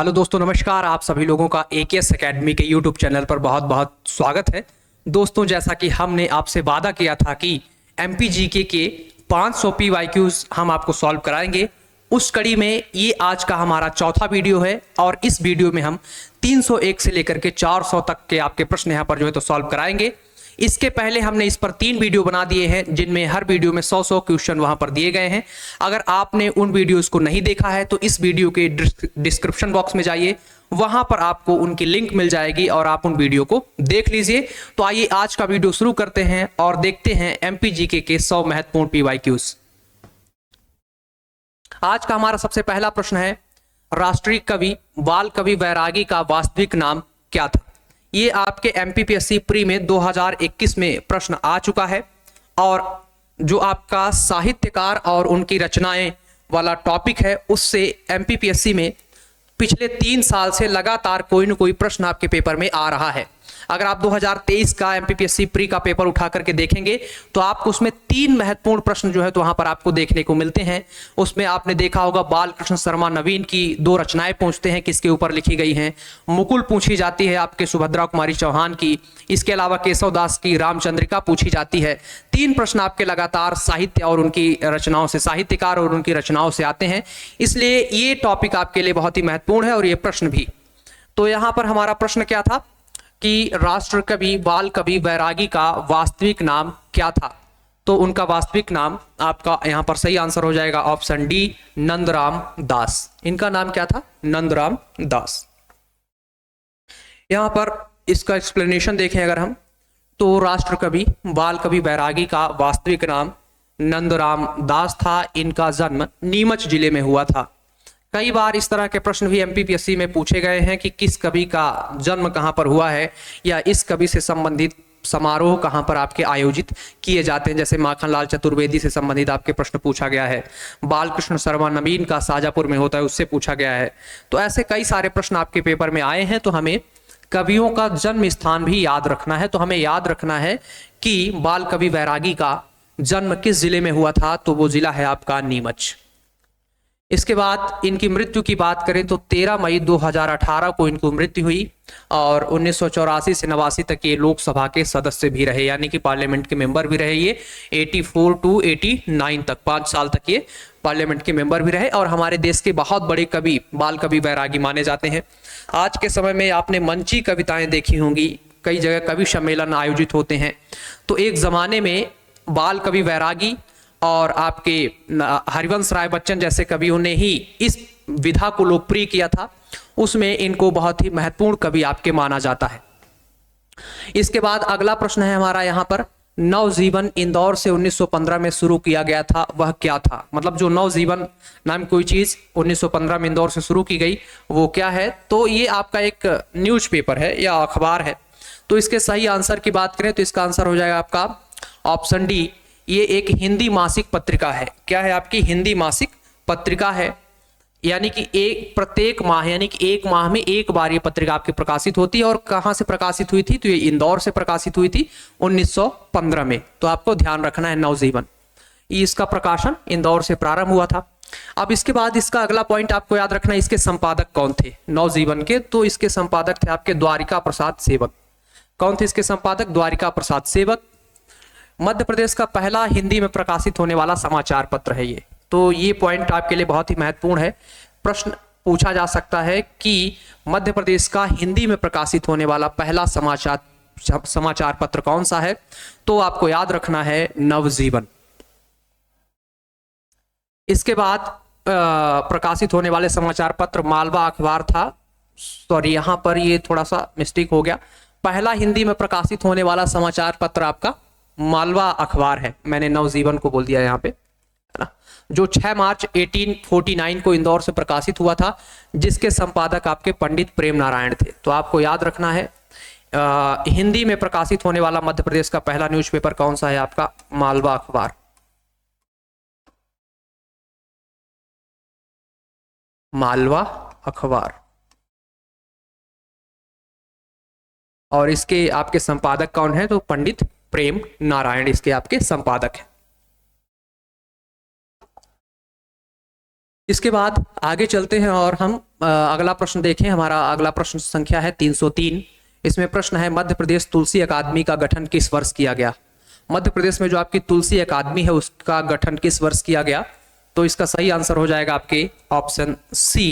Hello दोस्तों, नमस्कार। आप सभी लोगों का एकेएस एकेडमी के यूट्यूब चैनल पर बहुत बहुत स्वागत है। दोस्तों, जैसा कि हमने आपसे वादा किया था कि एमपीजीके के 500 पीवाईक्यूज हम आपको सॉल्व कराएंगे, उस कड़ी में ये आज का हमारा चौथा वीडियो है। और इस वीडियो में हम 301 से लेकर के 400 तक के आपके प्रश्न यहाँ पर जो है तो सॉल्व कराएंगे। इसके पहले हमने इस पर 3 वीडियो बना दिए हैं, जिनमें हर वीडियो में 100 क्वेश्चन वहां पर दिए गए हैं। अगर आपने उन वीडियोस को नहीं देखा है तो इस वीडियो के डिस्क्रिप्शन बॉक्स में जाइए, वहां पर आपको उनकी लिंक मिल जाएगी और आप उन वीडियो को देख लीजिए। तो आइए आज का वीडियो शुरू करते हैं और देखते हैं एमपीजीके के 100 महत्वपूर्ण पीवाईक्यूज। आज का हमारा सबसे पहला प्रश्न है, राष्ट्रीय कवि बाल कवि बैरागी का वास्तविक नाम क्या था? ये आपके एमपीपीएससी प्री में 2021 में प्रश्न आ चुका है। और जो आपका साहित्यकार और उनकी रचनाएं वाला टॉपिक है, उससे एमपीपीएससी में पिछले 3 साल से लगातार कोई न कोई प्रश्न आपके पेपर में आ रहा है। अगर आप 2023 का एमपीपीएससी प्री का पेपर उठा करके देखेंगे तो आपको उसमें 3 महत्वपूर्ण प्रश्न जो है तो वहां पर आपको देखने को मिलते हैं। उसमें आपने देखा होगा, बाल कृष्ण शर्मा नवीन की 2 रचनाएं पूछते हैं, किसके ऊपर लिखी गई हैं। मुकुल पूछी जाती है आपके सुभद्रा कुमारी चौहान की। इसके अलावा केशव दास की रामचंद्रिका पूछी जाती है। 3 प्रश्न आपके लगातार साहित्य और उनकी रचनाओं से, साहित्यकार और उनकी रचनाओं से आते हैं, इसलिए ये टॉपिक आपके लिए बहुत ही महत्वपूर्ण है और ये प्रश्न भी। तो यहां पर हमारा प्रश्न क्या था कि राष्ट्र कवि बाल कवि बैरागी का वास्तविक नाम क्या था? तो उनका वास्तविक नाम आपका यहां पर सही आंसर हो जाएगा ऑप्शन डी, नंदराम दास। इनका नाम क्या था? नंदराम दास। यहां पर इसका एक्सप्लेनेशन देखें अगर हम, तो राष्ट्र कवि बाल कवि बैरागी का वास्तविक नाम नंदराम दास था। इनका जन्म नीमच जिले में हुआ था। कई बार इस तरह के प्रश्न भी एमपीपीएससी में पूछे गए हैं कि किस कवि का जन्म कहां पर हुआ है, या इस कवि से संबंधित समारोह कहां पर आपके आयोजित किए जाते हैं। जैसे माखनलाल चतुर्वेदी से संबंधित आपके प्रश्न पूछा गया है, बालकृष्ण शर्मा नवीन का शाजापुर में होता है, उससे पूछा गया है। तो ऐसे कई सारे प्रश्न आपके पेपर में आए हैं। तो हमें कवियों का जन्म स्थान भी याद रखना है। तो हमें याद रखना है कि बाल कवि बैरागी का जन्म किस जिले में हुआ था, तो वो जिला है आपका नीमच। इसके बाद इनकी मृत्यु की बात करें तो 13 मई 2018 को इनको मृत्यु हुई। और 1984 से 89 तक ये लोकसभा के सदस्य भी रहे, यानी कि पार्लियामेंट के मेंबर भी रहे। ये 84 टू 89 तक 5 साल तक ये पार्लियामेंट के मेंबर भी रहे और हमारे देश के बहुत बड़े कवि बाल कवि बैरागी माने जाते हैं। आज के समय में आपने मंची कविताएं देखी होंगी, कई जगह कवि सम्मेलन आयोजित होते हैं। तो एक जमाने में बाल कवि बैरागी और आपके हरिवंश राय बच्चन जैसे कवियों ने ही इस विधा को लोकप्रिय किया था। उसमें इनको बहुत ही महत्वपूर्ण कवि आपके माना जाता है। इसके बाद अगला प्रश्न है हमारा यहाँ पर, नवजीवन इंदौर से 1915 में शुरू किया गया था, वह क्या था? मतलब जो नवजीवन नाम कोई चीज 1915 में इंदौर से शुरू की गई, वो क्या है? तो ये आपका एक न्यूज़पेपर है या अखबार है। तो इसके सही आंसर की बात करें तो इसका आंसर हो जाएगा आपका ऑप्शन डी। ये एक हिंदी मासिक पत्रिका है। क्या है? आपकी हिंदी मासिक पत्रिका है, यानी कि एक प्रत्येक माह, यानी कि एक माह में एक बार ये पत्रिका आपकी प्रकाशित होती है। और कहां से प्रकाशित हुई थी? तो ये इंदौर से प्रकाशित हुई थी 1915 में। तो आपको ध्यान रखना है नवजीवन, इसका प्रकाशन इंदौर से प्रारंभ हुआ था। अब इसके बाद इसका अगला पॉइंट आपको याद रखना है, इसके संपादक कौन थे नवजीवन के? तो इसके संपादक थे आपके द्वारिका प्रसाद सेवक। कौन थे इसके संपादक? द्वारिका प्रसाद सेवक। मध्य प्रदेश का पहला हिंदी में प्रकाशित होने वाला समाचार पत्र है ये। तो ये पॉइंट आपके लिए बहुत ही महत्वपूर्ण है। प्रश्न पूछा जा सकता है कि मध्य प्रदेश का हिंदी में प्रकाशित होने वाला पहला समाचार पत्र कौन सा है? तो आपको याद रखना है नवजीवन। इसके बाद प्रकाशित होने वाले समाचार पत्र मालवा अखबार था। सॉरी, यहां पर ये थोड़ा सा मिस्टेक हो गया। पहला हिंदी में प्रकाशित होने वाला समाचार पत्र आपका मालवा अखबार है। मैंने नवजीवन को बोल दिया यहाँ पे, है ना, जो 6 मार्च 1849 को इंदौर से प्रकाशित हुआ था, जिसके संपादक आपके पंडित प्रेम नारायण थे। तो आपको याद रखना है हिंदी में प्रकाशित होने वाला मध्य प्रदेश का पहला न्यूज़पेपर कौन सा है? आपका मालवा अखबार। मालवा अखबार। और इसके आपके संपादक कौन है? तो पंडित प्रेम नारायण इसके आपके संपादक हैं। इसके बाद आगे चलते हैं और हम अगला प्रश्न देखें। हमारा अगला प्रश्न संख्या है 303। इसमें प्रश्न है मध्य प्रदेश तुलसी अकादमी का गठन किस वर्ष किया गया। मध्य प्रदेश में जो आपकी तुलसी अकादमी है उसका गठन किस वर्ष किया गया। तो इसका सही आंसर हो जाएगा आपके ऑप्शन सी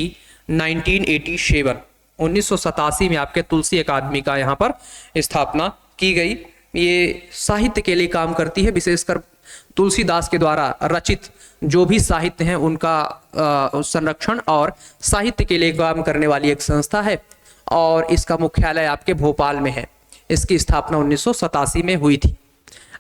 1987। 1987 में आपके तुलसी अकादमी का यहाँ पर स्थापना की गई। ये साहित्य के लिए काम करती है, विशेषकर तुलसीदास के द्वारा रचित जो भी साहित्य हैं उनका संरक्षण और साहित्य के लिए काम करने वाली एक संस्था है और इसका मुख्यालय आपके भोपाल में है। इसकी स्थापना 1987 में हुई थी।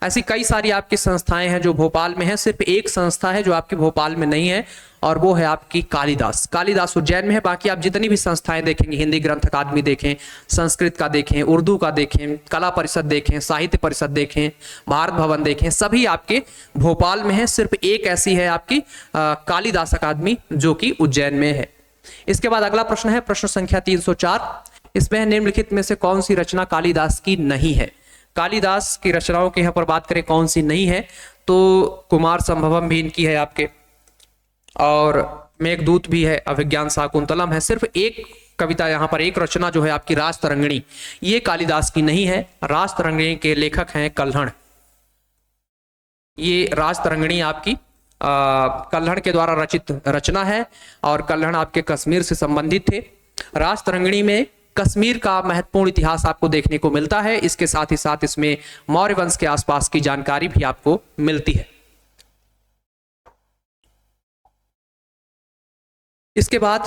ऐसी कई सारी आपकी संस्थाएं हैं जो भोपाल में हैं। सिर्फ एक संस्था है जो आपके भोपाल में नहीं है और वो है आपकी कालिदास। कालिदास उज्जैन में है। बाकी आप जितनी भी संस्थाएं देखेंगे, हिंदी ग्रंथ अकादमी देखें, संस्कृत का देखें, उर्दू का देखें, कला परिषद देखें, साहित्य परिषद देखें, भारत भवन देखें, सभी आपके भोपाल में है। सिर्फ एक ऐसी है आपकी कालिदास अकादमी जो कि उज्जैन में है। इसके बाद अगला प्रश्न है प्रश्न संख्या 304। इसमें निम्नलिखित में से कौन सी रचना कालिदास की नहीं है। कालिदास की रचनाओं की यहाँ पर बात करें कौन सी नहीं है तो कुमार संभवम भी इनकी है आपके, और मेघदूत भी है, अभिज्ञान शाकुंतलम है। सिर्फ एक कविता यहाँ पर, एक रचना जो है आपकी राजतरंगिणी, ये कालिदास की नहीं है। राजतरंगिणी के लेखक हैं कल्हण। ये राजतरंगिणी आपकी कल्हण के द्वारा रचित रचना है और कल्हण आपके कश्मीर से संबंधित थे। राजतरंगिणी में कश्मीर का महत्वपूर्ण इतिहास आपको देखने को मिलता है। इसके साथ ही साथ इसमें मौर्य वंश के आसपास की जानकारी भी आपको मिलती है। इसके बाद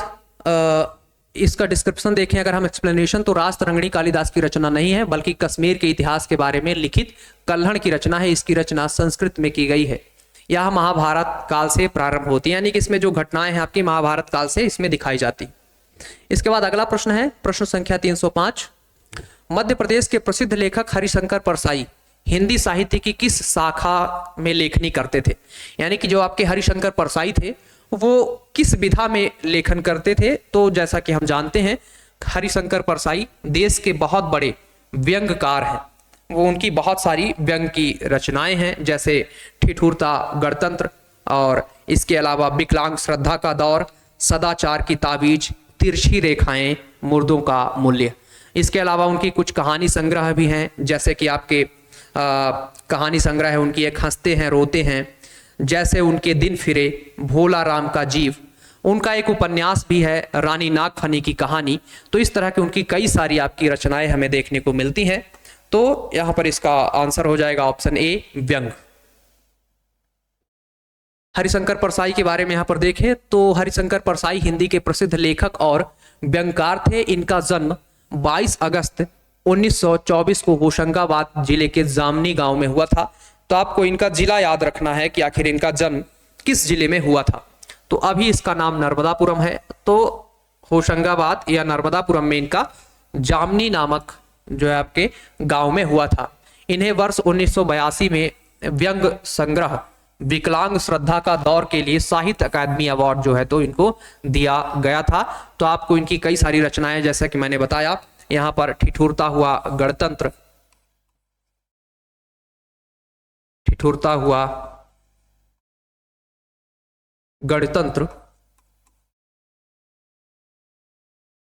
इसका डिस्क्रिप्शन देखें अगर हम, एक्सप्लेनेशन, तो राजतरंगिणी कालिदास की रचना नहीं है बल्कि कश्मीर के इतिहास के बारे में लिखित कल्हण की रचना है। इसकी रचना संस्कृत में की गई है। यह महाभारत काल से प्रारंभ होती है, यानी कि इसमें जो घटनाएं हैं आपकी महाभारत काल से इसमें दिखाई जाती। इसके बाद अगला प्रश्न है प्रश्न संख्या 305। मध्य प्रदेश के प्रसिद्ध लेखक हरिशंकर परसाई हिंदी साहित्य की किस शाखा में लेखनी करते थे। यानी कि जो आपके हरिशंकर परसाई थे वो किस विधा में लेखन करते थे। तो जैसा कि हम जानते हैं हरिशंकर परसाई देश के बहुत बड़े व्यंग्यकार हैं। वो उनकी बहुत सारी व्यंग की रचनाएं हैं, जैसे ठिठुरता, गणतंत्र, और इसके अलावा विकलांग श्रद्धा का दौर, सदाचार की ताबीज, तिरछी रेखाएं, मुर्दों का मूल्य। इसके अलावा उनकी कुछ कहानी संग्रह भी हैं, जैसे कि आपके कहानी संग्रह है उनकी एक हंसते हैं रोते हैं, जैसे उनके दिन फिरे, भोला राम का जीव। उनका एक उपन्यास भी है रानी नागफनी की कहानी। तो इस तरह की उनकी कई सारी आपकी रचनाएं हमें देखने को मिलती हैं। तो यहां पर इसका आंसर हो जाएगा ऑप्शन ए व्यंग। हरिशंकर परसाई के बारे में यहां पर देखें तो हरिशंकर परसाई हिंदी के प्रसिद्ध लेखक और व्यंग्यकार थे। इनका जन्म 22 अगस्त 1924 को होशंगाबाद जिले के जामनी गांव में हुआ था। तो आपको इनका जिला याद रखना है कि आखिर इनका जन्म किस जिले में हुआ था। तो अभी इसका नाम नर्मदापुरम है। तो होशंगाबाद या नर्मदापुरम में इनका जामनी नामक जो है आपके गांव में हुआ था। इन्हें वर्ष 1982 में व्यंग संग्रह विकलांग श्रद्धा का दौर के लिए साहित्य अकादमी अवार्ड जो है तो इनको दिया गया था। तो आपको इनकी कई सारी रचनाएं, जैसा कि मैंने बताया, यहां पर ठिठुरता हुआ, गणतंत्र, ठिठुरता हुआ, गणतंत्र,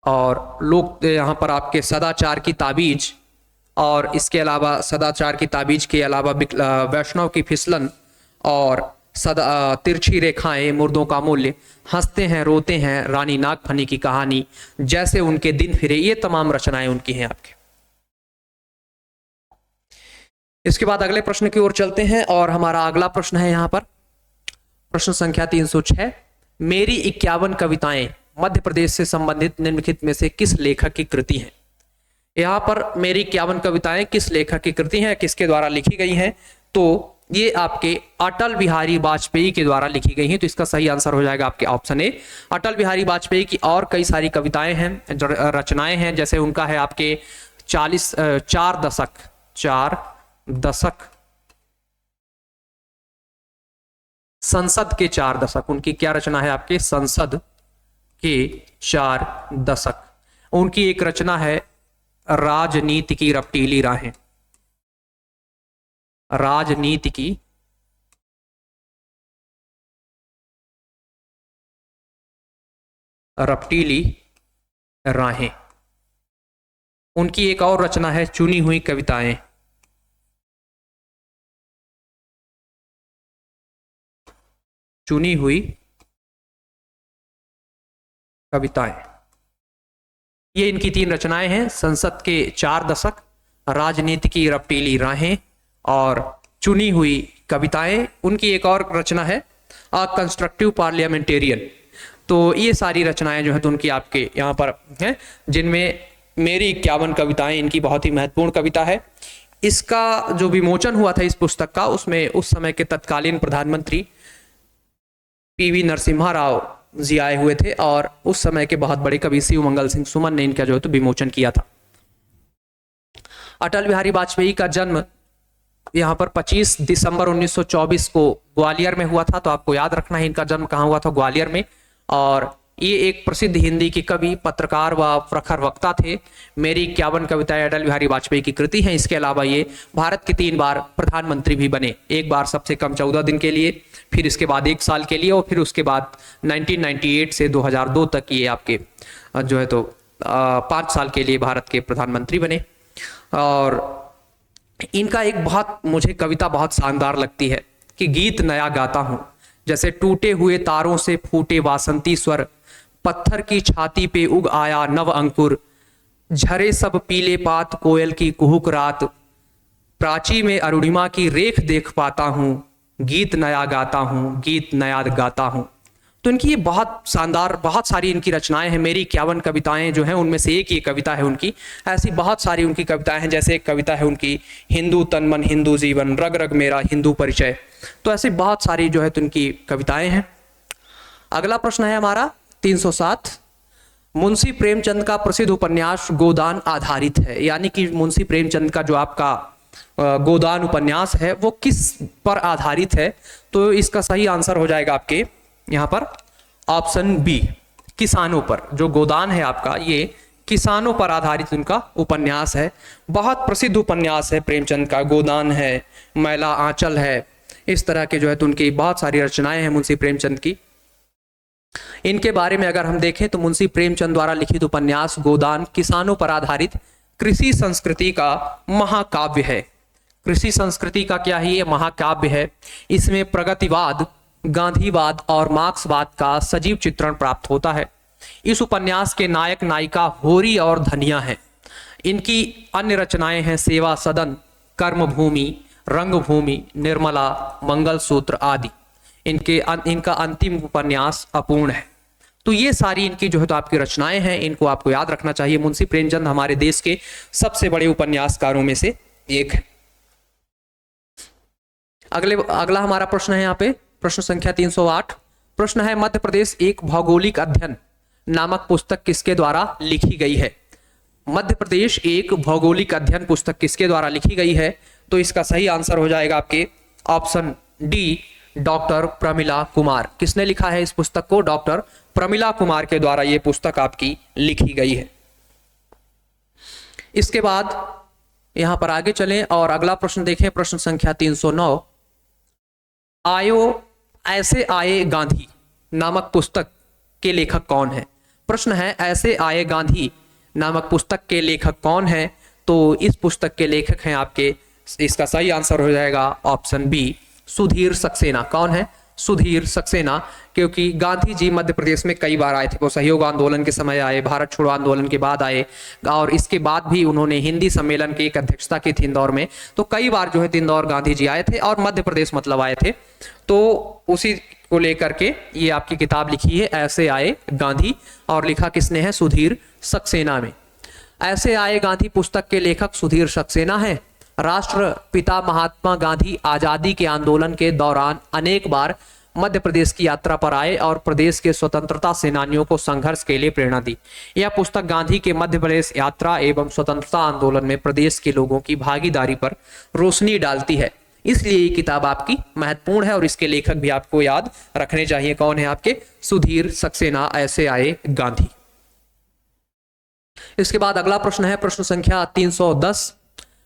और लोग यहां पर आपके सदाचार की ताबीज, और इसके अलावा सदाचार की ताबीज के अलावा वैष्णव की फिसलन, और तिरछी रेखाएं, मुर्दों का मूल्य, हंसते हैं रोते हैं, रानी नागफनी की कहानी, जैसे उनके दिन फिरे, ये तमाम रचनाएं उनकी हैं आपके। इसके बाद अगले प्रश्न की ओर चलते हैं और हमारा अगला प्रश्न है यहाँ पर प्रश्न संख्या 306। मेरी 51 कविताएं मध्य प्रदेश से संबंधित निम्नलिखित में से किस लेखक की कृति हैं। यहाँ पर मेरी 51 कविताएं किस लेखक की कृति हैं, किसके द्वारा लिखी गई हैं। तो ये आपके अटल बिहारी वाजपेयी के द्वारा लिखी गई हैं। तो इसका सही आंसर हो जाएगा आपके ऑप्शन ए। अटल बिहारी वाजपेयी की और कई सारी कविताएं हैं, रचनाएं हैं, जैसे उनका है आपके 4 दशक, संसद के 4 दशक। उनकी क्या रचना है आपके संसद के 4 दशक। उनकी एक रचना है राजनीति की रपटीली राहें, राजनीति की रपटीली राहें। उनकी एक और रचना है चुनी हुई कविताएं। चुनी हुई कविताएं, ये इनकी 3 रचनाएं हैं। संसद के 4 दशक, राजनीति की रपटीली राहें और चुनी हुई कविताएं। उनकी एक और रचना है अ कंस्ट्रक्टिव पार्लियामेंटेरियन। तो ये सारी रचनाएं जो है तो उनकी आपके यहाँ पर हैं, जिनमें मेरी 51 कविताएं इनकी बहुत ही महत्वपूर्ण कविता है। इसका जो विमोचन हुआ था इस पुस्तक का, उसमें उस समय के तत्कालीन प्रधानमंत्री पीवी नरसिम्हा राव जी आए हुए थे और उस समय के बहुत बड़े कवि शिवमंगल सिंह सुमन ने इनका जो है तो विमोचन किया था। अटल बिहारी वाजपेयी का जन्म यहाँ पर 25 दिसंबर 1924 को ग्वालियर में हुआ था। तो आपको याद रखना है इनका जन्म कहाँ हुआ था, ग्वालियर में। और ये एक प्रसिद्ध हिंदी के कवि, पत्रकार व प्रखर वक्ता थे। मेरी 51 कविताएं अटल बिहारी वाजपेयी की कृति हैं। इसके अलावा ये भारत के 3 बार प्रधानमंत्री भी बने, एक बार सबसे कम 14 दिन के लिए, फिर इसके बाद 1 साल के लिए और फिर उसके बाद 1998 से 2002 तक ये आपके जो है तो 5 साल के लिए भारत के प्रधानमंत्री बने। और इनका एक बहुत मुझे कविता बहुत शानदार लगती है कि गीत नया गाता हूं, जैसे टूटे हुए तारों से फूटे वासंती स्वर, पत्थर की छाती पे उग आया नव अंकुर, झरे सब पीले पात कोयल की कुहुक रात, प्राची में अरुणिमा की रेख देख पाता हूं, गीत नया गाता हूं, गीत नया गाता हूं। तो इनकी ये बहुत शानदार, बहुत सारी इनकी रचनाएं हैं। मेरी 51 कविताएं जो हैं उनमें से एक ये कविता है उनकी। ऐसी बहुत सारी उनकी कविताएं हैं, जैसे एक कविता है उनकी हिंदू तन मन हिंदू जीवन, रग रग मेरा हिंदू परिचय। तो ऐसी बहुत सारी जो है तो उनकी कविताएं हैं। अगला प्रश्न है हमारा 307। मुंशी प्रेमचंद का प्रसिद्ध उपन्यास गोदान आधारित है, यानी कि मुंशी प्रेमचंद का जो आपका गोदान उपन्यास है वो किस पर आधारित है? तो इसका सही आंसर हो जाएगा आपके यहाँ पर ऑप्शन बी, किसानों पर। जो गोदान है आपका ये किसानों पर आधारित उनका उपन्यास है। बहुत प्रसिद्ध उपन्यास है प्रेमचंद का। गोदान है, मैला आंचल है, इस तरह के जो है तो उनकी बहुत सारी रचनाएं हैं मुंशी प्रेमचंद की। इनके बारे में अगर हम देखें तो मुंशी प्रेमचंद द्वारा लिखित उपन्यास गोदान किसानों पर आधारित कृषि संस्कृति का महाकाव्य है। कृषि संस्कृति का क्या है, ये महाकाव्य है। इसमें प्रगतिवाद, गांधीवाद और मार्क्सवाद का सजीव चित्रण प्राप्त होता है। इस उपन्यास के नायक नायिका होरी और धनिया हैं। इनकी अन्य रचनाएं हैं सेवा सदन, कर्मभूमि, रंगभूमि, निर्मला, मंगलसूत्र आदि। इनका अंतिम उपन्यास अपूर्ण है। तो ये सारी इनकी जो है तो आपकी रचनाएं हैं, इनको आपको याद रखना चाहिए। मुंशी प्रेमचंद हमारे देश के सबसे बड़े उपन्यासकारों में से एक है। अगला हमारा प्रश्न है यहाँ पे प्रश्न संख्या 308। प्रश्न है मध्य प्रदेश एक भौगोलिक अध्ययन नामक पुस्तक किसके द्वारा लिखी गई है? मध्य प्रदेश एक भौगोलिक अध्ययन पुस्तक किसके द्वारा लिखी गई है? तो इसका सही आंसर हो जाएगा आपके option D, doctor Pramila Kumar. किसने लिखा है इस पुस्तक को? डॉक्टर प्रमिला कुमार के द्वारा यह पुस्तक आपकी लिखी गई है। इसके बाद यहां पर आगे चलें और अगला प्रश्न देखें, प्रश्न संख्या 309। ऐसे आए गांधी नामक पुस्तक के लेखक कौन है? प्रश्न है ऐसे आए गांधी नामक पुस्तक के लेखक कौन है? तो इस पुस्तक के लेखक हैं आपके, इसका सही आंसर हो जाएगा ऑप्शन बी, सुधीर सक्सेना। कौन है? सुधीर सक्सेना। क्योंकि गांधी जी मध्य प्रदेश में कई बार आए थे। वो सहयोग आंदोलन के समय आए, भारत छोड़ो आंदोलन के बाद आए और इसके बाद भी उन्होंने हिंदी सम्मेलन की एक अध्यक्षता की थी इंदौर में। तो कई बार जो है इंदौर गांधी जी आए थे और मध्य प्रदेश मतलब आए थे। तो उसी को लेकर के ये आपकी किताब लिखी है ऐसे आए गांधी, और लिखा किसने है? सुधीर सक्सेना में। ऐसे आए गांधी पुस्तक के लेखक सुधीर सक्सेना है। राष्ट्रपिता महात्मा गांधी आजादी के आंदोलन के दौरान अनेक बार मध्य प्रदेश की यात्रा पर आए और प्रदेश के स्वतंत्रता सेनानियों को संघर्ष के लिए प्रेरणा दी। यह पुस्तक गांधी के मध्य प्रदेश यात्रा एवं स्वतंत्रता आंदोलन में प्रदेश के लोगों की भागीदारी पर रोशनी डालती है। इसलिए ये किताब आपकी महत्वपूर्ण है और इसके लेखक भी आपको याद रखने चाहिए। कौन है आपके? सुधीर सक्सेना, ऐसे आए गांधी। इसके बाद अगला प्रश्न है प्रश्न संख्या 310।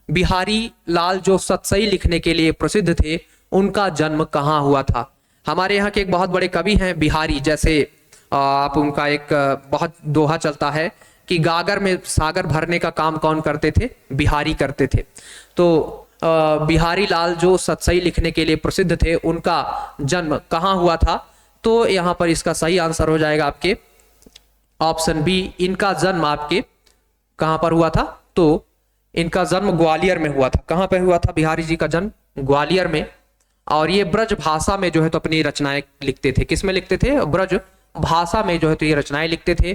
बिहारी लाल जो सतसई लिखने के लिए प्रसिद्ध थे, उनका जन्म कहाँ हुआ था? हमारे यहाँ के एक बहुत बड़े कवि हैं बिहारी, जैसे आप उनका एक बहुत दोहा चलता है कि गागर में सागर भरने का काम कौन करते थे? बिहारी करते थे। तो बिहारी लाल जो सतसई लिखने के लिए प्रसिद्ध थे, उनका जन्म कहाँ हुआ था? तो यहाँ पर इसका सही आंसर हो जाएगा आपके ऑप्शन बी। इनका जन्म आपके कहाँ पर हुआ था? तो इनका जन्म ग्वालियर में हुआ था। कहाँ पे हुआ था बिहारी जी का जन्म? ग्वालियर में। और ये ब्रज भाषा में जो है तो अपनी रचनाएं लिखते थे। किस में लिखते थे? ब्रज भाषा में जो है तो ये रचनाएं लिखते थे।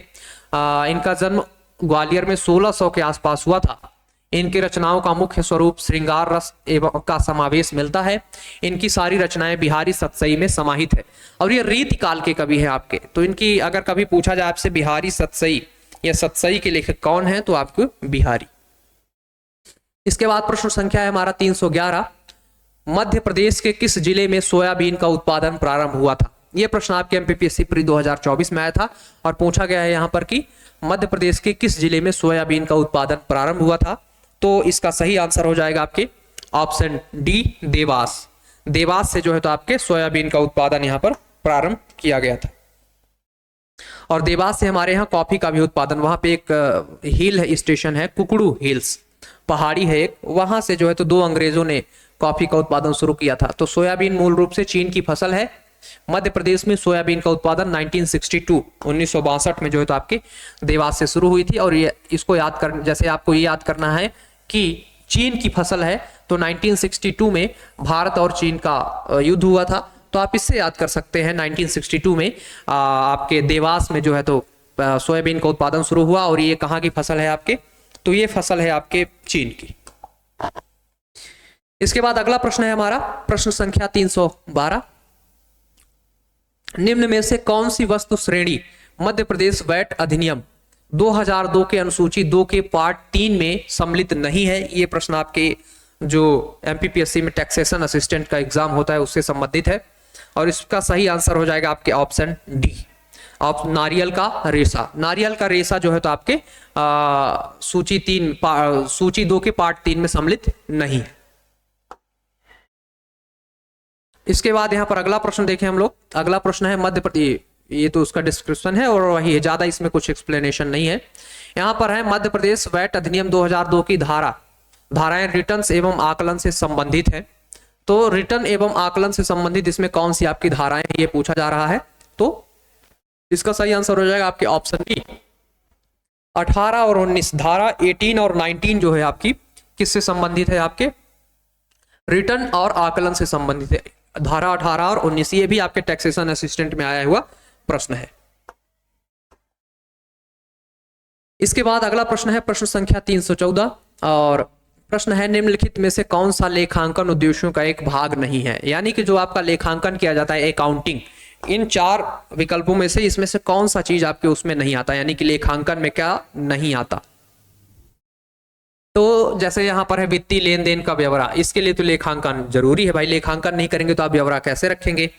इनका जन्म ग्वालियर में 1600 के आसपास हुआ था। इनकी रचनाओं का मुख्य स्वरूप श्रृंगार रस एवं का समावेश मिलता है। इनकी सारी रचनाएं बिहारी सतसई में समाहित है और ये रीति काल के कवि हैं आपके। तो इनकी अगर कभी पूछा जाए आपसे बिहारी सतसई या सतसई के लेखक कौन है, तो आपको बिहारी। इसके बाद प्रश्न संख्या है हमारा 311। मध्य प्रदेश के किस जिले में सोयाबीन का उत्पादन प्रारंभ हुआ था? यह प्रश्न आपके एमपीपीएससी प्री 2024 में आया था और पूछा गया है यहां पर कि मध्य प्रदेश के किस जिले में सोयाबीन का उत्पादन प्रारंभ हुआ था? तो इसका सही आंसर हो जाएगा आपके ऑप्शन डी, देवास। देवास से जो है तो आपके सोयाबीन का उत्पादन यहां पर प्रारंभ किया गया था। और देवास से हमारे यहाँ कॉफी का भी उत्पादन, वहां पे एक हिल स्टेशन है, कुकड़ू हिल्स पहाड़ी है एक, वहां से जो है तो 2 अंग्रेजों ने कॉफी का उत्पादन शुरू किया था। तो सोयाबीन मूल रूप से चीन की फसल है। मध्य प्रदेश में सोयाबीन का उत्पादन 1962 में जो है तो आपके देवास से शुरू हुई थी। और ये इसको याद कर, जैसे आपको ये याद करना है कि चीन की फसल है, तो 1962 में भारत और चीन का युद्ध हुआ था। तो आप इससे याद कर सकते हैं 1962 में आपके देवास में जो है तो सोयाबीन का उत्पादन शुरू हुआ। और ये कहाँ की फसल है आपके? तो ये फसल है आपके चीन की। इसके बाद अगला प्रश्न है हमारा प्रश्न संख्या 312। निम्न में से कौन सी वस्तु श्रेणी मध्य प्रदेश वैट अधिनियम 2002 के अनुसूची 2 के पार्ट 3 में सम्मिलित नहीं है? ये प्रश्न आपके जो एमपीपीएससी में टैक्सेशन असिस्टेंट का एग्जाम होता है उससे संबंधित है। और इसका सही आंसर हो जाएगा आपके ऑप्शन डी, नारियल का रेशा। नारियल का रेशा जो है तो आपके सूची 2 के पार्ट 3 में सम्मिलित नहीं है। इसके बाद यहाँ पर अगला प्रश्न देखें हम लोग। अगला प्रश्न है मध्य प्रदेश, ये तो उसका डिस्क्रिप्शन है और वही है, ज्यादा इसमें कुछ एक्सप्लेनेशन नहीं है। यहाँ पर है मध्य प्रदेश वैट अधिनियम 2002 की धाराएं रिटर्न एवं आकलन से संबंधित है। तो रिटर्न एवं आकलन से संबंधित इसमें कौन सी आपकी धाराएं हैं ये पूछा जा रहा है। तो इसका सही आंसर हो जाएगा आपके ऑप्शन बी 18 और 19। धारा 18 और 19 जो है आपकी किससे संबंधित है? आपके रिटर्न और आकलन से संबंधित है। धारा 18 और 19 ये भी आपके टैक्सेशन असिस्टेंट में आया हुआ प्रश्न है। इसके बाद अगला प्रश्न है प्रश्न संख्या 314 और प्रश्न है निम्नलिखित में से कौन सा लेखांकन उद्देश्यों का एक भाग नहीं है? यानी कि जो आपका लेखांकन किया जाता है अकाउंटिंग, इन 4 विकल्पों में से इसमें से कौन सा चीज आपके उसमें नहीं आता, यानी कि लेखांकन में क्या नहीं आता? तो जैसे यहां पर है वित्तीय लेन देन का ब्यौरा, इसके लिए तो लेखांकन जरूरी है भाई, लेखांकन नहीं करेंगे तो आप ब्यौरा कैसे रखेंगे?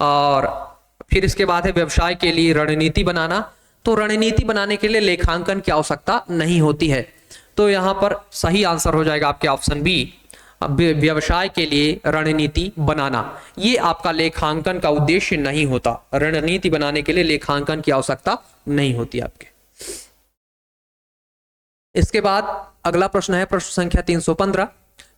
और फिर इसके बाद है व्यवसाय के लिए रणनीति बनाना, तो रणनीति बनाने के लिए लेखांकन की आवश्यकता नहीं होती है। तो यहां पर सही आंसर हो जाएगा आपके ऑप्शन बी, व्यवसाय के लिए रणनीति बनाना। ये आपका लेखांकन का उद्देश्य नहीं होता, रणनीति बनाने के लिए लेखांकन की आवश्यकता नहीं होती आपके। इसके बाद अगला प्रश्न है प्रश्न संख्या 315।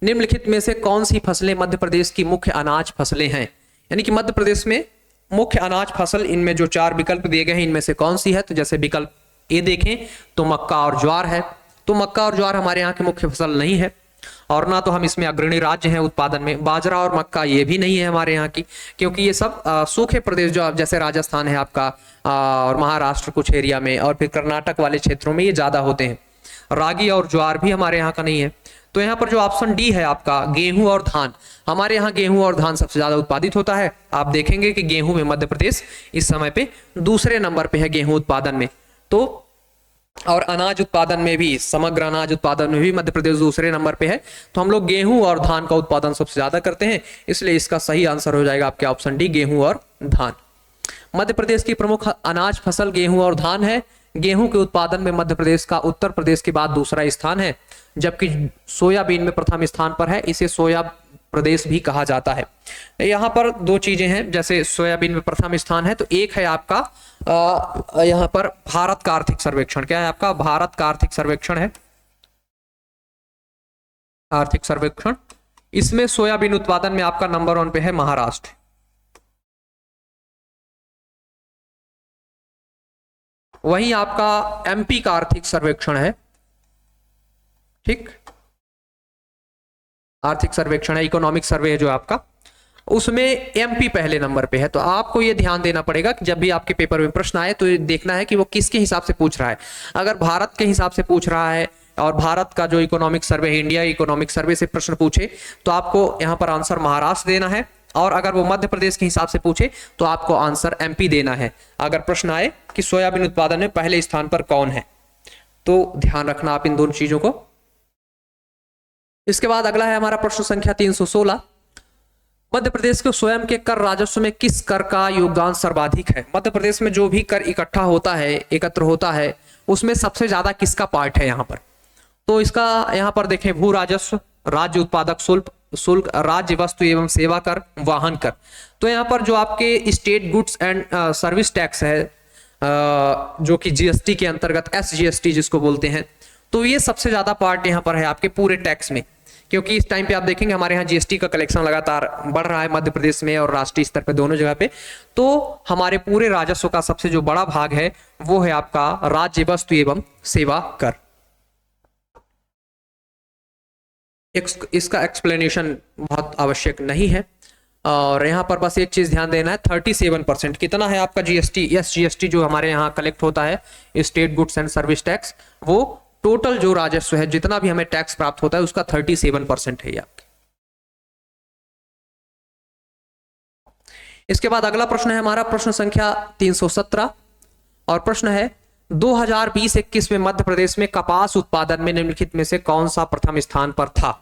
निम्नलिखित में से कौन सी फसलें मध्य प्रदेश की मुख्य अनाज फसलें हैं? यानी कि मध्य प्रदेश में मुख्य अनाज फसल, इनमें जो 4 विकल्प दिए गए हैं इनमें से कौन सी है? तो जैसे विकल्प ए देखें तो मक्का और ज्वार है। तो मक्का और ज्वार हमारे यहाँ की मुख्य फसल नहीं है और ना तो हम इसमें अग्रणी राज्य हैं उत्पादन में। बाजरा और मक्का ये भी नहीं है हमारे यहाँ की, क्योंकि ये सब सूखे प्रदेश जो जैसे राजस्थान है आपका और महाराष्ट्र कुछ एरिया में और फिर कर्नाटक वाले क्षेत्रों में ये ज्यादा होते हैं। रागी और ज्वार भी हमारे यहाँ का नहीं है। तो यहाँ पर जो ऑप्शन डी है आपका गेहूं और धान, हमारे यहाँ गेहूं और धान सबसे ज्यादा उत्पादित होता है। आप देखेंगे कि गेहूं में मध्य प्रदेश इस समय पे दूसरे नंबर पे है गेहूं उत्पादन में। तो और अनाज उत्पादन में भी, समग्र अनाज उत्पादन में भी मध्य प्रदेश दूसरे नंबर पे है। तो हम लोग गेहूं और धान का उत्पादन सबसे ज्यादा करते हैं, इसलिए इसका सही आंसर हो जाएगा आपके ऑप्शन डी गेहूं और धान। मध्य प्रदेश की प्रमुख अनाज फसल गेहूं और धान है। गेहूं के उत्पादन में मध्य प्रदेश का उत्तर प्रदेश के बाद दूसरा स्थान है, जबकि सोयाबीन में प्रथम स्थान पर है। इसे सोया प्रदेश भी कहा जाता है। यहाँ पर दो चीजें हैं, जैसे सोयाबीन में प्रथम स्थान है, तो एक है आपका यहाँ पर भारत का आर्थिक सर्वेक्षण। क्या है आपका? भारत का आर्थिक सर्वेक्षण है, आर्थिक सर्वेक्षण। इसमें सोयाबीन उत्पादन में आपका नंबर 1 पे है महाराष्ट्र। वहीं आपका एमपी का आर्थिक सर्वेक्षण है, ठीक, आर्थिक सर्वेक्षण है, इकोनॉमिक सर्वे है जो आपका, उसमें एमपी पहले नंबर पे है। तो आपको ये ध्यान देना पड़ेगा कि जब भी आपके पेपर में प्रश्न आए तो ये देखना है कि वो किसके हिसाब से पूछ रहा है। अगर भारत के हिसाब से पूछ रहा है और भारत का जो इकोनॉमिक सर्वे है, इंडिया इकोनॉमिक सर्वे से प्रश्न पूछे, तो आपको यहाँ पर आंसर महाराष्ट्र देना है। और अगर वो मध्य प्रदेश के हिसाब से पूछे तो आपको आंसर एमपी देना है। अगर प्रश्न आए कि सोयाबीन उत्पादन में पहले स्थान पर कौन है, तो ध्यान रखना आप इन दोनों चीजों को। इसके बाद अगला है हमारा प्रश्न संख्या 316। मध्य प्रदेश के स्वयं के कर राजस्व में किस कर का योगदान सर्वाधिक है? मध्य प्रदेश में जो भी कर इकट्ठा होता है, एकत्र होता है, उसमें सबसे ज्यादा किसका पार्ट है यहाँ पर? तो इसका यहाँ पर देखें, भू राजस्व, राज्य उत्पादक शुल्क, राज्य वस्तु एवं सेवा कर, वाहन कर। तो यहाँ पर जो आपके state goods and service tax है, जो कि जीएसटी के अंतर्गत, एसजीएसटी जिसको बोलते हैं, तो ये सबसे ज्यादा पार्ट यहाँ पर है आपके पूरे टैक्स में। क्योंकि इस टाइम पे आप देखेंगे हमारे यहाँ जीएसटी का कलेक्शन लगातार बढ़ रहा है मध्य प्रदेश में और राष्ट्रीय स्तर पे दोनों जगह पे। तो हमारे पूरे राजस्व का सबसे जो बड़ा भाग है वो है आपका राज्य वस्तु एवं सेवा कर। इसका एक्सप्लेनेशन बहुत आवश्यक नहीं है, और यहाँ पर बस एक चीज ध्यान देना है, 37% कितना है आपका जीएसटी, यस जीएसटी जो हमारे यहाँ कलेक्ट होता है, state goods and service tax, वो टोटल जो राजस्व है, जितना भी हमें टैक्स प्राप्त होता है, उसका 37% है आपके। इसके बाद अगला प्रश्न है हमारा प्रश्न संख्या 317, और प्रश्न है 2020-21 में मध्य प्रदेश में कपास उत्पादन में निम्नलिखित में से कौन सा प्रथम स्थान पर था?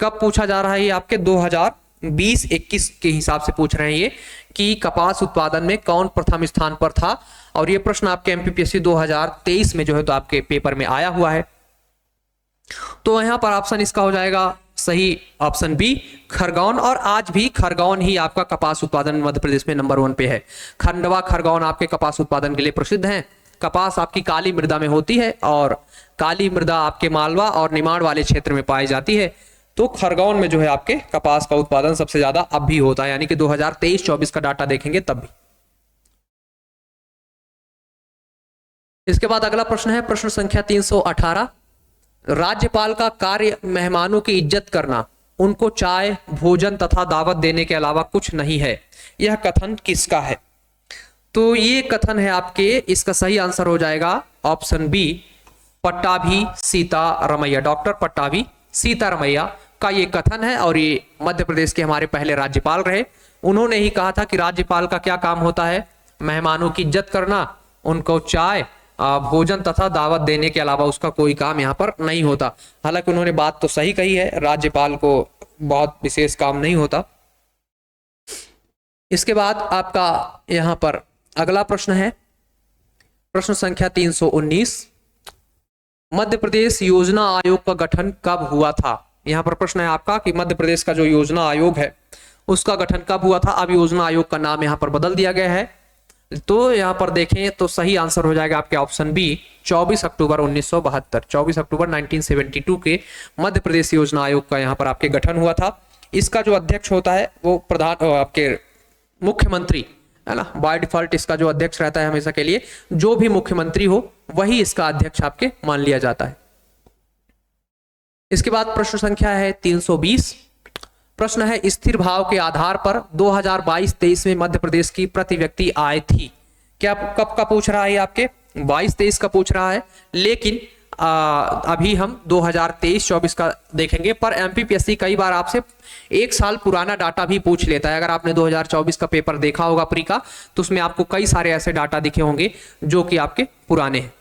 कब पूछा जा रहा है ये आपके 2020-21 के हिसाब से पूछ रहे हैं ये, कि कपास उत्पादन में कौन प्रथम स्थान पर था। और ये प्रश्न आपके एमपीपीएससी 2023 में जो है तो आपके पेपर में आया हुआ है। तो यहां पर ऑप्शन इसका हो जाएगा सही ऑप्शन बी, खरगोन। और आज भी खरगोन ही आपका कपास उत्पादन मध्य प्रदेश में नंबर 1 पे है। खंडवा खरगोन आपके कपास उत्पादन के लिए प्रसिद्ध हैं। कपास आपकी काली मृदा में होती है, और काली मृदा आपके मालवा और निमाड़ वाले क्षेत्र में पाई जाती है। तो खरगोन में जो है आपके कपास का उत्पादन सबसे ज्यादा अब भी होता है, यानी कि 2023-24 का डाटा देखेंगे तब भी। इसके बाद अगला प्रश्न है प्रश्न संख्या 318। राज्यपाल का कार्य मेहमानों की इज्जत करना, उनको चाय, भोजन तथा दावत देने के अलावा कुछ नहीं है। यह कथन किसका है? तो ये कथन है आपके, इसका सही आंसर हो जाएगा option B, Pattabhi Sitaramayya. Doctor Pattabhi Sitaramayya का ये कथन है, और ये मध्य प्रदेश के हमारे पहले राज्यपाल रहे। उन्होंने ही कहा था कि राज्यपाल का क्या काम होता है? मेहमानों की इज्जत करना, उनको चाय, भोजन तथा दावत देने के अलावा उसका कोई काम यहाँ पर नहीं होता। हालांकि उन्होंने बात तो सही कही है, राज्यपाल को बहुत विशेष काम नहीं होता। इसके बाद आपका यहाँ पर अगला प्रश्न है प्रश्न संख्या 319। मध्य प्रदेश योजना आयोग का गठन कब हुआ था? यहाँ पर प्रश्न है आपका कि मध्य प्रदेश का जो योजना आयोग है उसका गठन कब हुआ था? अब योजना आयोग का नाम यहाँ पर बदल दिया गया है। तो यहाँ पर देखें तो सही आंसर हो जाएगा आपके ऑप्शन बी, 24 अक्टूबर 1972। 24 अक्टूबर 1972 के मध्य प्रदेश योजना आयोग का यहाँ पर आपके गठन हुआ था। इसका जो अध्यक्ष होता है वो प्रधान आपके मुख्यमंत्री है ना, बाय डिफॉल्ट इसका जो अध्यक्ष रहता है हमेशा के लिए, जो भी मुख्यमंत्री हो वही इसका अध्यक्ष आपके मान लिया जाता है। इसके बाद प्रश्न संख्या है 320। प्रश्न है स्थिर भाव के आधार पर 2022-23 में मध्य प्रदेश की प्रति व्यक्ति आय थी। क्या कब का पूछ रहा है आपके? 22-23 का पूछ रहा है, लेकिन अभी हम 2023-24 का देखेंगे। पर एमपीपीएससी कई बार आपसे एक साल पुराना डाटा भी पूछ लेता है। अगर आपने 2024 का पेपर देखा होगा प्री का, तो उसमें आपको कई सारे ऐसे डाटा दिखे होंगे जो कि आपके पुराने हैं।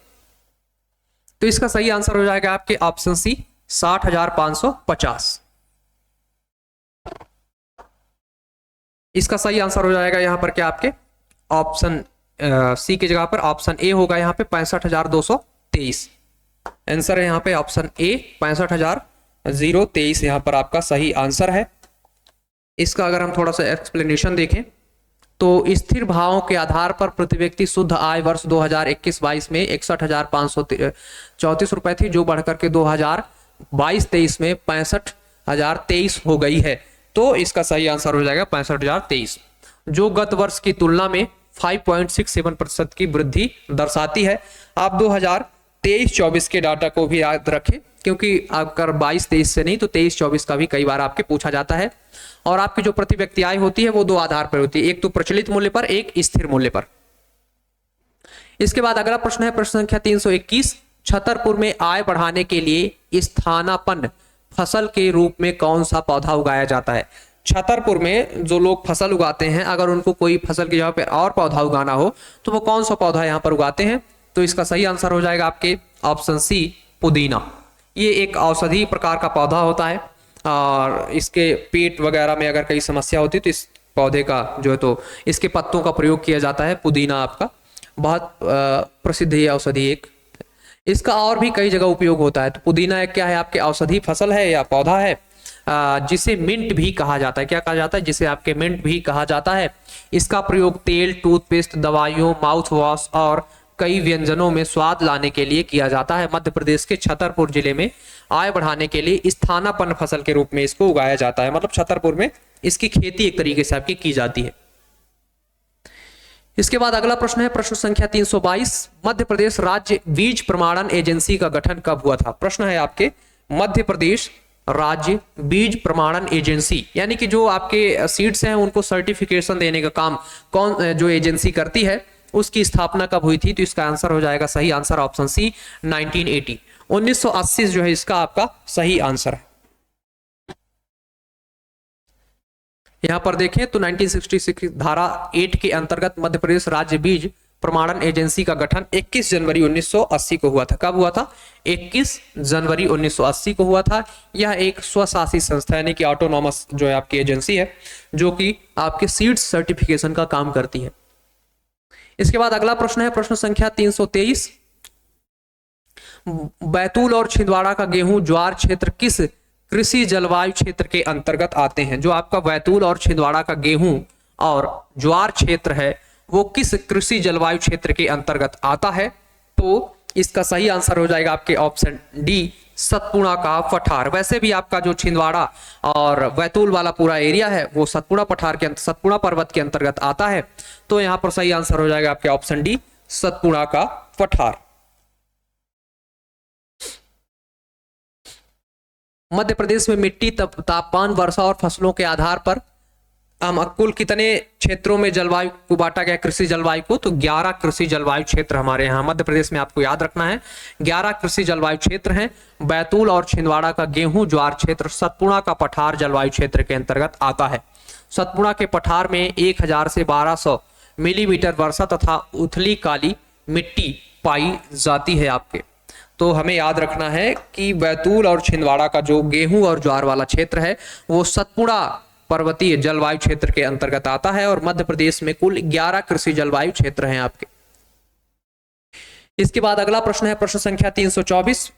तो इसका सही आंसर हो जाएगा आपके ऑप्शन सी, 60,550। इसका सही आंसर हो जाएगा यहाँ पर क्या आपके ऑप्शन सी की जगह पर ऑप्शन ए होगा यहाँ पे 65,223। आंसर है यहाँ पे ऑप्शन ए, 65,023 यहाँ पर आपका सही आंसर है। इसका अगर हम थोड़ा सा एक्सप्लेनेशन देखें तो स्थिर भावों के आधार पर प्रति व्यक्ति शुद्ध आय वर्ष 2021-22 में 61,534 रुपए थी, जो बढ़कर के 2022-23 में 65,023 हो गई है। तो इसका सही आंसर हो जाएगा 65,023, जो गत वर्ष की तुलना में 5.67% की वृद्धि दर्शाती है। आप 2023-24 के डाटा को भी याद रखें, क्योंकि अगर 22-23 से नहीं तो 23-24 का भी कई बार आपके पूछा जाता है। और आपकी जो प्रति व्यक्ति आय होती है वो दो आधार पर होती है, एक तो प्रचलित मूल्य पर, एक स्थिर मूल्य पर। इसके बाद अगला प्रश्न है प्रश्न संख्या 321, छतरपुर में आय बढ़ाने के लिए स्थानापन्न फसल के रूप में कौन सा पौधा उगाया जाता है। छतरपुर में जो लोग फसल उगाते हैं, अगर उनको कोई फसल की जगह पर और पौधा उगाना हो तो वो कौन सा पौधा यहाँ पर उगाते हैं। तो इसका सही आंसर हो जाएगा आपके ऑप्शन सी, पुदीना। ये एक औषधि प्रकार का पौधा होता है और इसके पेट वगैरह में अगर कई समस्या होती है तो इस पौधे का जो है तो इसके पत्तों का प्रयोग किया जाता है। पुदीना आपका बहुत प्रसिद्ध है औषधि एक, इसका और भी कई जगह उपयोग होता है। तो पुदीना एक क्या है, आपके औषधि फसल है या पौधा है, जिसे मिंट भी कहा जाता है। क्या कहा जाता है, जिसे आपके मिंट भी कहा जाता है। इसका प्रयोग तेल, टूथपेस्ट, दवाइयों, माउथ वॉश और कई व्यंजनों में स्वाद लाने के लिए किया जाता है। मध्य प्रदेश के छतरपुर जिले में आय बढ़ाने के लिए स्थानापन्न फसल के रूप में इसको उगाया जाता है। मतलब छतरपुर में इसकी खेती एक तरीके से आपकी की जाती है। इसके बाद अगला प्रश्न है प्रश्न संख्या 322, मध्य प्रदेश राज्य बीज प्रमाणन एजेंसी का गठन कब हुआ था। प्रश्न है आपके मध्य प्रदेश राज्य बीज प्रमाणन एजेंसी, यानी कि जो आपके सीड्स हैं उनको सर्टिफिकेशन देने का काम कौन जो एजेंसी करती है, उसकी स्थापना कब हुई थी। तो इसका आंसर हो जाएगा सही आंसर ऑप्शन सी, 1980। 1980 जो है इसका आपका सही आंसर है। यहां पर देखें तो 1966 धारा 8 के अंतर्गत मध्य प्रदेश राज्य बीज प्रमाणन एजेंसी का गठन 21 जनवरी 1980 को हुआ था। कब हुआ था, 21 जनवरी 1980 को हुआ था। यह एक स्वशासी संस्था यानी कि ऑटोनॉमस जो है आपकी एजेंसी है, जो कि आपके सीड्स सर्टिफिकेशन का काम करती है। इसके बाद अगला प्रश्न है प्रश्न संख्या 323, बैतूल और छिंदवाड़ा का गेहूं ज्वार क्षेत्र किस कृषि जलवायु क्षेत्र के अंतर्गत आते हैं। जो आपका बैतूल और छिंदवाड़ा का गेहूं और ज्वार क्षेत्र है वो किस कृषि जलवायु क्षेत्र के अंतर्गत आता है। तो इसका सही आंसर हो जाएगा आपके ऑप्शन डी, सतपुड़ा का पठार। वैसे भी आपका जो छिंदवाड़ा और बैतूल वाला पूरा एरिया है वो सतपुड़ा पठार के सतपुड़ा पर्वत के अंतर्गत आता है। तो यहां पर सही आंसर हो जाएगा आपके ऑप्शन डी, सतपुड़ा का पठार। मध्य प्रदेश में मिट्टी, तापमान, वर्षा और फसलों के आधार पर कुल कितने क्षेत्रों में जलवायु को बांटा गया कृषि जलवायु को। तो 11 कृषि जलवायु क्षेत्र हमारे यहाँ मध्य प्रदेश में आपको याद रखना है। 11 कृषि जलवायु क्षेत्र हैं। बैतूल और छिंदवाड़ा का गेहूं ज्वार क्षेत्र सतपुड़ा का पठार जलवायु क्षेत्र के अंतर्गत आता है। सतपुड़ा के पठार में 1000 से 1200 मिलीमीटर वर्षा तथा उथली काली मिट्टी पाई जाती है आपके। तो हमें याद रखना है कि बैतूल और छिंदवाड़ा का जो गेहूं और ज्वार वाला क्षेत्र है वो सतपुड़ा पर्वतीय जलवायु क्षेत्र के अंतर्गत आता है। और मध्य प्रदेश में कुल 11 कृषि जलवायु क्षेत्र हैं आपके। इसके बाद अगला प्रश्न है प्रश्न संख्या 324,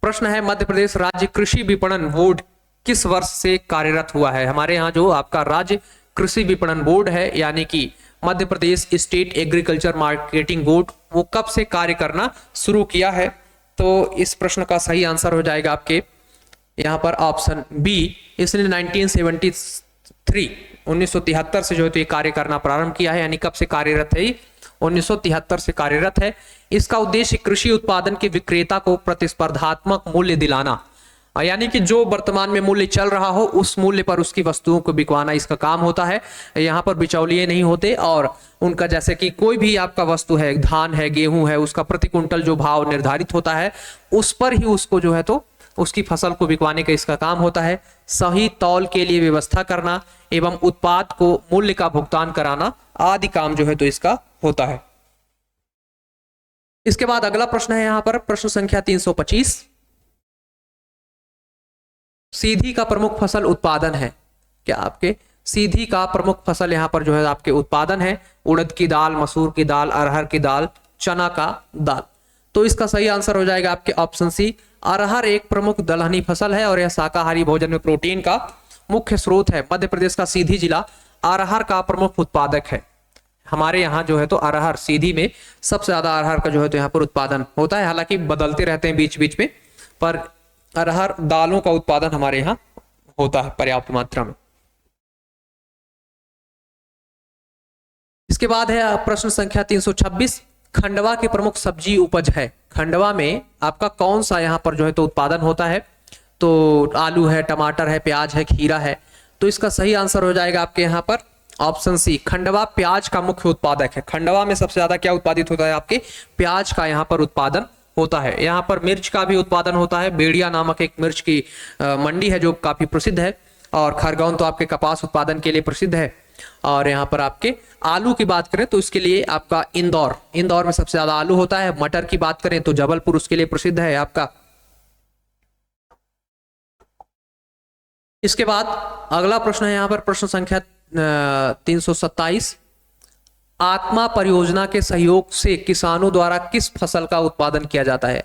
प्रश्न है मध्य प्रदेश राज्य कृषि विपणन बोर्ड किस वर्ष से कार्यरत हुआ है। हमारे यहाँ जो आपका राज्य कृषि विपणन बोर्ड है यानी कि Madhya Pradesh state agriculture marketing board, वो कब से कार्य करना शुरू किया है। तो इस प्रश्न का सही आंसर हो जाएगा आपके यहाँ पर ऑप्शन बी, इसने 1973 से जो है तो ये कार्य करना प्रारंभ किया है। यानी कब से कार्यरत है, 1973 से कार्यरत है। इसका उद्देश्य कृषि उत्पादन के विक्रेता को प्रतिस्पर्धात्मक मूल्य दिलाना, यानी कि जो वर्तमान में मूल्य चल रहा हो उस मूल्य पर उसकी वस्तुओं को बिकवाना इसका काम होता है। यहाँ पर बिचौलिए नहीं होते और उनका जैसे कि कोई भी आपका वस्तु है, धान है, गेहूं है, उसका प्रति कुंटल जो भाव निर्धारित होता है उस पर ही उसको जो है तो उसकी फसल को बिकवाने का इसका काम होता है। सही तौल के लिए व्यवस्था करना एवं उत्पाद को मूल्य का भुगतान कराना आदि काम जो है तो इसका होता है। इसके बाद अगला प्रश्न है यहाँ पर प्रश्न संख्या 325, सीधी का प्रमुख फसल उत्पादन है क्या। आपके सीधी का प्रमुख फसल यहाँ पर जो है आपके उत्पादन है उड़द की दाल, मसूर की दाल, अरहर की दाल, चना का दाल। तो इसका सही आंसर हो जाएगा आपके ऑप्शन सी, अरहर एक प्रमुख दलहनी फसल है और यह शाकाहारी भोजन में प्रोटीन का मुख्य स्रोत है। मध्य प्रदेश का सीधी जिला अरहर का प्रमुख उत्पादक है। हमारे यहाँ जो है तो अरहर सीधी में सबसे ज्यादा अरहर का जो है तो यहाँ पर उत्पादन होता है। हालांकि बदलते रहते हैं बीच बीच में, पर अरहर दालों का उत्पादन हमारे यहाँ होता है पर्याप्त मात्रा में। इसके बाद है प्रश्न संख्या 326, खंडवा की प्रमुख सब्जी उपज है। खंडवा में आपका कौन सा यहाँ पर जो है तो उत्पादन होता है? तो आलू है, टमाटर है, प्याज है, खीरा है। तो इसका सही आंसर हो जाएगा आपके यहाँ पर ऑप्शन सी, खंडवा प्याज का मुख्य उत्पादक है। खंडवा में सबसे ज्यादा क्या उत्पादित होता है? आपके प्याज का यहाँ पर उत्पादन होता है। यहाँ पर मिर्च का भी उत्पादन होता है। बेड़िया नामक एक मिर्च की मंडी है जो काफी प्रसिद्ध है। और खरगोन तो आपके कपास उत्पादन के लिए प्रसिद्ध है। और यहाँ पर आपके आलू की बात करें तो इसके लिए आपका इंदौर में सबसे ज्यादा आलू होता है। मटर की बात करें तो जबलपुर उसके लिए प्रसिद्ध है आपका। इसके बाद अगला प्रश्न है यहाँ पर प्रश्न संख्या 327, आत्मा परियोजना के सहयोग से किसानों द्वारा किस फसल का उत्पादन किया जाता है?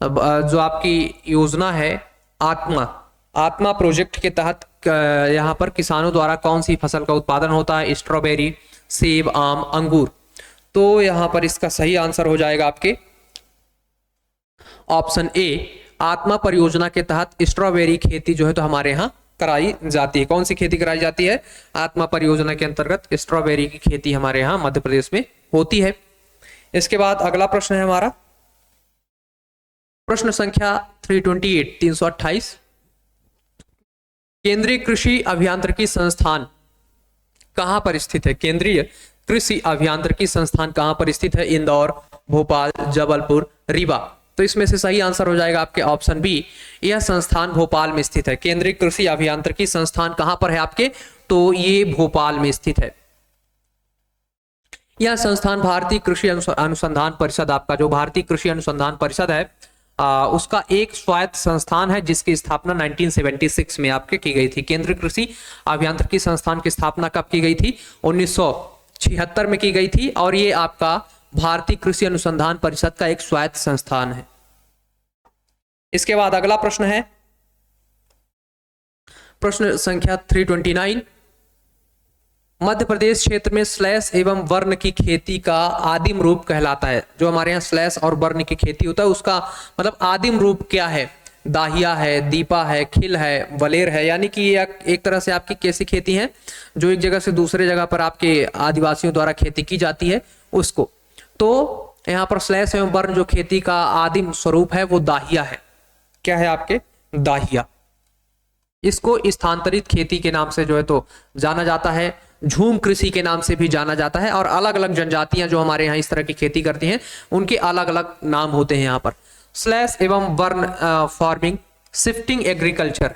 जो आपकी योजना है आत्मा प्रोजेक्ट के तहत यहाँ पर किसानों द्वारा कौन सी फसल का उत्पादन होता है? स्ट्रॉबेरी, सेब, आम, अंगूर। तो यहाँ पर इसका सही आंसर हो जाएगा आपके ऑप्शन ए, आत्मा परियोजना के तहत स्ट्रॉबेरी खेती जो है तो हमारे यहाँ कराई जाती है। कौन सी खेती कराई जाती है? आत्मा परियोजना के अंतर्गत स्ट्रॉबेरी की खेती हमारे यहाँ मध्य प्रदेश में होती है। इसके बाद अगला प्रश्न है हमारा प्रश्न संख्या 328 केंद्रीय कृषि अभियांत्रिकी संस्थान कहां पर स्थित है? केंद्रीय कृषि अभियांत्रिकी संस्थान कहां पर स्थित है? इंदौर, भोपाल, जबलपुर, रीवा। तो इसमें से सही आंसर हो जाएगा आपके ऑप्शन बी, यह संस्थान भोपाल में स्थित है। केंद्रीय कृषि अभियांत्रिकी संस्थान कहां पर है आपके? तो ये भोपाल में स्थित है। यह संस्थान भारतीय कृषि अनुसंधान परिषद, आपका जो भारतीय कृषि अनुसंधान परिषद है उसका एक स्वायत्त संस्थान है जिसकी स्थापना 1976 में आपके की गई थी। केंद्रीय कृषि अभियांत्रिकी संस्थान की स्थापना कब की गई थी? 1976 में की गई थी। और ये आपका भारतीय कृषि अनुसंधान परिषद का एक स्वायत्त संस्थान है। इसके बाद अगला प्रश्न है प्रश्न संख्या 329, मध्य प्रदेश क्षेत्र में स्लैश एवं वर्ण की खेती का आदिम रूप कहलाता है। जो हमारे यहाँ स्लैश और वर्ण की खेती होता है उसका मतलब आदिम रूप क्या है? दाहिया है, दीपा है, खिल है, वलेर है। यानी कि ये एक तरह से आपकी कैसी खेती है जो एक जगह से दूसरे जगह पर आपके आदिवासियों द्वारा खेती की जाती है उसको। तो यहाँ पर स्लैश एवं वर्ण जो खेती का आदिम स्वरूप है वो दाहिया है। क्या है आपके? दाहिया। इसको स्थानांतरित खेती के नाम से जो है तो जाना जाता है, झूम कृषि के नाम से भी जाना जाता है। और अलग अलग जनजातियां जो हमारे यहाँ इस तरह की खेती करती हैं उनके अलग अलग नाम होते हैं। यहाँ पर स्लैश एवं वर्ण फार्मिंग शिफ्टिंग एग्रीकल्चर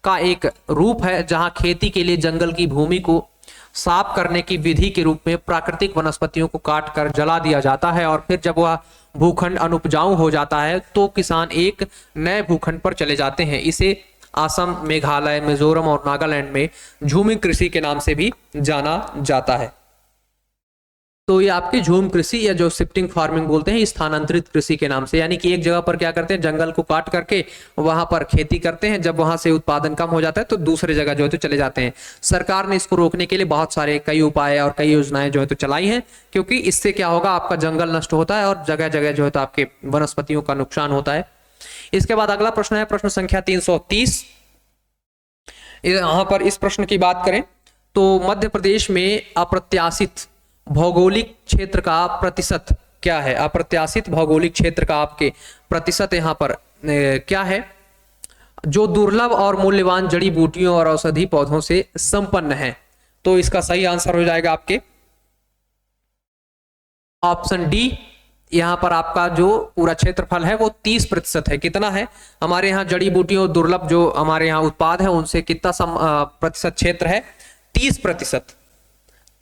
का एक रूप है जहां खेती के लिए जंगल की भूमि को साफ करने की विधि के रूप में प्राकृतिक वनस्पतियों को काट कर जला दिया जाता है। और फिर जब वह भूखंड अनुपजाऊ हो जाता है तो किसान एक नए भूखंड पर चले जाते हैं। इसे असम, मेघालय, मिजोरम और नागालैंड में झूमी कृषि के नाम से भी जाना जाता है। तो ये आपकी झूम कृषि या जो शिफ्टिंग फार्मिंग बोलते हैं स्थानांतरित कृषि के नाम से, यानी कि एक जगह पर क्या करते हैं जंगल को काट करके वहां पर खेती करते हैं। जब वहां से उत्पादन कम हो जाता है तो दूसरे जगह जो है तो चले जाते हैं। सरकार ने इसको रोकने के लिए बहुत सारे कई उपाय और कई योजनाएं जो है तो चलाई हैं, क्योंकि इससे क्या होगा आपका जंगल नष्ट होता है और जगह जगह जो है तो आपके वनस्पतियों का नुकसान होता है। इसके बाद अगला प्रश्न है प्रश्न संख्या 330। यहां पर इस प्रश्न की बात करें तो मध्य प्रदेश में अप्रत्याशित भौगोलिक क्षेत्र का प्रतिशत क्या है? अप्रत्याशित भौगोलिक क्षेत्र का आपके प्रतिशत यहां पर क्या है? जो दुर्लभ और मूल्यवान जड़ी बूटियों और औषधि पौधों से संपन्न है। तो इसका सही आंसर हो जाएगा आपके ऑप्शन डी। यहां पर आपका जो पूरा क्षेत्रफल है वो 30% है। कितना है? हमारे यहाँ जड़ी बूटियों दुर्लभ जो हमारे यहाँ उत्पाद है उनसे कितना प्रतिशत क्षेत्र है? 30%।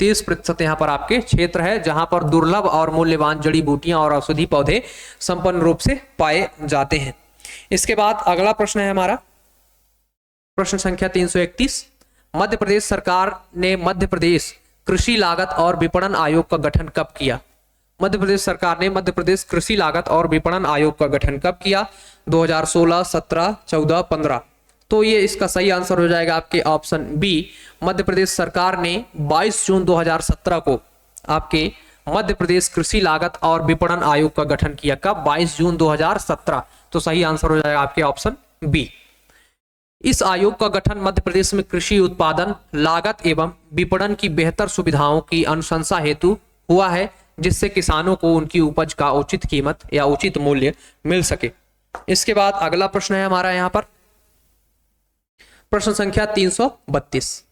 30% यहाँ पर आपके क्षेत्र है जहां पर दुर्लभ और मूल्यवान जड़ी बूटियां और औषधि पौधे संपन्न रूप से पाए जाते हैं। इसके बाद अगला प्रश्न है हमारा प्रश्न संख्या 331। मध्य प्रदेश सरकार ने मध्य प्रदेश कृषि लागत और विपणन आयोग का गठन कब किया? मध्य प्रदेश सरकार ने मध्य प्रदेश कृषि लागत और विपणन आयोग का गठन कब किया? 2016, 17, 14, 15। तो ये इसका सही आंसर हो जाएगा आपके ऑप्शन बी। मध्य प्रदेश सरकार ने 22 जून 2017 को आपके मध्य प्रदेश कृषि लागत और विपणन आयोग का गठन किया। कब? 22 जून 2017। तो सही आंसर हो जाएगा आपके ऑप्शन बी। इस आयोग का गठन मध्य प्रदेश में कृषि उत्पादन, लागत एवं विपणन की बेहतर सुविधाओं की अनुशंसा हेतु हुआ है, जिससे किसानों को उनकी उपज का उचित कीमत या उचित मूल्य मिल सके। इसके बाद अगला प्रश्न है हमारा यहां पर प्रश्न संख्या 332।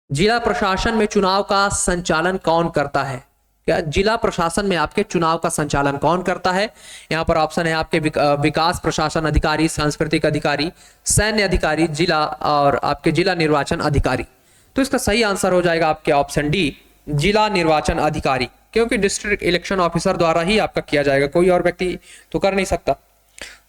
जिला प्रशासन में चुनाव का संचालन कौन करता है? क्या जिला प्रशासन में आपके चुनाव का संचालन कौन करता है? यहाँ पर ऑप्शन है आपके विकास प्रशासन अधिकारी, सांस्कृतिक अधिकारी, सैन्य अधिकारी, जिला और आपके जिला निर्वाचन अधिकारी। तो इसका सही आंसर हो जाएगा आपके ऑप्शन डी, जिला निर्वाचन अधिकारी, क्योंकि डिस्ट्रिक्ट इलेक्शन ऑफिसर द्वारा ही आपका किया जाएगा, कोई और व्यक्ति तो कर नहीं सकता।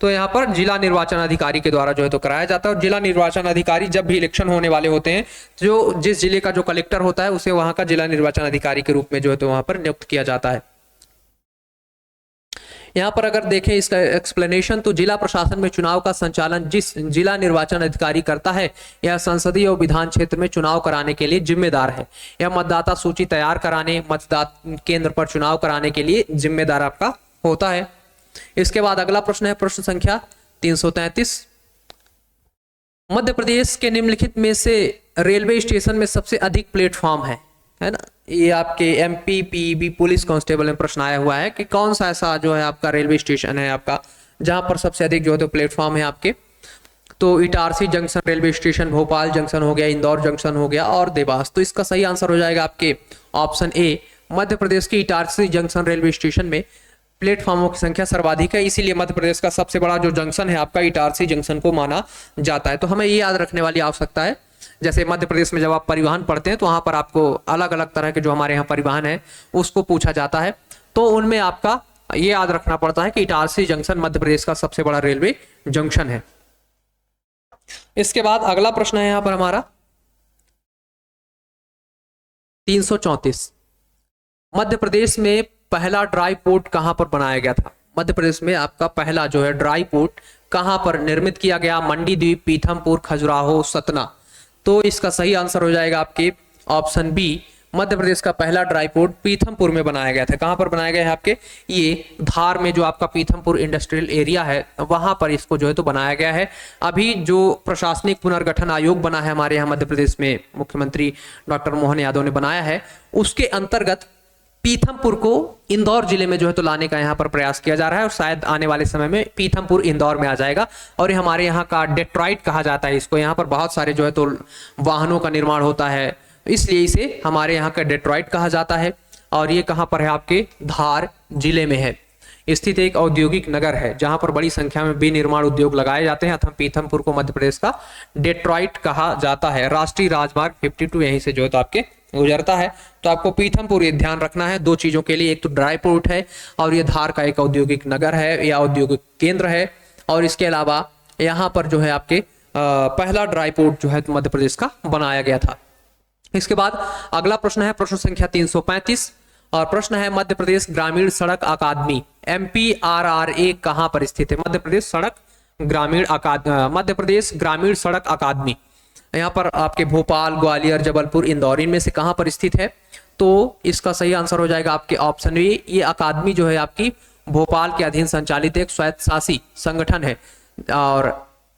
तो यहाँ पर जिला निर्वाचन अधिकारी के द्वारा जो है तो कराया जाता है। और जिला निर्वाचन अधिकारी जब भी इलेक्शन होने वाले होते हैं, जो जिस जिले का जो कलेक्टर होता है उसे वहां का जिला निर्वाचन अधिकारी के रूप में जो है तो वहां पर नियुक्त किया जाता है। यहाँ पर अगर देखें इसका एक्सप्लेनेशन, तो जिला प्रशासन में चुनाव का संचालन जिस जिला निर्वाचन अधिकारी करता है, यह संसदीय और विधान क्षेत्र में चुनाव कराने के लिए जिम्मेदार है। यह मतदाता सूची तैयार कराने, मतदान केंद्र पर चुनाव कराने के लिए जिम्मेदार आपका होता है। इसके बाद अगला प्रश्न है प्रश्न संख्या 333। मध्य प्रदेश के निम्नलिखित में से रेलवे स्टेशन में सबसे अधिक प्लेटफॉर्म है ना? ये आपके एमपीपीबी पुलिस कांस्टेबल में प्रश्न आया हुआ है कि कौन सा ऐसा जो है आपका रेलवे स्टेशन है आपका जहां पर सबसे अधिक जो है तो प्लेटफॉर्म है आपके। तो Itarsi junction railway station, Bhopal junction हो गया, इंदौर जंक्शन हो गया और देवास। तो इसका सही आंसर हो जाएगा आपके ऑप्शन ए, मध्य प्रदेश की इटारसी जंक्शन रेलवे स्टेशन में प्लेटफॉर्मों की संख्या सर्वाधिक है, इसीलिए मध्य प्रदेश का सबसे बड़ा जो जंक्शन है आपका इटारसी जंक्शन को माना जाता है। तो हमें ये याद रखने वाली आवश्यकता है, जैसे मध्य प्रदेश में जब आप परिवहन पढ़ते हैं तो वहां पर आपको अलग अलग तरह के जो हमारे यहाँ परिवहन है उसको पूछा जाता है, तो उनमें आपका ये याद रखना पड़ता है कि इटारसी जंक्शन मध्य प्रदेश का सबसे बड़ा रेलवे जंक्शन है। इसके बाद अगला प्रश्न है यहाँ पर हमारा 334। मध्य प्रदेश में पहला ड्राई पोर्ट कहां पर बनाया गया था? मध्य प्रदेश में आपका पहला जो है ड्राई पोर्ट कहां पर निर्मित किया गया? मंडीदीप, पीथमपुर, खजुराहो, सतना। तो इसका सही आंसर हो जाएगा आपके ऑप्शन बी, मध्य प्रदेश का पहला ड्राई पोर्ट पीथमपुर में बनाया गया था। कहां पर बनाया गया है आपके? ये धार में जो आपका पीथमपुर इंडस्ट्रियल एरिया है वहां पर इसको जो है तो बनाया गया है। अभी जो प्रशासनिक पुनर्गठन आयोग बना है हमारे यहाँ मध्य प्रदेश में, मुख्यमंत्री डॉक्टर मोहन यादव ने बनाया है, उसके अंतर्गत पीथमपुर को इंदौर जिले में जो है तो लाने का यहाँ पर प्रयास किया जा रहा है और शायद आने वाले समय में पीथमपुर इंदौर में आ जाएगा। और ये हमारे यहाँ का डेट्रॉइट कहा जाता है इसको, यहाँ पर बहुत सारे जो है तो वाहनों का निर्माण होता है, इसलिए इसे हमारे यहाँ का डेट्रॉइट कहा जाता है। और ये कहाँ पर है? आपके धार जिले में है स्थित एक औद्योगिक नगर है जहां पर बड़ी संख्या में विनिर्माण उद्योग लगाए जाते हैं। अतः पीथमपुर को मध्य प्रदेश का डेट्रॉइट कहा जाता है। राष्ट्रीय राजमार्ग 52 यहीं से जो है तो आपके गुजरता है। तो आपको पीथमपुर ये ध्यान रखना है दो चीजों के लिए, एक तो ड्राई पोर्ट है और ये धार का एक औद्योगिक नगर है या औद्योगिक केंद्र है। और इसके अलावा यहाँ पर जो है आपके पहला ड्राई पोर्ट जो है मध्य प्रदेश का बनाया गया था। इसके बाद अगला प्रश्न है प्रश्न संख्या 335 और प्रश्न है मध्य प्रदेश ग्रामीण सड़क अकादमी MPRRA कहां पर स्थित है? मध्य प्रदेश ग्रामीण सड़क अकादमी यहाँ पर आपके भोपाल, ग्वालियर, जबलपुर, इंदौर, इनमें से कहां पर स्थित है? तो इसका सही आंसर हो जाएगा आपके ऑप्शन ए। ये अकादमी जो है आपकी भोपाल के अधीन संचालित एक स्वायत्तशासी संगठन है और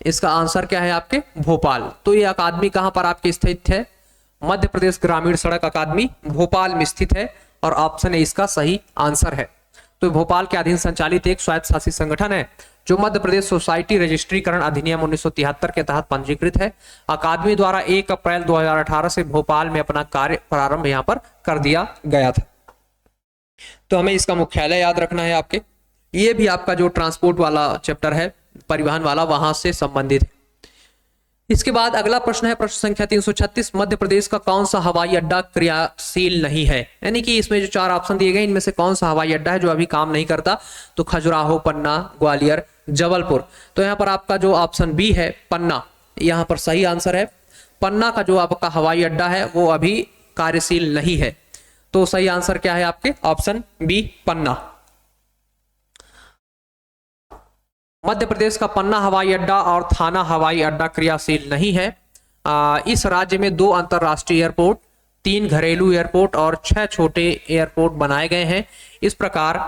इसका आंसर क्या है आपके? भोपाल। तो ये अकादमी कहां पर आपकी स्थित है? मध्य प्रदेश ग्रामीण सड़क अकादमी भोपाल में स्थित है और ऑप्शन ए इसका सही आंसर है। तो भोपाल के अधीन संचालित एक स्वायत्तशासी संगठन है जो मध्य प्रदेश सोसाइटी रजिस्ट्रीकरण अधिनियम 1973 के तहत पंजीकृत है। अकादमी द्वारा 1 अप्रैल 2018 से भोपाल में अपना कार्य प्रारंभ यहां पर कर दिया गया था। तो हमें इसका मुख्यालय याद रखना है आपके। ये भी आपका जो ट्रांसपोर्ट वाला चैप्टर है, परिवहन वाला, वहां से संबंधित है। इसके बाद अगला प्रश्न है प्रश्न संख्या 336। मध्य प्रदेश का कौन सा हवाई अड्डा क्रियाशील नहीं है? यानी कि इसमें जो 4 ऑप्शन दिए गए इनमें से कौन सा हवाई अड्डा है जो अभी काम नहीं करता? तो खजुराहो, पन्ना, ग्वालियर, जबलपुर। तो यहाँ पर आपका जो ऑप्शन बी है पन्ना, यहाँ पर सही आंसर है। पन्ना का जो आपका हवाई अड्डा है वो अभी कार्यशील नहीं है। तो सही आंसर क्या है आपके? ऑप्शन बी पन्ना। मध्य प्रदेश का पन्ना हवाई अड्डा और थाना हवाई अड्डा क्रियाशील नहीं है। इस राज्य में 2 अंतरराष्ट्रीय एयरपोर्ट, 3 घरेलू एयरपोर्ट और 6 छोटे एयरपोर्ट बनाए गए हैं। इस प्रकार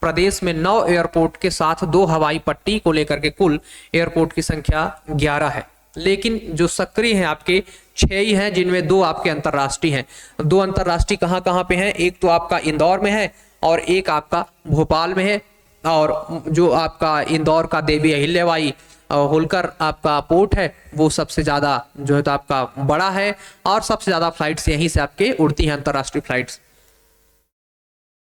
प्रदेश में 9 एयरपोर्ट के साथ 2 हवाई पट्टी को लेकर के कुल एयरपोर्ट की संख्या 11 है। लेकिन जो सक्रिय हैं आपके 6 ही हैं, जिनमें 2 आपके अंतरराष्ट्रीय हैं। 2 अंतरराष्ट्रीय कहाँ कहाँ पे हैं? एक तो आपका इंदौर में है और एक आपका भोपाल में है। और जो आपका इंदौर का देवी अहिल्याबाई होलकर आपका पोर्ट है वो सबसे ज्यादा जो है तो आपका बड़ा है और सबसे ज्यादा फ्लाइट्स यहीं से आपके उड़ती हैं, अंतरराष्ट्रीय फ्लाइट्स।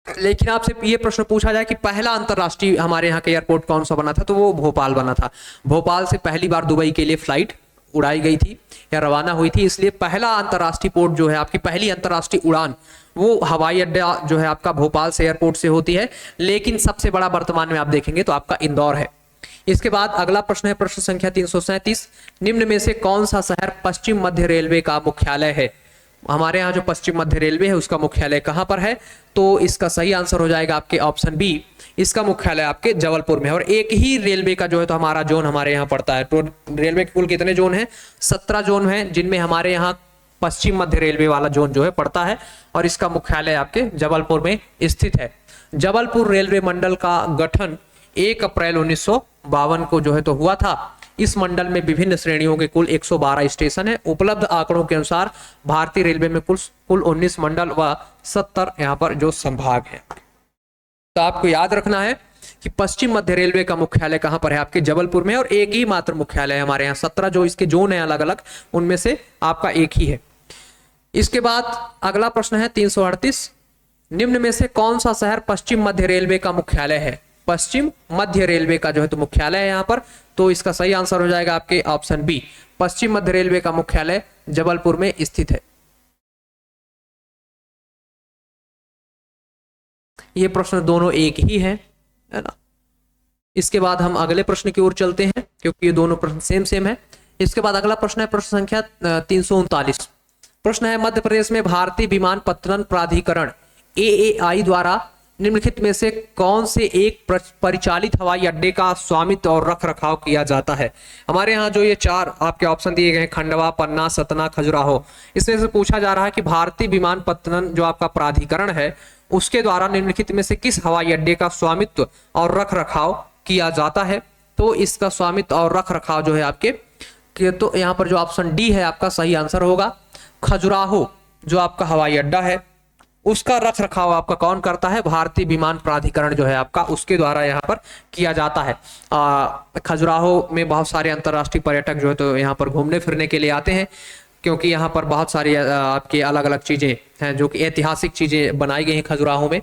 लेकिन आपसे ये प्रश्न पूछा जाए कि पहला अंतरराष्ट्रीय हमारे यहाँ का एयरपोर्ट कौन सा बना था, तो वो भोपाल बना था। भोपाल से पहली बार दुबई के लिए फ्लाइट उड़ाई गई थी या रवाना हुई थी, इसलिए पहला अंतरराष्ट्रीय पोर्ट जो है आपकी पहली अंतरराष्ट्रीय उड़ान वो हवाई अड्डा जो है आपका भोपाल से एयरपोर्ट से होती है। लेकिन सबसे बड़ा वर्तमान में आप देखेंगे तो आपका इंदौर है। इसके बाद अगला प्रश्न है प्रश्न संख्या 337, निम्न में से कौन सा शहर पश्चिम मध्य रेलवे का मुख्यालय है? हमारे यहाँ जो पश्चिम मध्य रेलवे है उसका मुख्यालय कहाँ पर है? तो इसका सही आंसर हो जाएगा आपके ऑप्शन बी, इसका मुख्यालय आपके जबलपुर में। और एक ही रेलवे का जो है तो हमारा जोन हमारे यहाँ पड़ता है। तो रेलवे के कुल कितने जोन हैं? 17 जोन हैं, जिनमें हमारे यहाँ पश्चिम मध्य रेलवे वाला जोन जो है पड़ता है और इसका मुख्यालय आपके जबलपुर में स्थित है। जबलपुर रेलवे मंडल का गठन 1 अप्रैल 1952 को जो है तो हुआ था। इस मंडल में विभिन्न श्रेणियों के कुल 112 स्टेशन है। उपलब्ध आंकड़ों के अनुसार भारतीय रेलवे में कुल 19 मंडल व 70 यहाँ पर जो संभाग है। तो आपको याद रखना है कि पश्चिम मध्य रेलवे का मुख्यालय कहां पर है? आपके जबलपुर में, और एक ही मात्र मुख्यालय है हमारे यहाँ। 17 जो इसके जोन है अलग अलग, उनमें से आपका एक ही है। इसके बाद अगला प्रश्न है 338, निम्न में से कौन सा शहर पश्चिम मध्य रेलवे का मुख्यालय है? पश्चिम मध्य रेलवे का जो है तो मुख्यालय है यहाँ पर। तो इसका सही आंसर हो जाएगा आपके ऑप्शन बी, पश्चिम मध्य रेलवे का मुख्यालय जबलपुर में स्थित है। ये प्रश्न दोनों एक ही है ना। इसके बाद हम अगले प्रश्न की ओर चलते हैं क्योंकि ये दोनों प्रश्न सेम है। इसके बाद अगला प्रश्न है प्रश्न संख्या 339। प्रश्न है मध्य प्रदेश में भारतीय विमानपत्तन प्राधिकरण AAI द्वारा निम्नलिखित में से कौन से एक परिचालित हवाई अड्डे का स्वामित्व और रख रखाव किया जाता है? हमारे यहाँ जो ये 4 आपके ऑप्शन दिए गए हैं, खंडवा, पन्ना, सतना, खजुराहो, इसमें से पूछा जा रहा है कि भारतीय विमानपत्तन जो आपका प्राधिकरण है उसके द्वारा निम्नलिखित में से किस हवाई अड्डे का स्वामित्व और रख रखाव किया जाता है? तो इसका स्वामित्व और रख रखाव जो है आपके, तो यहाँ पर जो ऑप्शन डी है आपका सही आंसर होगा। खजुराहो जो आपका हवाई अड्डा है उसका रख रखाव आपका कौन करता है? भारतीय विमान प्राधिकरण जो है आपका, उसके द्वारा यहाँ पर किया जाता है। खजुराहो में बहुत सारे अंतर्राष्ट्रीय पर्यटक जो है तो यहाँ पर घूमने फिरने के लिए आते हैं, क्योंकि यहाँ पर बहुत सारी आपके अलग अलग चीजें हैं जो कि ऐतिहासिक चीजें बनाई गई हैं खजुराहो में।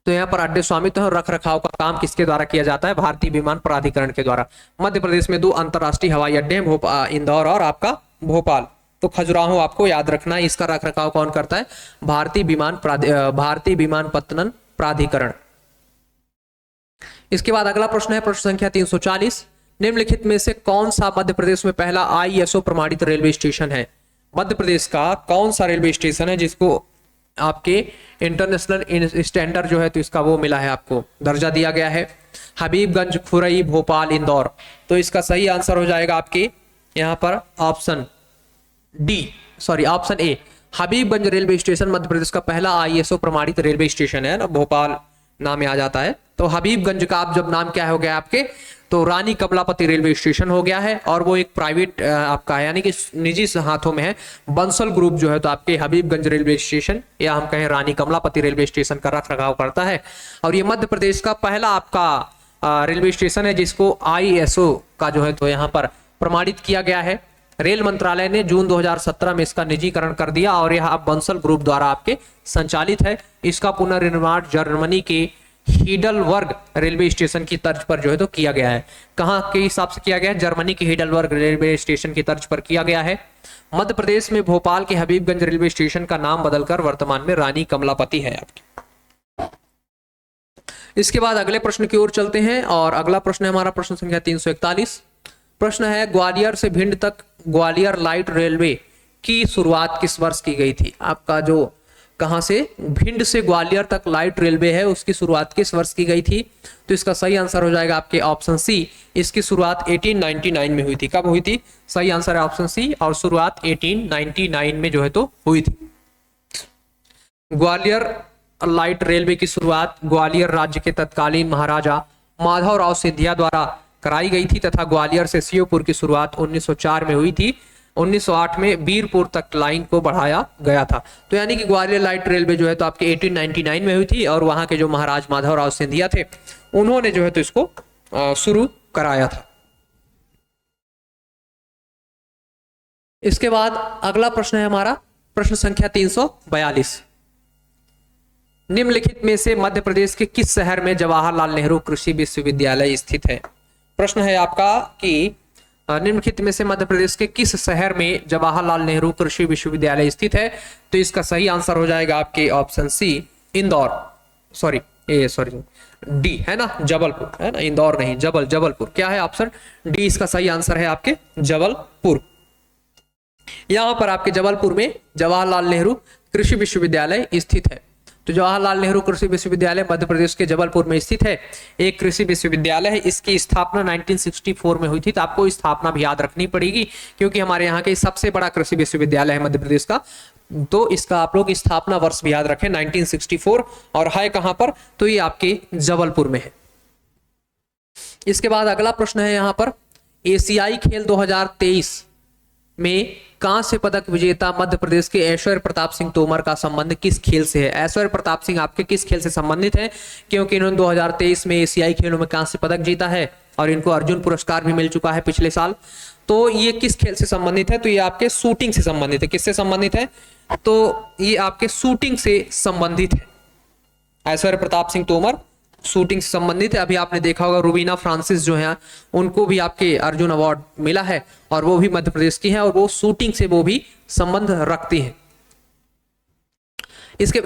तो यहाँ पर अड्डे स्वामित्व और रख रखाव का काम किसके द्वारा किया जाता है? भारतीय विमान प्राधिकरण के द्वारा। मध्य प्रदेश में 2 अंतर्राष्ट्रीय हवाई अड्डे हैं, इंदौर और आपका भोपाल। तो खजुराहो आपको याद रखना है, इसका रख रखाव कौन करता है? भारतीय विमानपत्तन प्राधिकरण। इसके बाद अगला प्रश्न है प्रश्न संख्या 340, निम्नलिखित में से कौन सा मध्य प्रदेश में पहला ISO प्रमाणित रेलवे स्टेशन है? मध्य प्रदेश का कौन सा रेलवे स्टेशन है जिसको आपके इंटरनेशनल स्टैंडर्ड जो है तो इसका वो मिला है, आपको दर्जा दिया गया है? हबीबगंज, खुरई, भोपाल, इंदौर। तो इसका सही आंसर हो जाएगा आपके यहाँ पर option A, Habibganj railway station Madhya Pradesh का पहला ISO प्रमाणित रेलवे स्टेशन है ना। भोपाल नाम में आ जाता है तो हबीबगंज का आप जब नाम क्या हो गया आपके, तो रानी कमलापति रेलवे स्टेशन हो गया है। और वो एक प्राइवेट आपका है, यानी कि निजी हाथों में है। बंसल ग्रुप जो है तो आपके हबीबगंज रेलवे स्टेशन या हम कहें रानी कमलापति रेलवे स्टेशन का रख रखाव करता है। और ये मध्य प्रदेश का पहला आपका रेलवे स्टेशन है जिसको ISO का जो है तो यहाँ पर प्रमाणित किया गया है। रेल मंत्रालय ने जून 2017 में इसका निजीकरण कर दिया और यह अब बंसल ग्रुप द्वारा आपके संचालित है। इसका पुनर्निर्माण जर्मनी के हीडलबर्ग रेलवे स्टेशन की तर्ज पर जो है तो किया गया है। कहाँ के हिसाब से किया गया है? जर्मनी के हीडलबर्ग रेलवे स्टेशन की तर्ज पर किया गया है। मध्य प्रदेश में भोपाल के हबीबगंज रेलवे स्टेशन का नाम बदलकर वर्तमान में रानी कमलापति है आपकी। इसके बाद अगले प्रश्न की ओर चलते हैं और अगला प्रश्न है हमारा प्रश्न संख्या 341। प्रश्न है ग्वालियर से भिंड तक ग्वालियर लाइट रेलवे की शुरुआत किस वर्ष की गई थी? आपका जो कहां से? भिंड से ग्वालियर तक लाइट रेलवे है, उसकी शुरुआत किस वर्ष की गई थी? तो इसका सही आंसर हो जाएगा आपके ऑप्शन सी। इसकी शुरुआत 1899 में हुई थी। कब हुई थी? सही आंसर है ऑप्शन सी, और शुरुआत 1899 में जो है तो हुई थी। ग्वालियर लाइट रेलवे की शुरुआत ग्वालियर राज्य के तत्कालीन महाराजा माधवराव सिंधिया द्वारा कराई गई थी तथा ग्वालियर से श्योपुर की शुरुआत 1904 में हुई थी। 1908 में बीरपुर तक लाइन को बढ़ाया गया था। तो यानी कि ग्वालियर लाइट रेलवे जो है तो आपके 1899 में हुई थी, और वहां के जो महाराज माधवराव सिंधिया थे उन्होंने जो है तो इसको शुरू कराया था। इसके बाद अगला प्रश्न है हमारा प्रश्न संख्या 342। निम्नलिखित में से मध्य प्रदेश के किस शहर में जवाहरलाल नेहरू कृषि विश्वविद्यालय स्थित है? प्रश्न है आपका कि निम्नलिखित में से मध्य प्रदेश के किस शहर में जवाहरलाल नेहरू कृषि विश्वविद्यालय स्थित है? तो इसका सही आंसर हो जाएगा आपके option C, Indore. Sorry D है ना, जबलपुर है ना, इंदौर नहीं, जबलपुर। क्या है ऑप्शन डी? इसका सही आंसर है आपके जबलपुर। यहां पर आपके जबलपुर में जवाहरलाल नेहरू कृषि विश्वविद्यालय स्थित है। तो जवाहरलाल नेहरू कृषि विश्वविद्यालय मध्य प्रदेश के जबलपुर में स्थित है, एक कृषि विश्वविद्यालय है। इसकी स्थापना 1964 में हुई थी। तो आपको स्थापना भी याद रखनी पड़ेगी, क्योंकि हमारे यहाँ के सबसे बड़ा कृषि विश्वविद्यालय है मध्य प्रदेश का। तो इसका आप लोग स्थापना वर्ष भी याद रखें, 1964। और है कहां पर? तो ये आपके जबलपुर में है। इसके बाद अगला प्रश्न है यहाँ पर, एशियाई खेल 2023 में कांस्य पदक विजेता मध्य प्रदेश के ऐश्वर्य प्रताप सिंह तोमर का संबंध किस खेल से है? ऐश्वर्य प्रताप सिंह आपके किस खेल से संबंधित है? क्योंकि इन्होंने 2023 में एशियाई खेलों में कांस्य पदक जीता है और इनको अर्जुन पुरस्कार भी मिल चुका है पिछले साल। तो ये किस खेल से संबंधित है? तो ये आपके शूटिंग से संबंधित है। किससे संबंधित है? तो ये आपके शूटिंग से संबंधित है। ऐश्वर्य प्रताप सिंह तोमर शूटिंग से संबंधित है। अभी आपने देखा होगा रूबीना फ्रांसिस जो है उनको भी आपके अर्जुन अवार्ड मिला है, और वो भी मध्य प्रदेश की हैं, और वो शूटिंग से वो भी संबंध रखती हैं।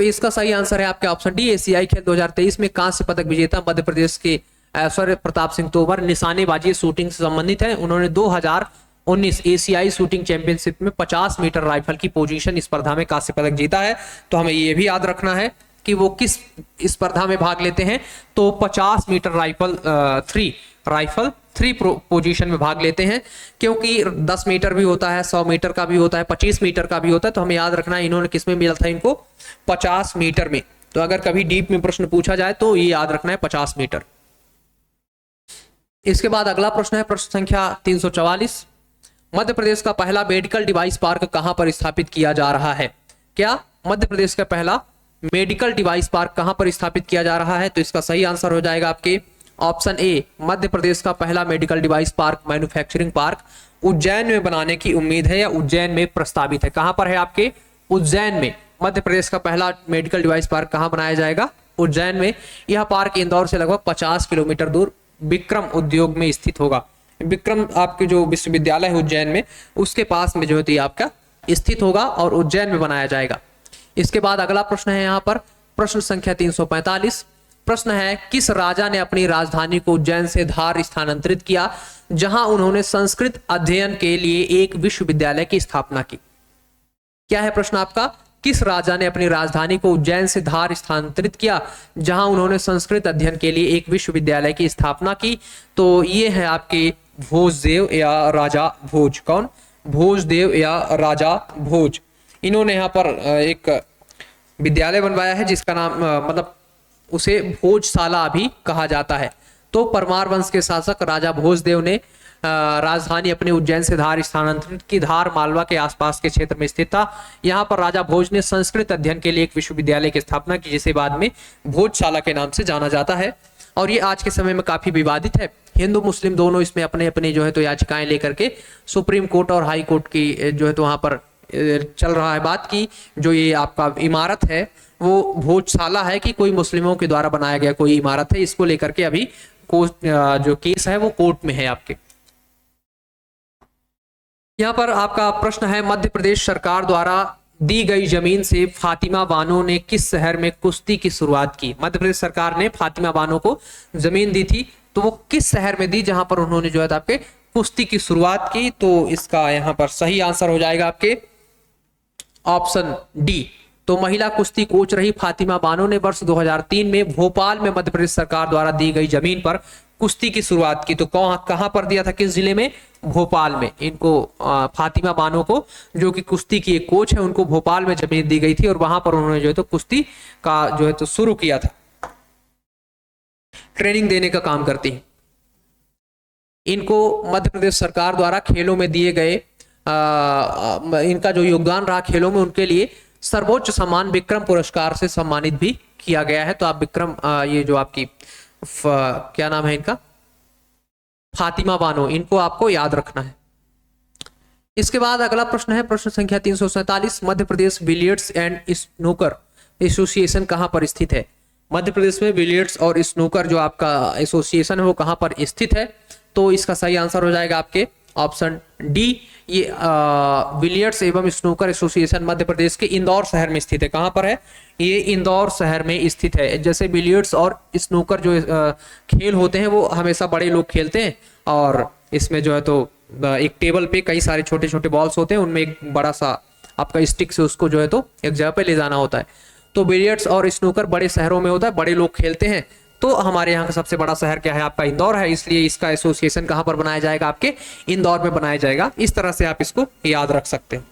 इसका सही आंसर है आपके ऑप्शन डी, एशियाई खेल 2023 में कांस्य पदक विजेता मध्य प्रदेश के ऐश्वर्य प्रताप सिंह तोमर निशानेबाजी शूटिंग से संबंधित है। उन्होंने 2019 एशियाई शूटिंग चैंपियनशिप में 50 मीटर राइफल की पोजीशन स्पर्धा में कांस्य पदक जीता है। तो हमें ये भी याद रखना है कि वो किस स्पर्धा में भाग लेते हैं। तो 50 मीटर राइफल 3 पोजीशन में भाग लेते हैं, क्योंकि 10 मीटर भी होता है, 100 मीटर का भी होता है, 25 मीटर का भी होता है। तो हमें याद रखना है इन्होंने किस में मिला था? इनको 50 मीटर में। तो अगर कभी डीप में प्रश्न पूछा जाए तो ये याद रखना है 50 मीटर। इसके बाद अगला प्रश्न है प्रश्न संख्या 344। मध्य प्रदेश का पहला मेडिकल डिवाइस पार्क कहां पर स्थापित किया जा रहा है? क्या मध्य प्रदेश का पहला मेडिकल डिवाइस पार्क कहां पर स्थापित किया जा रहा है? तो इसका सही आंसर हो जाएगा आपके ऑप्शन ए, मध्य प्रदेश का पहला medical device park manufacturing park Ujjain में बनाने की उम्मीद है, या उज्जैन में प्रस्तावित है। कहां पर है आपके? उज्जैन में। मध्य प्रदेश का पहला मेडिकल डिवाइस पार्क कहां बनाया जाएगा? उज्जैन में। यह पार्क इंदौर से लगभग 50 किलोमीटर दूर विक्रम उद्योग में स्थित होगा। विक्रम आपके जो विश्वविद्यालय है उज्जैन में, उसके पास में जो है आपका स्थित होगा, और उज्जैन में बनाया जाएगा। इसके बाद अगला प्रश्न है यहाँ पर प्रश्न संख्या 345। प्रश्न है, किस राजा ने अपनी राजधानी को उज्जैन से धार स्थानांतरित किया, जहां उन्होंने संस्कृत अध्ययन के लिए एक विश्वविद्यालय की स्थापना की? क्या है प्रश्न आपका? किस राजा ने अपनी राजधानी को उज्जैन से धार स्थानांतरित किया, जहां उन्होंने संस्कृत अध्ययन के लिए एक विश्वविद्यालय की स्थापना की? तो ये है आपके भोजदेव या राजा भोज। कौन? भोजदेव या राजा भोज। इन्होंने यहाँ पर एक विद्यालय बनवाया है जिसका नाम मतलब उसे भोजशाला भी कहा जाता है। तो परमार वंश के शासक राजा भोजदेव ने राजधानी अपने उज्जैन से धार स्थानांतरित की। धार मालवा के आसपास के क्षेत्र में स्थित था। यहाँ पर राजा भोज ने संस्कृत अध्ययन के लिए एक विश्वविद्यालय की स्थापना की, जिसे बाद में भोजशाला के नाम से जाना जाता है। और ये आज के समय में काफी विवादित है। हिंदू मुस्लिम दोनों इसमें अपने अपने जो है तो याचिकाएं लेकर के सुप्रीम कोर्ट और हाई कोर्ट की जो है तो वहां पर चल रहा है बात की जो ये आपका इमारत है वो भोजशाला है कि कोई मुस्लिमों के द्वारा बनाया गया कोई इमारत है। इसको लेकर के अभी जो केस है वो कोर्ट में है आपके। यहाँ पर आपका प्रश्न है, मध्य प्रदेश सरकार द्वारा दी गई जमीन से फातिमा बानो ने किस शहर में कुश्ती की शुरुआत की? मध्य प्रदेश सरकार ने फातिमा बानो को जमीन दी थी, तो वो किस शहर में दी जहां पर उन्होंने जो है आपके कुश्ती की शुरुआत की? तो इसका यहाँ पर सही आंसर हो जाएगा आपके ऑप्शन डी, तो महिला कुश्ती कोच रही फातिमा बानो ने वर्ष 2003 में भोपाल में मध्य प्रदेश सरकार द्वारा दी गई जमीन पर कुश्ती की शुरुआत की। तो कहां पर दिया था, किस जिले में? भोपाल में। इनको फातिमा बानो को, जो कि कुश्ती की एक कोच है, उनको भोपाल में जमीन दी गई थी और वहां पर उन्होंने जो है तो कुश्ती का जो है तो शुरू किया था, ट्रेनिंग देने का काम करती है। इनको मध्य प्रदेश सरकार द्वारा खेलों में दिए गए इनका जो योगदान रहा खेलों में, उनके लिए सर्वोच्च सम्मान विक्रम पुरस्कार से सम्मानित भी किया गया है। तो आप विक्रम ये जो आपकी क्या नाम है इनका, फातिमा बानो, इनको आपको याद रखना है। इसके बाद अगला प्रश्न है प्रश्न संख्या 347, Madhya Pradesh billiards and snooker association कहां पर स्थित है? मध्य प्रदेश में बिलियर्ड्स और स्नूकर जो आपका एसोसिएशन है वो कहां पर स्थित है? तो इसका सही आंसर हो जाएगा आपके ऑप्शन डी। ये बिलियर्ड्स एवं स्नूकर एसोसिएशन मध्य प्रदेश के इंदौर शहर में स्थित है। कहां पर है? ये इंदौर शहर में स्थित है। जैसे बिलियर्ड्स और स्नूकर जो खेल होते हैं वो हमेशा बड़े लोग खेलते हैं, और इसमें जो है तो एक टेबल पे कई सारे छोटे छोटे बॉल्स होते हैं, उनमें एक बड़ा सा आपका स्टिक से उसको जो है तो एक जगह पे ले जाना होता है। तो बिलियर्ड्स और स्नूकर बड़े शहरों में होता है, बड़े लोग खेलते हैं। तो हमारे यहाँ का सबसे बड़ा शहर क्या है? आपका इंदौर है, इसलिए इसका एसोसिएशन कहां पर बनाया जाएगा? आपके इंदौर में बनाया जाएगा। इस तरह से आप इसको याद रख सकते हैं।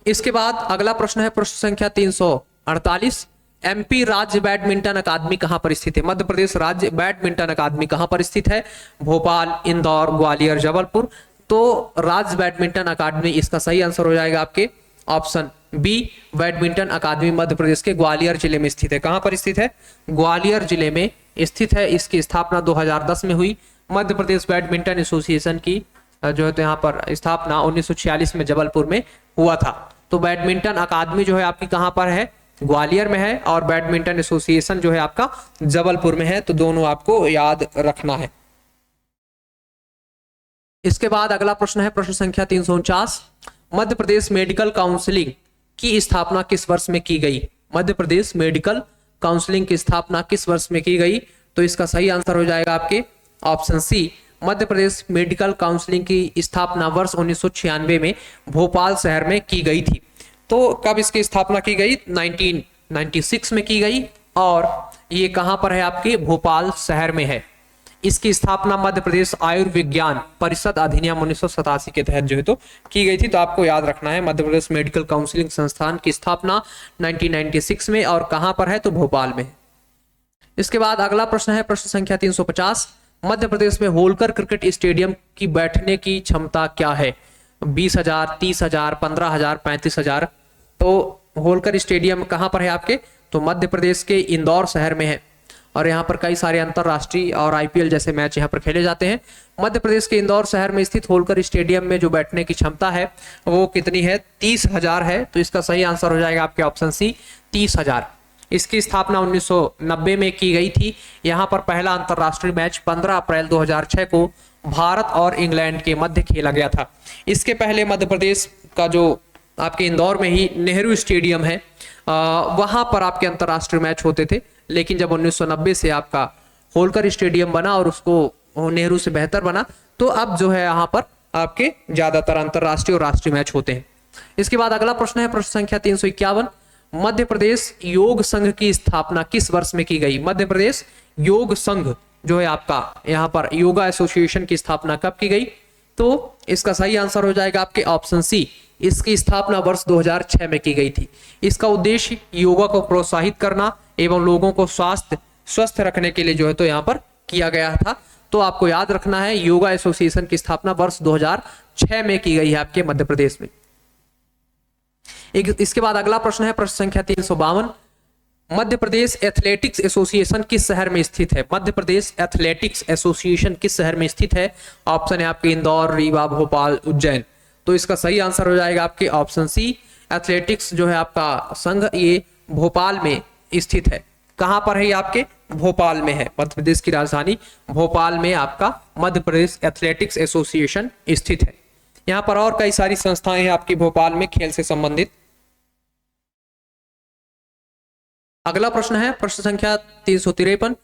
इसके बाद अगला प्रश्न है प्रश्न संख्या 348, एमपी राज्य बैडमिंटन अकादमी कहां पर स्थित है? मध्य प्रदेश राज्य बैडमिंटन अकादमी कहां पर स्थित है? भोपाल, इंदौर, ग्वालियर, जबलपुर। तो राज्य बैडमिंटन अकादमी, इसका सही आंसर हो जाएगा आपके ऑप्शन बी। बैडमिंटन अकादमी मध्य प्रदेश के ग्वालियर जिले में स्थित है। कहां पर स्थित है? ग्वालियर जिले में स्थित है। इसकी स्थापना 2010 में हुई। मध्य प्रदेश बैडमिंटन एसोसिएशन की जो है तो यहाँ पर स्थापना 1946 में जबलपुर में हुआ था। तो बैडमिंटन अकादमी जो है आपकी कहां पर है? ग्वालियर में है, और बैडमिंटन एसोसिएशन जो है आपका जबलपुर में है। तो दोनों आपको याद रखना है। इसके बाद अगला प्रश्न है प्रश्न संख्या 349, मध्य प्रदेश मेडिकल काउंसिलिंग की स्थापना किस वर्ष में की गई? मध्य प्रदेश मेडिकल काउंसिलिंग की स्थापना किस वर्ष में की गई? तो इसका सही आंसर हो जाएगा आपके ऑप्शन सी। मध्य प्रदेश मेडिकल काउंसिलिंग की स्थापना वर्ष 1996 में भोपाल शहर में की गई थी। तो कब इसकी स्थापना की गई? 1996 में की गई, और ये कहां पर है? आपके भोपाल शहर में है। इसकी स्थापना मध्य प्रदेश आयुर्विज्ञान परिषद अधिनियम 1987 के तहत जो है तो की गई थी। तो आपको याद रखना है, मध्य प्रदेश मेडिकल काउंसिलिंग संस्थान की स्थापना 1996 में, और कहां पर है? तो भोपाल में। इसके बाद अगला प्रश्न है प्रश्न संख्या 350, मध्य प्रदेश में होलकर क्रिकेट स्टेडियम की बैठने की क्षमता क्या है? 20,000, 30,000, 15,000, 35,000। तो होलकर स्टेडियम कहां पर है आपके? तो मध्य प्रदेश के इंदौर शहर में है, और यहाँ पर कई सारे अंतरराष्ट्रीय और आईपीएल जैसे मैच यहाँ पर खेले जाते हैं। मध्य प्रदेश के इंदौर शहर में स्थित होलकर स्टेडियम में जो बैठने की क्षमता है वो कितनी है? 30,000 है। तो इसका सही आंसर हो जाएगा आपके ऑप्शन सी, 30,000। इसकी स्थापना 1990 में की गई थी। यहाँ पर पहला अंतरराष्ट्रीय मैच 15 अप्रैल 2006 को भारत और इंग्लैंड के मध्य खेला गया था। इसके पहले मध्य प्रदेश का जो आपके इंदौर में ही नेहरू स्टेडियम है, वहां पर आपके अंतरराष्ट्रीय मैच होते थे। लेकिन जब 1990 से आपका होलकर स्टेडियम बना और उसको नेहरू से बेहतर बना, तो अब जो है यहाँ पर आपके ज्यादातर अंतरराष्ट्रीय और राष्ट्रीय मैच होते हैं। इसके बाद अगला प्रश्न है प्रश्न संख्या 351, मध्य प्रदेश योग संघ की स्थापना किस वर्ष में की गई? मध्य प्रदेश योग संघ जो है आपका यहाँ पर योगा एसोसिएशन की स्थापना कब की गई? तो इसका सही आंसर हो जाएगा आपके ऑप्शन सी। इसकी स्थापना वर्ष 2006 में की गई थी। इसका उद्देश्य योगा को प्रोत्साहित करना एवं लोगों को स्वस्थ रखने के लिए जो है तो यहाँ पर किया गया था। तो आपको याद रखना है, योगा एसोसिएशन की स्थापना वर्ष 2006 में की गई है आपके मध्य प्रदेश में। इसके बाद अगला प्रश्न है प्रश्न संख्या 352, मध्य प्रदेश एथलेटिक्स एसोसिएशन किस शहर में स्थित है? मध्य प्रदेश एथलेटिक्स एसोसिएशन किस शहर में स्थित है? ऑप्शन है आपके इंदौर, रीवा, भोपाल, उज्जैन। तो इसका सही आंसर हो जाएगा आपके ऑप्शन सी। एथलेटिक्स जो है आपका संघ ये भोपाल में स्थित है। कहां पर है ये? आपके भोपाल में है। मध्य प्रदेश की राजधानी भोपाल में आपका मध्य प्रदेश एथलेटिक्स एसोसिएशन स्थित है। यहाँ पर और कई सारी संस्थाएं हैं आपकी भोपाल में खेल से संबंधित। अगला प्रश्न है प्रश्न संख्या 353,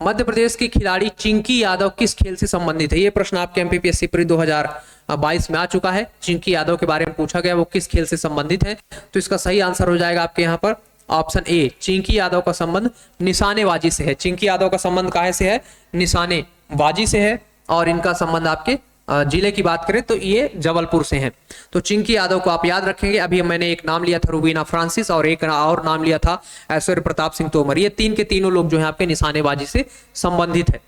मध्य प्रदेश की खिलाड़ी चिंकी यादव किस खेल से संबंधित है? ये प्रश्न आपके एमपीपीएससी प्री 2022 में आ चुका है। चिंकी यादव के बारे में पूछा गया, वो किस खेल से संबंधित है? तो इसका सही आंसर हो जाएगा आपके यहाँ पर ऑप्शन ए, चिंकी यादव का संबंध निशानेबाजी से है। चिंकी यादव का संबंध काहे से है? निशानेबाजी से है। और इनका संबंध आपके जिले की बात करें तो ये जबलपुर से हैं। तो चिंकी यादव को आप याद रखेंगे। अभी मैंने एक नाम लिया था रुबीना फ्रांसिस और एक और नाम लिया था ऐश्वर्य प्रताप सिंह तोमर। ये तीन के तीनों लोग जो है आपके निशानेबाजी से संबंधित है।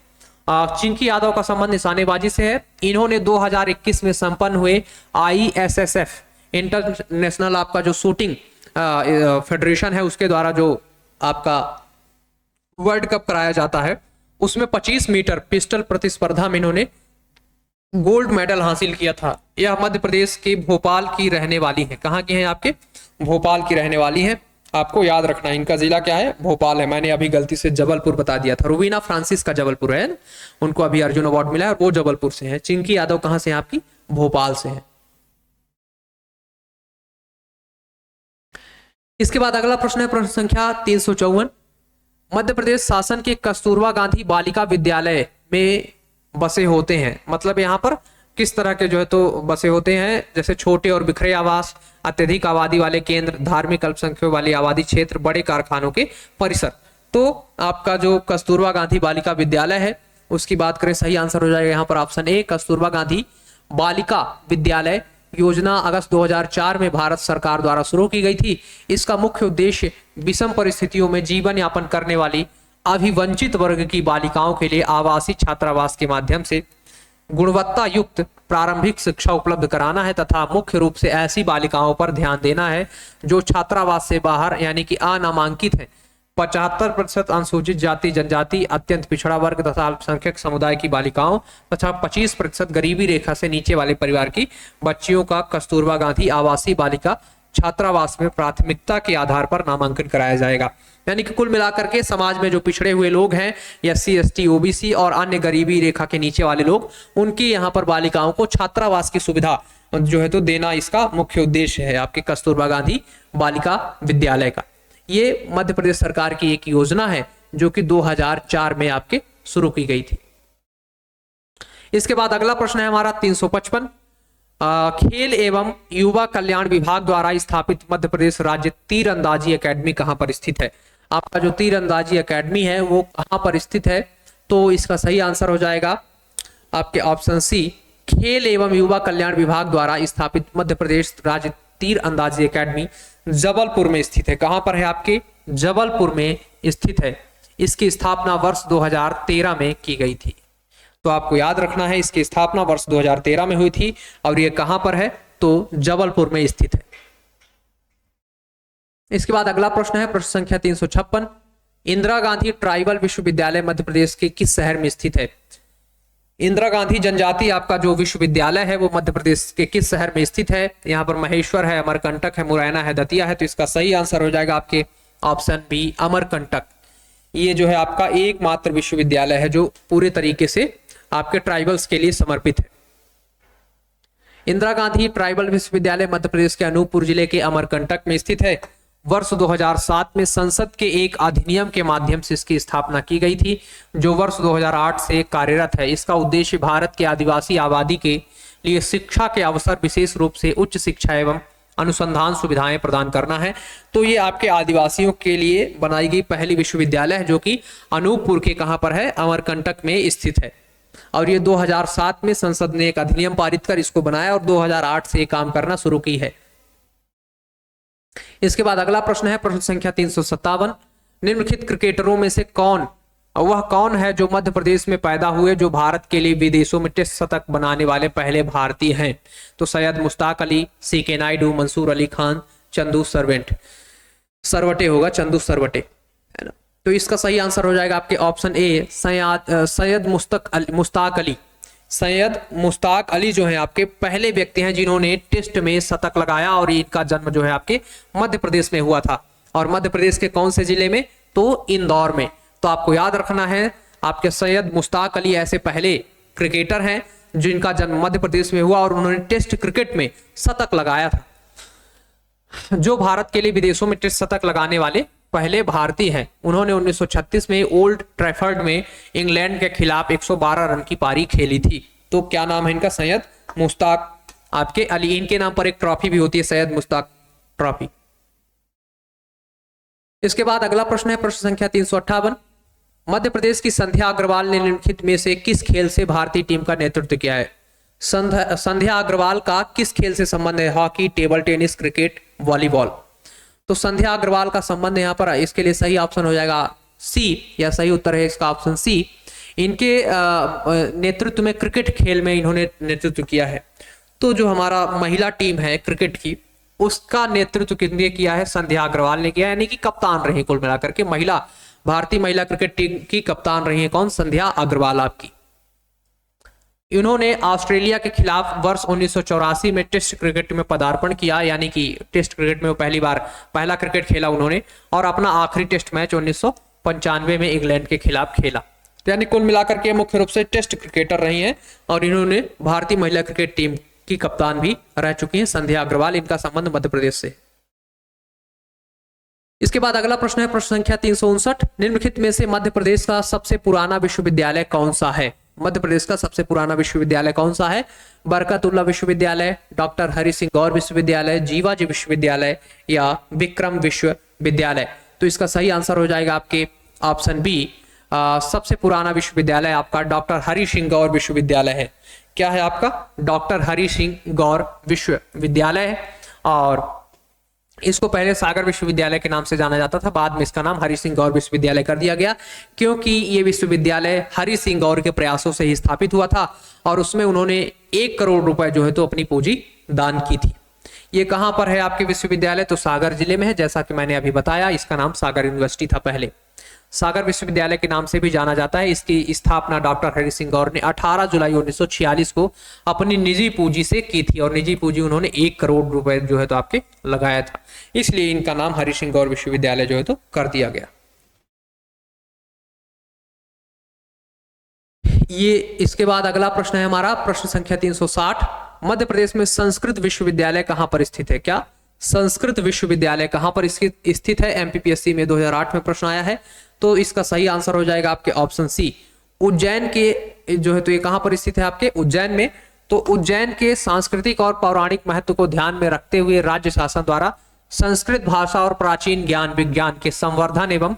चिंकी यादव का संबंध निशानेबाजी से है। इन्होंने 2021 में संपन्न हुए ISSF इंटरनेशनल आपका जो शूटिंग फेडरेशन है उसके द्वारा जो आपका वर्ल्ड कप कराया जाता है उसमें 25 मीटर पिस्टल प्रतिस्पर्धा में इन्होंने गोल्ड मेडल हासिल किया था। यह मध्य प्रदेश के भोपाल की रहने वाली है। कहाँ की हैं? आपके भोपाल की रहने वाली हैं। आपको याद रखना है इनका जिला क्या है? भोपाल है। मैंने अभी गलती से जबलपुर बता दिया था। रुबीना फ्रांसिस का जबलपुर है, उनको अभी अर्जुन अवार्ड मिला है और वो जबलपुर से है। चिंकी यादव कहाँ से है? आपकी भोपाल से है। इसके बाद अगला प्रश्न है प्रश्न संख्या 354। मध्य प्रदेश शासन के कस्तूरबा गांधी बालिका विद्यालय में बसे होते हैं, मतलब यहाँ पर किस तरह के जो है तो बसे होते हैं? जैसे छोटे और बिखरे आवास, अत्यधिक आबादी वाले केंद्र, धार्मिक अल्पसंख्यकों वाली आबादी क्षेत्र, बड़े कारखानों के परिसर। तो आपका जो कस्तूरबा गांधी बालिका विद्यालय है उसकी बात करें, सही आंसर हो जाएगा यहाँ पर ऑप्शन ए, कस्तूरबा गांधी बालिका विद्यालय योजना अगस्त 2004 में भारत सरकार द्वारा शुरू की गई थी। इसका मुख्य उद्देश्य विषम परिस्थितियों में जीवन यापन करने वाली अभिवंचित वर्ग की बालिकाओं के लिए आवासीय छात्रावास के माध्यम से गुणवत्ता युक्त प्रारंभिक शिक्षा उपलब्ध कराना है तथा मुख्य रूप से ऐसी बालिकाओं पर ध्यान देना है जो छात्रावास से बाहर यानी कि अनामांकित है। 75% अनुसूचित जाति जनजाति, अत्यंत पिछड़ा वर्ग तथा अल्पसंख्यक समुदाय की बालिकाओं तथा 25% गरीबी रेखा से नीचे वाले परिवार की बच्चियों का कस्तूरबा गांधी आवासीय बालिका छात्रावास में प्राथमिकता के आधार पर नामांकन कराया जाएगा। यानी कि कुल मिलाकर के समाज में जो पिछड़े हुए लोग हैं, SC ST OBC और अन्य गरीबी रेखा के नीचे वाले लोग, उनकी यहाँ पर बालिकाओं को छात्रावास की सुविधा जो है तो देना इसका मुख्य उद्देश्य है आपके कस्तूरबा गांधी बालिका विद्यालय का। ये मध्य प्रदेश सरकार की एक योजना है जो कि 2004 में आपके शुरू की गई थी। इसके बाद अगला प्रश्न है हमारा 355। खेल एवं युवा कल्याण विभाग द्वारा स्थापित मध्य प्रदेश राज्य तीरंदाजी एकेडमी कहां पर स्थित है? आपका जो तीरंदाजी एकेडमी है वो कहां पर स्थित है? तो इसका सही आंसर हो जाएगा आपके ऑप्शन सी, खेल एवं युवा कल्याण विभाग द्वारा स्थापित मध्य प्रदेश राज्य तीरंदाजी एकेडमी जबलपुर में स्थित है। कहां पर है? आपके जबलपुर में स्थित है। इसकी स्थापना वर्ष 2013 में की गई थी। तो आपको याद रखना है इसकी स्थापना वर्ष 2013 में हुई थी और ये कहां पर है? तो जबलपुर में स्थित है। इसके बाद अगला प्रश्न है प्रश्न संख्या 356। इंदिरा गांधी ट्राइबल विश्वविद्यालय मध्य प्रदेश के किस शहर में स्थित है? इंदिरा गांधी जनजाति आपका जो विश्वविद्यालय है वो मध्य प्रदेश के किस शहर में स्थित है? यहाँ पर महेश्वर है, अमरकंटक है, मुरैना है, दतिया है। तो इसका सही आंसर हो जाएगा आपके ऑप्शन बी, अमरकंटक। ये जो है आपका एकमात्र विश्वविद्यालय है जो पूरे तरीके से आपके ट्राइबल्स के लिए समर्पित है। इंदिरा गांधी ट्राइबल विश्वविद्यालय मध्य प्रदेश के अनूपपुर जिले के अमरकंटक में स्थित है। वर्ष 2007 में संसद के एक अधिनियम के माध्यम से इसकी स्थापना की गई थी जो वर्ष 2008 से कार्यरत है। इसका उद्देश्य भारत के आदिवासी आबादी के लिए शिक्षा के अवसर, विशेष रूप से उच्च शिक्षा एवं अनुसंधान सुविधाएं प्रदान करना है। तो ये आपके आदिवासियों के लिए बनाई गई पहली विश्वविद्यालय है जो कि अनूपपुर के कहां पर है? अमरकंटक में स्थित है। और ये 2007 में संसद ने एक अधिनियम पारित कर इसको बनाया और 2008 से काम करना शुरू की है। इसके बाद अगला प्रश्न है प्रश्न संख्या 357। निम्नलिखित क्रिकेटरों में से वह कौन है जो मध्य प्रदेश में पैदा हुए जो भारत के लिए विदेशों में टेस्ट शतक बनाने वाले पहले भारतीय हैं? तो सैयद मुश्ताक अली, CK नायडू, मंसूर अली खान, चंदू सरवटे होगा, चंदू सरवटे है ना। तो इसका सही आंसर हो जाएगा आपके ऑप्शन ए, सैयद मुश्ताक अली। सैयद मुश्ताक अली जो है आपके पहले व्यक्ति हैं जिन्होंने टेस्ट में शतक लगाया और इनका जन्म जो है आपके मध्य प्रदेश में हुआ था। और मध्य प्रदेश के कौन से जिले में? तो इंदौर में। तो आपको याद रखना है आपके सैयद मुश्ताक अली ऐसे पहले क्रिकेटर हैं जिनका जन्म मध्य प्रदेश में हुआ और उन्होंने टेस्ट क्रिकेट में शतक लगाया था, जो भारत के लिए विदेशों में टेस्ट शतक लगाने वाले पहले भारतीय हैं। उन्होंने 1936 में ओल्ड ट्रैफर्ड में इंग्लैंड के खिलाफ 112 रन की पारी खेली थी। तो क्या नाम है इनका? सैयद मुश्ताक आपके अली। इनके नाम पर एक ट्रॉफी भी होती है, सैयद मुश्ताक ट्रॉफी। इसके बाद अगला प्रश्न है प्रश्न संख्या 358। मध्य प्रदेश की संध्या अग्रवाल ने निम्नलिखित में से किस खेल से भारतीय टीम का नेतृत्व किया है? संध्या अग्रवाल का किस खेल से संबंध है? Hockey, table tennis, cricket, volleyball. तो संध्या अग्रवाल का संबंध यहाँ पर, इसके लिए सही ऑप्शन हो जाएगा सी, या सही उत्तर है इसका ऑप्शन सी। इनके नेतृत्व में क्रिकेट खेल में इन्होंने नेतृत्व किया है। तो जो हमारा महिला टीम है क्रिकेट की, उसका नेतृत्व किसने किया है? संध्या अग्रवाल ने किया, यानी कि कप्तान रही कुल मिलाकर के महिला, भारतीय महिला क्रिकेट टीम की कप्तान रही है कौन? संध्या अग्रवाल आपकी। इन्होंने ऑस्ट्रेलिया के खिलाफ वर्ष 1984 में टेस्ट क्रिकेट में पदार्पण किया, यानी कि टेस्ट क्रिकेट में वो पहला क्रिकेट खेला उन्होंने, और अपना आखिरी टेस्ट मैच 1995 में इंग्लैंड के खिलाफ खेला। तो यानी कुल मिलाकर के मुख्य रूप से टेस्ट क्रिकेटर रही हैं, और इन्होंने भारतीय महिला क्रिकेट टीम की कप्तान भी रह चुकी हैं संध्या अग्रवाल। इनका संबंध मध्य प्रदेश से। इसके बाद अगला प्रश्न है प्रश्न संख्या 359। निम्नलिखित में से मध्य प्रदेश का सबसे पुराना विश्वविद्यालय कौन सा है? मध्य प्रदेश का सबसे पुराना विश्वविद्यालय कौन सा है? बरकतुल्ला विश्वविद्यालय, डॉक्टर हरि सिंह गौर विश्वविद्यालय, जीवाजी विश्वविद्यालय, या विक्रम विश्वविद्यालय। तो इसका सही आंसर हो जाएगा आपके ऑप्शन बी। सबसे पुराना विश्वविद्यालय आपका डॉक्टर हरि सिंह गौर विश्वविद्यालय है। क्या है आपका? डॉक्टर हरि सिंह गौर विश्वविद्यालय है, और इसको पहले सागर विश्वविद्यालय के नाम से जाना जाता था, बाद में इसका नाम हरि सिंह गौर विश्वविद्यालय कर दिया गया, क्योंकि ये विश्वविद्यालय हरि सिंह गौर के प्रयासों से ही स्थापित हुआ था, और उसमें उन्होंने 1 करोड़ रुपए जो है तो अपनी पूंजी दान की थी। ये कहां पर है आपके विश्वविद्यालय? तो सागर जिले में है, जैसा कि मैंने अभी बताया। इसका नाम सागर यूनिवर्सिटी था पहले, सागर विश्वविद्यालय के नाम से भी जाना जाता है। इसकी स्थापना डॉक्टर हरि सिंह गौर ने 18 जुलाई 1946 को अपनी निजी पूंजी से की थी, और निजी पूंजी उन्होंने 1 करोड़ रुपए जो है तो आपके लगाया था, इसलिए इनका नाम हरि सिंह गौर विश्वविद्यालय जो है तो कर दिया गया। ये इसके बाद अगला प्रश्न है हमारा प्रश्न संख्या 360। मध्य प्रदेश में संस्कृत विश्वविद्यालय कहां पर स्थित है? क्या संस्कृत विश्वविद्यालय कहां पर स्थित है? एमपीपीएससी में 2008 में प्रश्न आया है। तो इसका सही आंसर हो जाएगा आपके ऑप्शन सी, उज्जैन के जो है तो ये कहां पर स्थित है? आपके उज्जैन में। तो उज्जैन के सांस्कृतिक और पौराणिक महत्व को ध्यान में रखते हुए राज्य शासन द्वारा संस्कृत भाषा और प्राचीन ज्ञान विज्ञान के संवर्धन एवं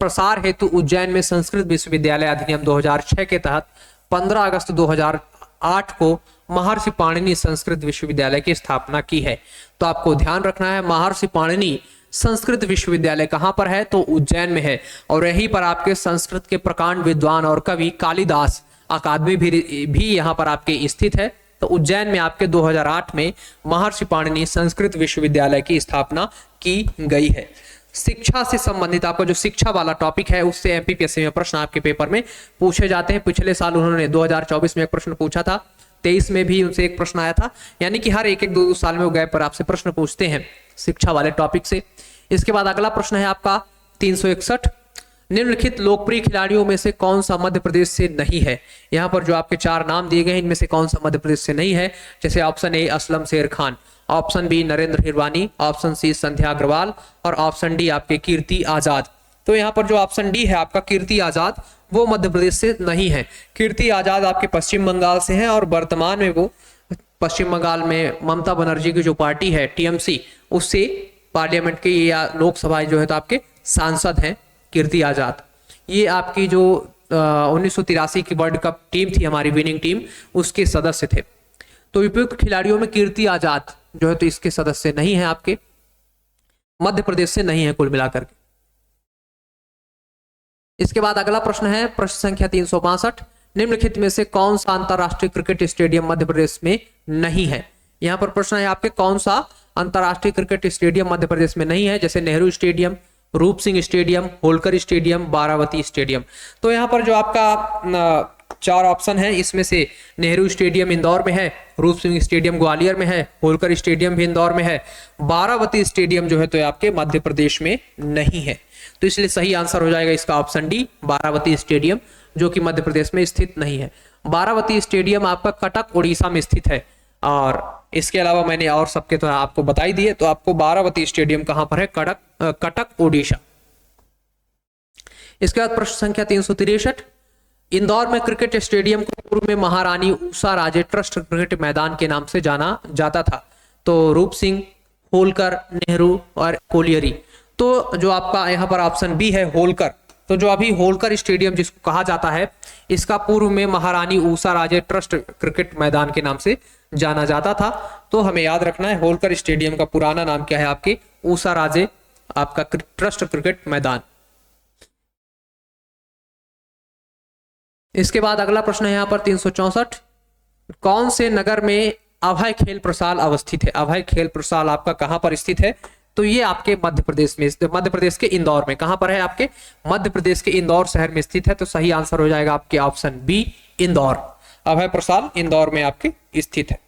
प्रसार हेतु उज्जैन में संस्कृत विश्वविद्यालय अधिनियम 2006 के तहत 15 अगस्त 2008 को महर्षि पाणिनि संस्कृत विश्वविद्यालय की स्थापना की है। तो आपको ध्यान रखना है, महर्षि पाणिनि संस्कृत विश्वविद्यालय कहां पर है? तो उज्जैन में है, और यहीं पर आपके संस्कृत के प्रकांड विद्वान और कवि कालिदास अकादमी भी यहां पर आपके स्थित है। तो उज्जैन में आपके 2008 में महर्षि पाणिनि संस्कृत विश्वविद्यालय की स्थापना की गई है। शिक्षा से संबंधित आपका जो शिक्षा वाला टॉपिक है, उससे एमपीपीएससी में प्रश्न आपके पेपर में पूछे जाते हैं। पिछले साल उन्होंने 2024 में एक प्रश्न पूछा था, 23 में भी उनसे एक प्रश्न आया था, यानी कि हर एक 2 साल में वो गैप पर आपसे प्रश्न पूछते हैं शिक्षा वाले टॉपिक से। इसके बाद अगला प्रश्न है आपका 361। निम्नलिखित लोकप्रिय खिलाड़ियों में से कौन सा मध्य प्रदेश से नहीं है? यहाँ पर जो आपके 4 नाम दिए गए हैं, इनमें से कौन सा मध्य प्रदेश से नहीं है? जैसे option A Aslam Sher Khan, option B Narendra Hirwani, option C Sandhya Agarwal, और ऑप्शन डी आपके कीर्ति आजाद। तो यहाँ पर जो ऑप्शन डी है आपका कीर्ति आजाद, वो मध्य प्रदेश से नहीं है। कीर्ति आजाद आपके पश्चिम बंगाल से हैं, और वर्तमान में वो पश्चिम बंगाल में ममता बनर्जी की जो पार्टी है टीएमसी, उससे पार्लियामेंट के या लोकसभा जो है तो आपके सांसद हैं कीर्ति आजाद। ये आपकी जो 1983 की वर्ल्ड कप टीम थी हमारी विनिंग टीम, उसके सदस्य थे। तो उपयुक्त खिलाड़ियों में कीर्ति आजाद जो है तो इसके सदस्य नहीं है, आपके मध्य प्रदेश से नहीं है कुल मिलाकर के। इसके बाद अगला प्रश्न है प्रश्न संख्या 362। निम्नलिखित में से कौन सा अंतरराष्ट्रीय क्रिकेट स्टेडियम मध्य प्रदेश में नहीं है? यहां पर प्रश्न है आपके कौन सा अंतरराष्ट्रीय क्रिकेट स्टेडियम मध्य प्रदेश में नहीं है? जैसे Nehru stadium, Roop Singh stadium, Holkar stadium, Barabati stadium. तो यहाँ पर जो आपका 4 ऑप्शन है, इसमें से नेहरू स्टेडियम इंदौर में है, रूप सिंह स्टेडियम ग्वालियर में है, होलकर स्टेडियम भी इंदौर में है, बारावती स्टेडियम जो है तो आपके मध्य प्रदेश में नहीं है। तो इसलिए सही आंसर हो जाएगा इसका ऑप्शन डी, बारावती स्टेडियम, जो कि मध्य प्रदेश में स्थित नहीं है। बारावती स्टेडियम आपका कटक उड़ीसा में स्थित है, और इसके अलावा मैंने और सबके तो आपको बताई दिए। तो आपको बारावती स्टेडियम कहां पर है? कटक उड़ीसा। इसके बाद प्रश्न संख्या 363, इंदौर में क्रिकेट स्टेडियम को पूर्व में महारानी ऊषा राजे ट्रस्ट क्रिकेट मैदान के नाम से जाना जाता था। तो रूप सिंह, होलकर, नेहरू और कोलियरी। तो जो आपका यहाँ पर ऑप्शन बी है होलकर। तो जो अभी होलकर स्टेडियम जिसको कहा जाता है, इसका पूर्व में महारानी ऊषा राजे ट्रस्ट क्रिकेट मैदान के नाम से जाना जाता था। तो हमें याद रखना है होलकर स्टेडियम का पुराना नाम क्या है, आपके ऊषा राजे आपका ट्रस्ट क्रिकेट मैदान। इसके बाद अगला प्रश्न है यहाँ पर 364, कौन से नगर में अभय खेल प्रसाल अवस्थित है? अभय खेल प्रसाल आपका कहां पर स्थित है? तो ये आपके मध्य प्रदेश में, मध्य प्रदेश के इंदौर में। कहां पर है? आपके मध्य प्रदेश के इंदौर शहर में स्थित है। तो सही आंसर हो जाएगा आपके ऑप्शन बी, इंदौर। अभय प्रसाल इंदौर में आपके स्थित है।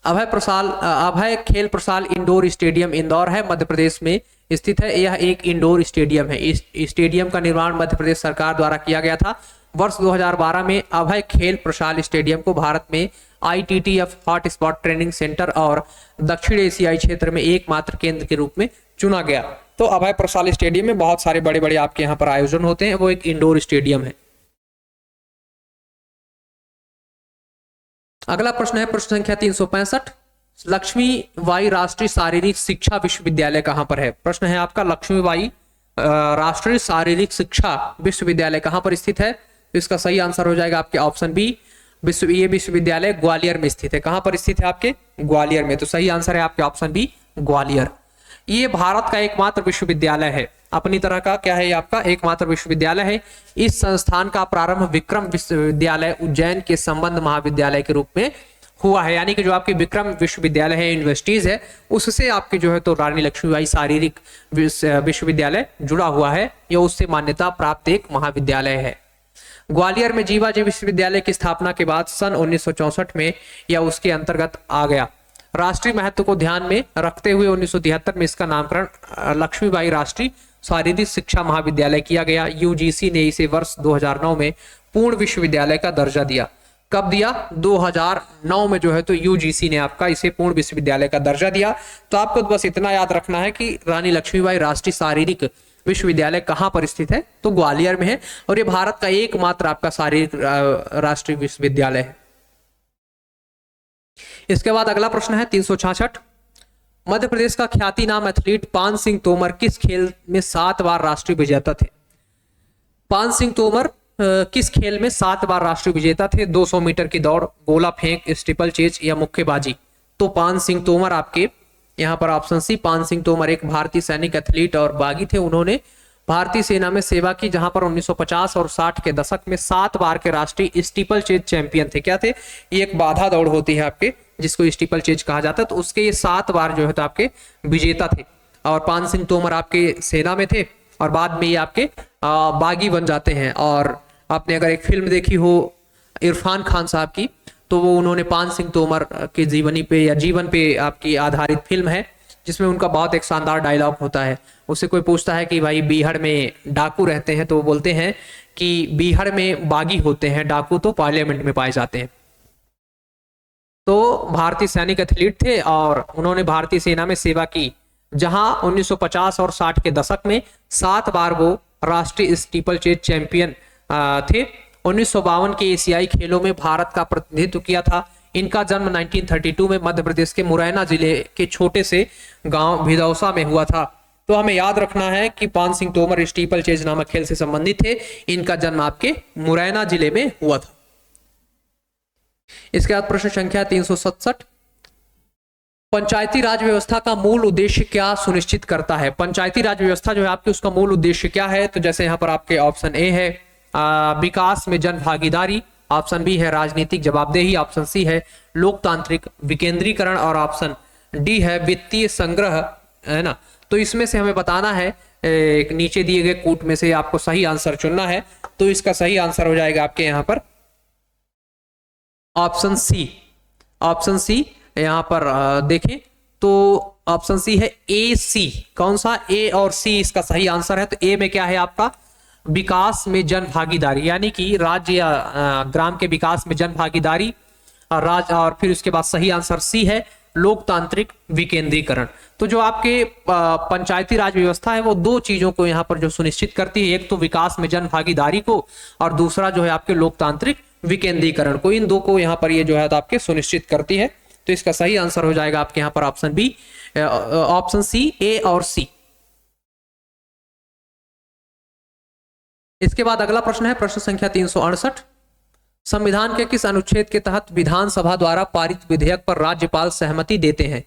अभय खेल प्रसाल इंडोर स्टेडियम इंदौर है, मध्य प्रदेश में स्थित है। यह एक इंडोर स्टेडियम है। इस स्टेडियम का निर्माण मध्य प्रदेश सरकार द्वारा किया गया था। वर्ष 2012 में अभय खेल प्रसाल स्टेडियम को भारत में ITTF hot spot training centre और दक्षिण एशियाई क्षेत्र में एकमात्र केंद्र के रूप में चुना गया। तो अभय प्रसाल स्टेडियम में बहुत सारे बड़े बड़े आपके यहाँ पर आयोजन होते हैं, वो एक इंडोर स्टेडियम है। अगला प्रश्न है प्रश्न संख्या 365, लक्ष्मीबाई राष्ट्रीय शारीरिक शिक्षा विश्वविद्यालय कहां पर है? प्रश्न है आपका लक्ष्मीबाई राष्ट्रीय शारीरिक शिक्षा विश्वविद्यालय कहां पर स्थित है? तो इसका सही आंसर हो जाएगा आपके ऑप्शन बी, ये विश्वविद्यालय ग्वालियर में स्थित है। कहां पर स्थित है? आपके ग्वालियर में। तो सही आंसर है आपके ऑप्शन बी, ग्वालियर। ये भारत का एकमात्र विश्वविद्यालय है अपनी तरह का। क्या है? आपका एकमात्र विश्वविद्यालय है। इस संस्थान का प्रारंभ विक्रम विश्वविद्यालय उज्जैन के संबंध महाविद्यालय के रूप में हुआ है। यानी कि जो आपकी विक्रम विश्वविद्यालय है, यूनिवर्सिटीज है, उससे आपके जो है तो रानी लक्ष्मीबाई शारीरिक विश्वविद्यालय जुड़ा हुआ है। यह उससे मान्यता प्राप्त एक महाविद्यालय है। ग्वालियर में जीवाजी विश्वविद्यालय की स्थापना के बाद सन 1964 में यह उसके अंतर्गत आ गया। राष्ट्रीय महत्व को ध्यान में रखते हुए 1973 में इसका नामकरण लक्ष्मीबाई राष्ट्रीय शारीरिक शिक्षा महाविद्यालय किया गया। यूजीसी ने इसे वर्ष 2009 में पूर्ण विश्वविद्यालय का दर्जा दिया। कब दिया? 2009 में जो है तो यूजीसी ने आपका इसे पूर्ण विश्वविद्यालय का दर्जा दिया। तो आपको बस इतना याद रखना है कि रानी लक्ष्मीबाई राष्ट्रीय शारीरिक विश्वविद्यालय कहां पर स्थित है? तो ग्वालियर में है। और ये भारत का एकमात्र आपका शारीरिक राष्ट्रीय विश्वविद्यालय है। इसके बाद अगला प्रश्न है 366, मध्य प्रदेश का ख्याति नाम एथलीट पान सिंह तोमर किस खेल में 7 बार राष्ट्रीय विजेता थे? पान सिंह तोमर किस खेल में 7 बार राष्ट्रीय विजेता थे? 200 मीटर की दौड़, गोला फेंक, स्टीपल चेज या मुक्केबाजी। तो पान सिंह तोमर आपके यहाँ पर ऑप्शन सी, पान सिंह तोमर एक भारतीय सैनिक एथलीट और बागी थे। उन्होंने भारतीय सेना में सेवा की, जहां पर 1950 और 60 के दशक में 7 बार के राष्ट्रीय स्टीपल चेज चैंपियन थे। क्या थे? ये एक बाधा दौड़ होती है आपके, जिसको स्टीपल चेज कहा जाता है। तो उसके ये 7 बार जो है तो आपके विजेता थे। और पान सिंह तोमर आपके सेना में थे और बाद में ये आपके बागी बन जाते हैं। और आपने अगर एक फिल्म देखी हो इरफान खान साहब की, तो वो उन्होंने पान सिंह तोमर के जीवनी पे या जीवन पे आपकी आधारित फिल्म है, जिसमें उनका बहुत एक शानदार डायलॉग होता है। उससे कोई पूछता है कि भाई बीहड़ में डाकू रहते हैं, तो वो बोलते हैं कि बीहड़ में बागी होते हैं, डाकू तो पार्लियामेंट में पाए जाते हैं। तो भारतीय सैनिक एथलीट थे और उन्होंने भारतीय सेना में सेवा की, जहां 1950 और 60 के दशक में 7 बार वो राष्ट्रीय स्टीपल चेज चैंपियन थे। 1952 के एशियाई खेलों में भारत का प्रतिनिधित्व किया था। इनका जन्म 1932 में मध्य प्रदेश के मुरैना जिले के छोटे से गांव भिदौसा में हुआ था। तो हमें याद रखना है कि पान सिंह तोमर स्टीपल चेज नामक खेल से संबंधित थे। इनका जन्म आपके मुरैना जिले में हुआ था। इसके बाद प्रश्न संख्या 367, पंचायती राज व्यवस्था का मूल उद्देश्य क्या सुनिश्चित करता है? पंचायती राज व्यवस्था जो है आपकी, उसका मूल उद्देश्य क्या है? तो जैसे यहाँ पर आपके ऑप्शन ए है विकास में जन भागीदारी, ऑप्शन बी है राजनीतिक जवाबदेही, ऑप्शन सी है लोकतांत्रिक विकेंद्रीकरण और ऑप्शन डी है वित्तीय संग्रह, है ना। तो इसमें से हमें बताना है, एक नीचे दिए गए कूट में से आपको सही आंसर चुनना है। तो इसका सही आंसर हो जाएगा आपके यहाँ पर ऑप्शन सी। ऑप्शन सी यहाँ पर देखें तो ऑप्शन सी है ए सी। कौन सा? ए और सी इसका सही आंसर है। तो ए में क्या है आपका? विकास में जन भागीदारी, यानी कि राज्य या ग्राम के विकास में जन भागीदारी और फिर उसके बाद सही आंसर सी है लोकतांत्रिक विकेंद्रीकरण। तो जो आपके पंचायती राज व्यवस्था है वो दो चीजों को यहाँ पर जो सुनिश्चित करती है, एक तो विकास में जन भागीदारी को और दूसरा जो है आपके लोकतांत्रिक विकेंद्रीकरण को। इन दो को यहाँ पर ये जो है आपके सुनिश्चित करती है। तो इसका सही आंसर हो जाएगा आपके यहाँ पर ऑप्शन बी, ऑप्शन सी, ए और सी। इसके बाद अगला प्रश्न है प्रश्न संख्या 368। संविधान के किस अनुच्छेद के तहत विधानसभा द्वारा पारित विधेयक पर राज्यपाल सहमति देते हैं,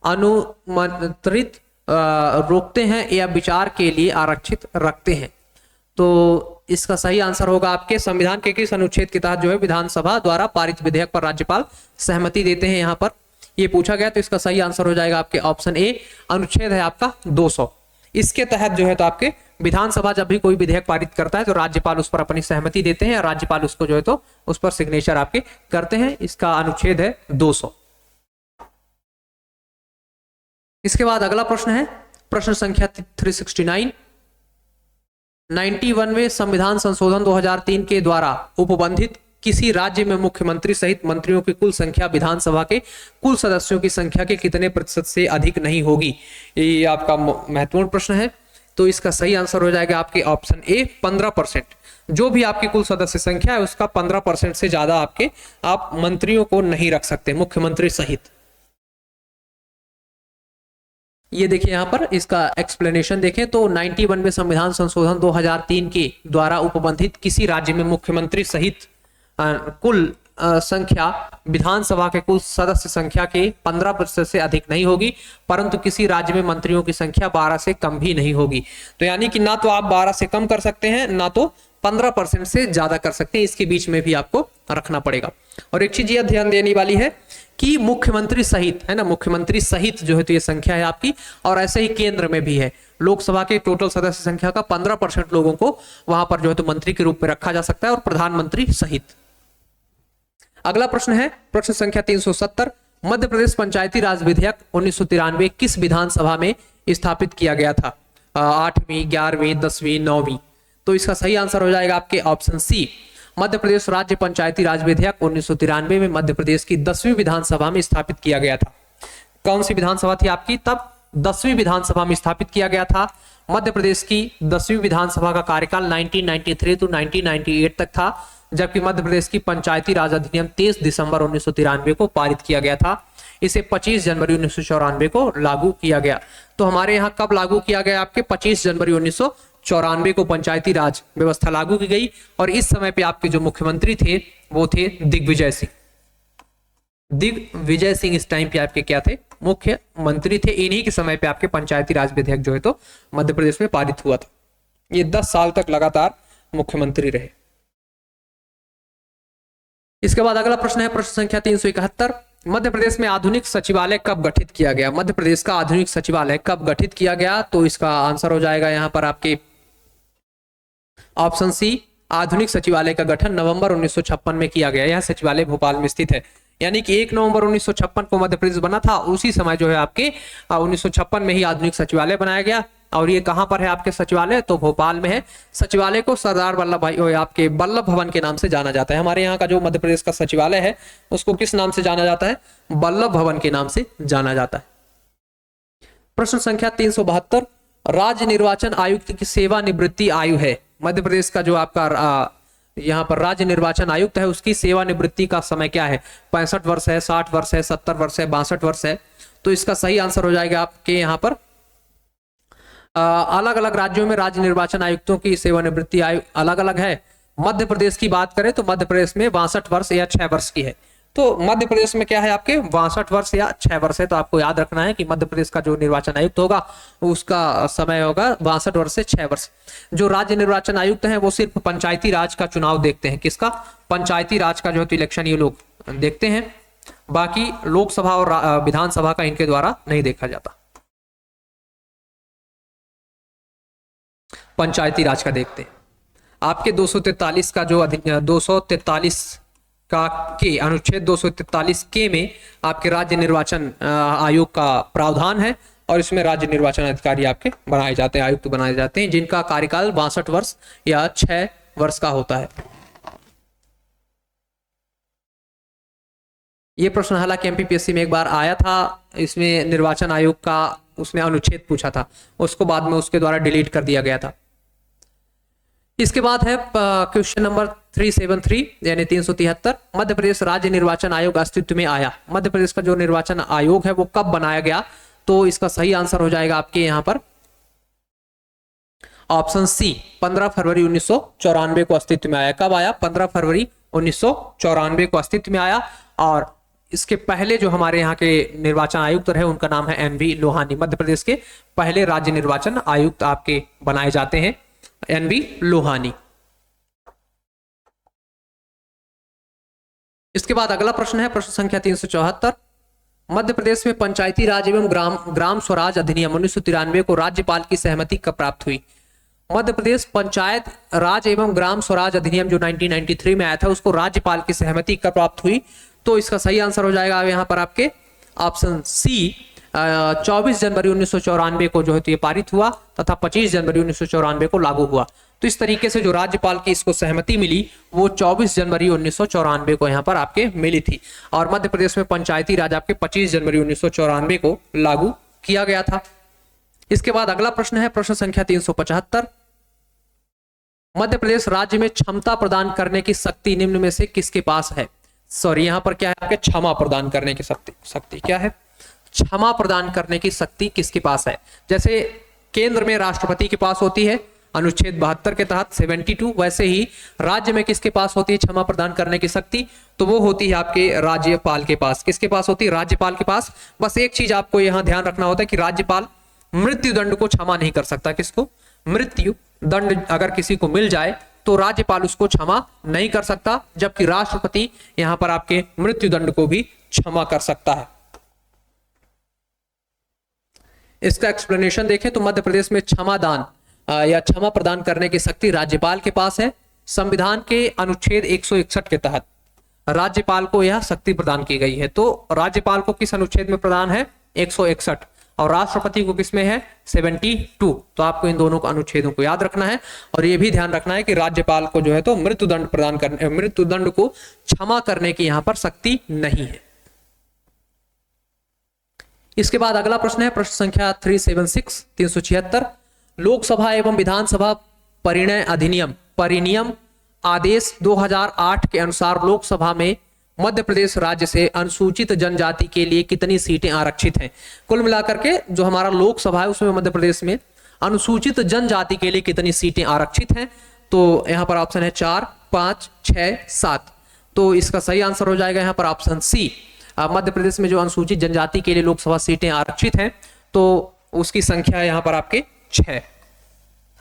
अनुमंत्रित रोकते हैं या विचार के लिए आरक्षित रखते हैं? तो इसका सही आंसर होगा आपके संविधान के किस अनुच्छेद के तहत जो है विधानसभा द्वारा पारित विधेयक पर राज्यपाल सहमति देते हैं, यहाँ पर ये पूछा गया। तो इसका सही आंसर हो जाएगा आपके ऑप्शन ए, अनुच्छेद है आपका 200। इसके तहत जो है तो आपके विधानसभा जब भी कोई विधेयक पारित करता है तो राज्यपाल उस पर अपनी सहमति देते हैं, राज्यपाल उसको जो है तो उस पर सिग्नेचर आपके करते हैं। इसका अनुच्छेद है 200। इसके बाद अगला प्रश्न है प्रश्न संख्या 369। 91वें संविधान संशोधन 2003 के द्वारा उपबंधित किसी राज्य में मुख्यमंत्री सहित मंत्रियों की कुल संख्या विधानसभा के कुल सदस्यों की संख्या के कितने प्रतिशत से अधिक नहीं होगी? ये आपका महत्वपूर्ण प्रश्न है। तो इसका सही आंसर हो जाएगा आपके ऑप्शन ए, 15%। जो भी आपकी कुल सदस्य संख्या है उसका 15% से ज्यादा आप मंत्रियों को नहीं रख सकते, मुख्यमंत्री सहित। ये देखिए यहाँ पर इसका एक्सप्लेनेशन देखें तो 91वें संविधान संशोधन 2003 के द्वारा उपबंधित किसी राज्य में मुख्यमंत्री सहित कुल संख्या विधानसभा के कुल सदस्य संख्या के 15% से अधिक नहीं होगी, परंतु किसी राज्य में मंत्रियों की संख्या 12 से कम भी नहीं होगी। तो यानी कि ना तो आप 12 से कम कर सकते हैं, ना तो 15% से ज्यादा कर सकते हैं, इसके बीच में भी आपको रखना पड़ेगा। और एक चीज यह ध्यान देने वाली है कि मुख्यमंत्री सहित है ना, मुख्यमंत्री सहित जो है तो ये संख्या है आपकी, और ऐसे ही केंद्र में भी है। लोकसभा के टोटल सदस्य संख्या का 15% लोगों को वहां पर जो है तो मंत्री के रूप में रखा जा सकता है, और प्रधानमंत्री सहित। अगला प्रश्न है प्रश्न संख्या 370। मध्य प्रदेश पंचायती राज विधेयक 1993 किस विधानसभा में स्थापित किया गया था? 8वीं, 11वीं, 10वीं, 9वीं? तो इसका सही आंसर हो जाएगा आपके ऑप्शन सी, मध्य प्रदेश राज्य पंचायती राज विधेयक 1993 में मध्य प्रदेश की 10वीं विधानसभा में स्थापित किया गया था। कौन सी विधानसभा थी आपकी? तब 10वीं विधानसभा में स्थापित किया गया था। मध्य प्रदेश की 10वीं विधानसभा का कार्यकाल 1993 to 1998 तक था, जबकि मध्य प्रदेश की पंचायती राज अधिनियम 23 दिसंबर 1993 को पारित किया गया था। इसे 25 जनवरी 1994 को लागू किया गया। तो हमारे यहाँ कब लागू किया गया? आपके 25 जनवरी 1994 को पंचायती राज व्यवस्था लागू की गई, और इस समय पे आपके जो मुख्यमंत्री थे वो थे दिग्विजय सिंह। दिग्विजय सिंह इस टाइम पे आपके क्या थे? मुख्यमंत्री थे। इन्हीं के समय पे आपके पंचायती राज विधेयक जो है तो मध्य प्रदेश में पारित हुआ था। ये 10 साल तक लगातार मुख्यमंत्री रहे। इसके बाद अगला प्रश्न है प्रश्न संख्या 371। मध्य प्रदेश में आधुनिक सचिवालय कब गठित किया गया? मध्य प्रदेश का आधुनिक सचिवालय कब गठित किया गया? तो इसका आंसर हो जाएगा यहां पर आपके ऑप्शन सी, आधुनिक सचिवालय का गठन नवंबर 1956 में किया गया। यह सचिवालय भोपाल में स्थित है। यानी कि 1 नवंबर 1956 को मध्य प्रदेश बना था, उसी समय जो है आपके 1956 में ही आधुनिक सचिवालय बनाया गया। और ये कहां पर है आपके सचिवालय? तो भोपाल में है। सचिवालय को सरदार वल्लभ भाई आपके वल्लभ भवन के नाम से जाना जाता है। हमारे यहाँ का जो मध्य प्रदेश का सचिवालय है उसको किस नाम से जाना जाता है? वल्लभ भवन के नाम से जाना जाता है। प्रश्न संख्या 372। राज्य निर्वाचन आयुक्त की सेवानिवृत्ति आयु है। मध्य प्रदेश का जो आपका यहाँ पर राज्य निर्वाचन आयुक्त है उसकी सेवानिवृत्ति का समय क्या है? 65 वर्ष है, 60 वर्ष है, 70 वर्ष है, 62 वर्ष है? तो इसका सही आंसर हो जाएगा आपके यहाँ पर अलग अलग राज्यों में राज्य निर्वाचन आयुक्तों की सेवानिवृत्ति आयु अलग अलग है। मध्य प्रदेश की बात करें तो मध्य प्रदेश में 62 वर्ष या 6 वर्ष की है। तो मध्य प्रदेश में क्या है आपके 62 वर्ष या 6 वर्ष है। तो आपको याद रखना है कि मध्य प्रदेश का जो निर्वाचन आयुक्त होगा उसका समय होगा 62 वर्ष से 6 वर्ष। जो राज्य निर्वाचन आयुक्त हैं वो सिर्फ पंचायती राज का चुनाव देखते हैं। किसका? पंचायती राज का जो है तो इलेक्शन ये लोग देखते हैं। बाकी लोकसभा और विधानसभा का इनके द्वारा नहीं देखा जाता, पंचायती राज का देखते हैं। आपके 243 का जो 243 का के अनुच्छेद 243 के में आपके राज्य निर्वाचन आयोग का प्रावधान है, और इसमें राज्य निर्वाचन अधिकारी आपके बनाए जाते हैं, आयुक्त बनाए जाते हैं, जिनका कार्यकाल 62 वर्ष या 6 वर्ष का होता है। ये प्रश्न हालांकि एमपीपीएससी में एक बार आया था, इसमें निर्वाचन आयोग का उसने अनुच्छेद पूछा था, उसको बाद में उसके द्वारा डिलीट कर दिया गया था। इसके बाद है क्वेश्चन नंबर 373 यानी 373, मध्य प्रदेश राज्य निर्वाचन आयोग अस्तित्व में आया। मध्य प्रदेश का जो निर्वाचन आयोग है वो कब बनाया गया? तो इसका सही आंसर हो जाएगा आपके यहाँ पर ऑप्शन सी, 15 फरवरी 1994 को अस्तित्व में आया। कब आया? 15 फरवरी 1994 को अस्तित्व में आया। और इसके पहले जो हमारे यहाँ के निर्वाचन आयुक्त रहे उनका नाम है एनवी लोहानी। मध्य प्रदेश के पहले राज्य निर्वाचन आयुक्त आपके बनाए जाते हैं एनवी लोहानी। इसके बाद अगला प्रश्न है प्रश्न संख्या 374, मध्य प्रदेश में पंचायती राज एवं ग्राम स्वराज अधिनियम 1993 को राज्यपाल की सहमति कब प्राप्त हुई? मध्य प्रदेश पंचायत राज एवं ग्राम स्वराज अधिनियम जो 1993 में आया था उसको राज्यपाल की सहमति कब प्राप्त हुई? तो इसका सही आंसर हो जाएगा यहाँ पर आपके ऑप्शन सी, 24 जनवरी 1994 को जो है तो ये पारित हुआ तथा 25 जनवरी 1994 को लागू हुआ। तो इस तरीके से जो राज्यपाल की इसको सहमति मिली वो 24 जनवरी 1994 को यहाँ पर आपके मिली थी। और मध्य प्रदेश में पंचायती राज आपके 25 जनवरी 1994 को लागू किया गया था। इसके बाद अगला प्रश्न है प्रश्न संख्या 375, मध्य प्रदेश राज्य में क्षमता प्रदान करने की शक्ति निम्न में से किसके पास है? सॉरी, यहाँ पर क्या है आपके क्षमा प्रदान करने की शक्ति क्या है? क्षमा प्रदान करने की शक्ति किसके पास है? जैसे केंद्र में राष्ट्रपति के पास होती है अनुच्छेद 72 के तहत 72, वैसे ही राज्य में किसके पास होती है क्षमा प्रदान करने की शक्ति? तो वो होती है आपके राज्यपाल के पास। किसके पास होती है? राज्यपाल के पास। बस एक चीज आपको यहाँ ध्यान रखना होता है कि राज्यपाल मृत्यु दंड को क्षमा नहीं कर सकता। किसको? मृत्यु दंड अगर किसी को मिल जाए तो राज्यपाल उसको क्षमा नहीं कर सकता, जबकि राष्ट्रपति यहां पर आपके मृत्यु दंड को भी क्षमा कर सकता है। इसका एक्सप्लेनेशन देखें तो मध्य प्रदेश में क्षमादान या क्षमा प्रदान करने की शक्ति राज्यपाल के पास है। संविधान के अनुच्छेद 161 के तहत राज्यपाल को यह शक्ति प्रदान की गई है। तो राज्यपाल को किस अनुच्छेद में प्रदान है? 161, और राष्ट्रपति को किसमें है? 72। तो आपको इन दोनों अनुच्छेदों को याद रखना है और यह भी ध्यान रखना है कि राज्यपाल को जो है तो मृत्यु दंड प्रदान करने, मृत्यु दंड को क्षमा करने की यहां पर शक्ति नहीं है। इसके बाद अगला प्रश्न है प्रश्न संख्या 376, 376, लोकसभा एवं विधानसभा परिनियम आदेश 2008 के अनुसार लोकसभा में मध्य प्रदेश राज्य से अनुसूचित जनजाति के लिए कितनी सीटें आरक्षित हैं? कुल मिलाकर के जो हमारा लोकसभा है उसमें मध्य प्रदेश में अनुसूचित जनजाति के लिए कितनी सीटें आरक्षित हैं? तो यहाँ पर ऑप्शन है 4, 5, 6, 7। तो इसका सही आंसर हो जाएगा यहाँ पर ऑप्शन सी। मध्य प्रदेश में जो अनुसूचित जनजाति के लिए लोकसभा सीटें आरक्षित हैं तो उसकी संख्या यहाँ पर आपके 6।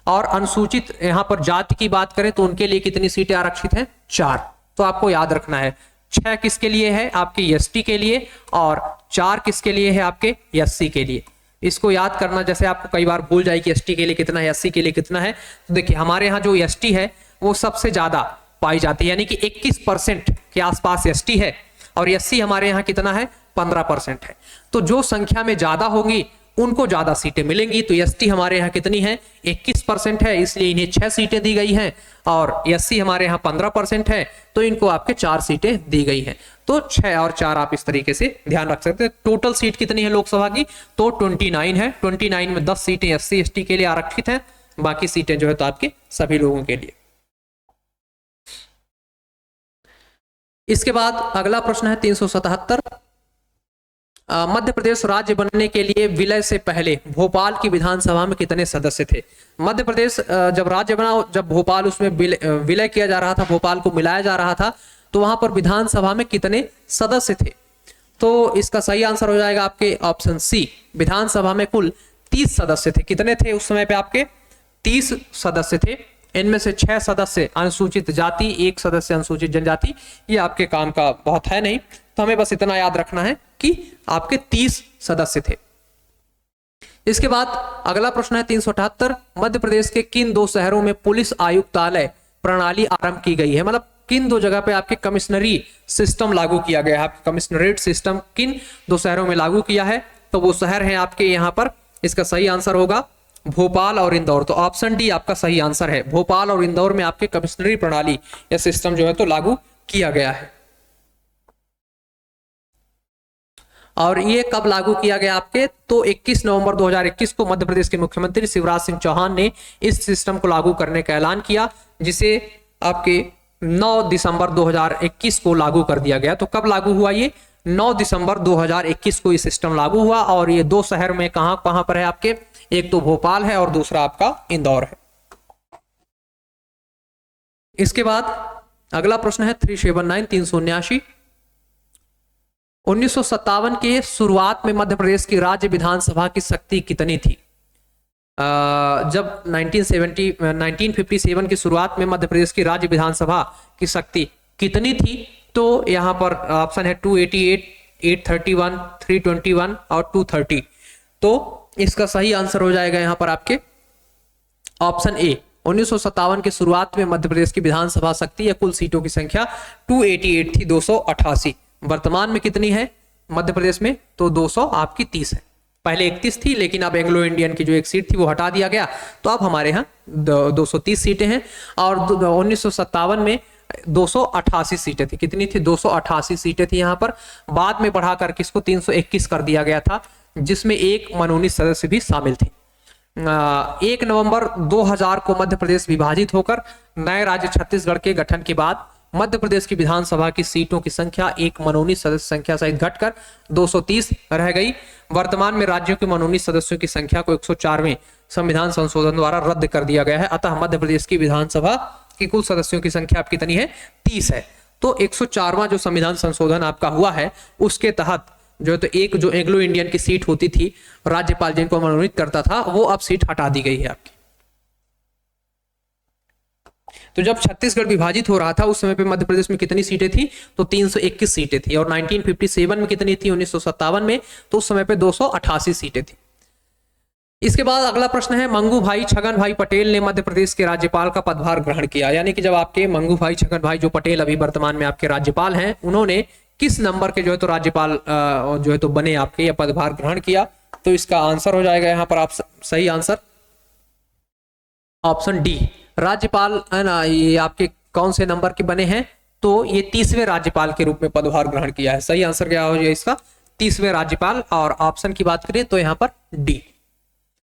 और अनुसूचित यहाँ पर जाति की बात करें तो उनके लिए कितनी सीटें आरक्षित हैं? 4। तो आपको याद रखना है 6 किसके लिए है? आपके एसटी के लिए, और 4 किसके लिए है? आपके एससी के लिए। इसको याद करना, जैसे आपको कई बार भूल जाए कि एसटी के लिए कितना है, एससी के लिए कितना है। तो देखिए हमारे यहाँ जो एसटी है वो सबसे ज्यादा पाई जाती है, यानी कि 21% के आसपास एसटी है, और एससी हमारे यहाँ कितना है? 15% है। तो जो संख्या में ज्यादा होंगी उनको ज्यादा सीटें मिलेंगी। तो एसटी हमारे यहाँ कितनी है? 21% है, इसलिए इन्हें 6 सीटें दी गई हैं, और एससी हमारे यहाँ 15% है तो इनको आपके 4 सीटें दी गई हैं। तो 6 और 4 आप इस तरीके से ध्यान रख सकते हैं। टोटल सीट कितनी है लोकसभा की? तो 29 है। 29 में 10 सीटें एससी एसटी के लिए आरक्षित हैं, बाकी सीटें जो है तो आपके सभी लोगों के लिए। इसके बाद अगला प्रश्न है 377, मध्य प्रदेश राज्य बनने के लिए विलय से पहले भोपाल की विधानसभा में कितने सदस्य थे? मध्य प्रदेश जब राज्य बना, जब भोपाल उसमें विलय किया जा रहा था, भोपाल को मिलाया जा रहा था, तो वहां पर विधानसभा में कितने सदस्य थे? तो इसका सही आंसर हो जाएगा आपके ऑप्शन सी। विधानसभा में कुल 30 सदस्य थे। कितने थे उस समय पे? आपके 30 सदस्य थे। इनमें से 6 सदस्य अनुसूचित जाति, 1 सदस्य अनुसूचित जनजाति। ये आपके काम का बहुत है नहीं, तो हमें बस इतना याद रखना है कि आपके 30 सदस्य थे। इसके बाद अगला प्रश्न है 378, मध्य प्रदेश के किन 2 शहरों में पुलिस आयुक्तालय प्रणाली आरंभ की गई है? मतलब किन 2 जगह पे आपके कमिश्नरी सिस्टम लागू किया गया है? आपके कमिश्नरेट सिस्टम किन 2 शहरों में लागू किया है? तो वो शहर है आपके यहाँ पर, इसका सही आंसर होगा भोपाल और इंदौर। तो ऑप्शन डी आपका सही आंसर है। भोपाल और इंदौर में आपके कमिश्नरी प्रणाली या सिस्टम जो है तो लागू किया गया है। और ये कब लागू किया गया आपके, तो 21 नवंबर 2021 को मध्य प्रदेश के मुख्यमंत्री शिवराज सिंह चौहान ने इस सिस्टम को लागू करने का ऐलान किया, जिसे आपके 9 दिसंबर 2021 को लागू कर दिया गया। तो कब लागू हुआ ये, 9 दिसंबर 2021 को ये सिस्टम लागू हुआ। और ये 2 शहर में कहां पर है आपके, एक तो भोपाल है और दूसरा आपका इंदौर है। इसके बाद अगला प्रश्न है 379 1957 के शुरुआत में मध्य प्रदेश की राज्य विधानसभा की शक्ति कितनी थी। जब 1957 की शुरुआत में मध्य प्रदेश की राज्य विधानसभा की शक्ति कितनी थी, तो यहां पर ऑप्शन है 288, 831, 321 और 230। तो इसका सही आंसर हो जाएगा यहां पर आपके ऑप्शन ए। 1957 की शुरुआत में मध्य प्रदेश की विधानसभा शक्ति या कुल सीटों की संख्या 288 थी, 288। वर्तमान में कितनी है मध्य प्रदेश में, तो 200 आपकी 30 है। पहले 31 थी, लेकिन अब एंग्लो इंडियन की जो एक सीट थी वो हटा दिया गया, तो अब हमारे यहाँ 230 सीटें हैं। और 1957 में 288 सीटें थी। कितनी थी, 288 सीटें थी यहाँ पर। बाद में बढ़ाकर किसको 321 कर दिया गया था, जिसमें एक मनोनीत सदस्य भी शामिल थे। 1 नवंबर 2000 को मध्य प्रदेश विभाजित होकर नए राज्य छत्तीसगढ़ के गठन के बाद मध्य प्रदेश की विधानसभा की सीटों की संख्या एक मनोनीत सदस्य संख्या सहित घटकर 230 रह गई। वर्तमान में राज्यों के मनोनीत सदस्यों की संख्या को 104वें संविधान संशोधन द्वारा रद्द कर दिया गया है। अतः मध्य प्रदेश की विधानसभा की कुल सदस्यों की संख्या आप कितनी है, 30 है। तो 104वां जो संविधान संशोधन आपका हुआ है, उसके तहत जो तो एक जो एंग्लो इंडियन की सीट होती थी, राज्यपाल जिनको मनोनीत करता था, वो अब सीट हटा दी गई है आपकी। तो जब छत्तीसगढ़ विभाजित हो रहा था उस समय पे मध्य प्रदेश में कितनी सीटें थी, तो 321 सीटें थी। और 1957 में कितनी थी, 1957 में, तो उस समय पे 288 सीटें थी। इसके बाद अगला प्रश्न है, मंगू भाई छगन भाई पटेल ने मध्य प्रदेश के राज्यपाल का पदभार ग्रहण किया। यानी कि जब आपके मंगू भाई छगन भाई जो पटेल अभी वर्तमान में आपके राज्यपाल हैं, उन्होंने किस नंबर के जो है तो राज्यपाल जो है तो बने आपके, या पदभार ग्रहण किया। तो इसका आंसर हो जाएगा यहाँ पर आप सही आंसर ऑप्शन डी। राज्यपाल है ना, ये आपके कौन से नंबर के बने हैं, तो ये 30वें राज्यपाल के रूप में पदभार ग्रहण किया है। सही आंसर क्या हो जाएगा इसका, 30वें राज्यपाल। और ऑप्शन की बात करें तो यहाँ पर डी।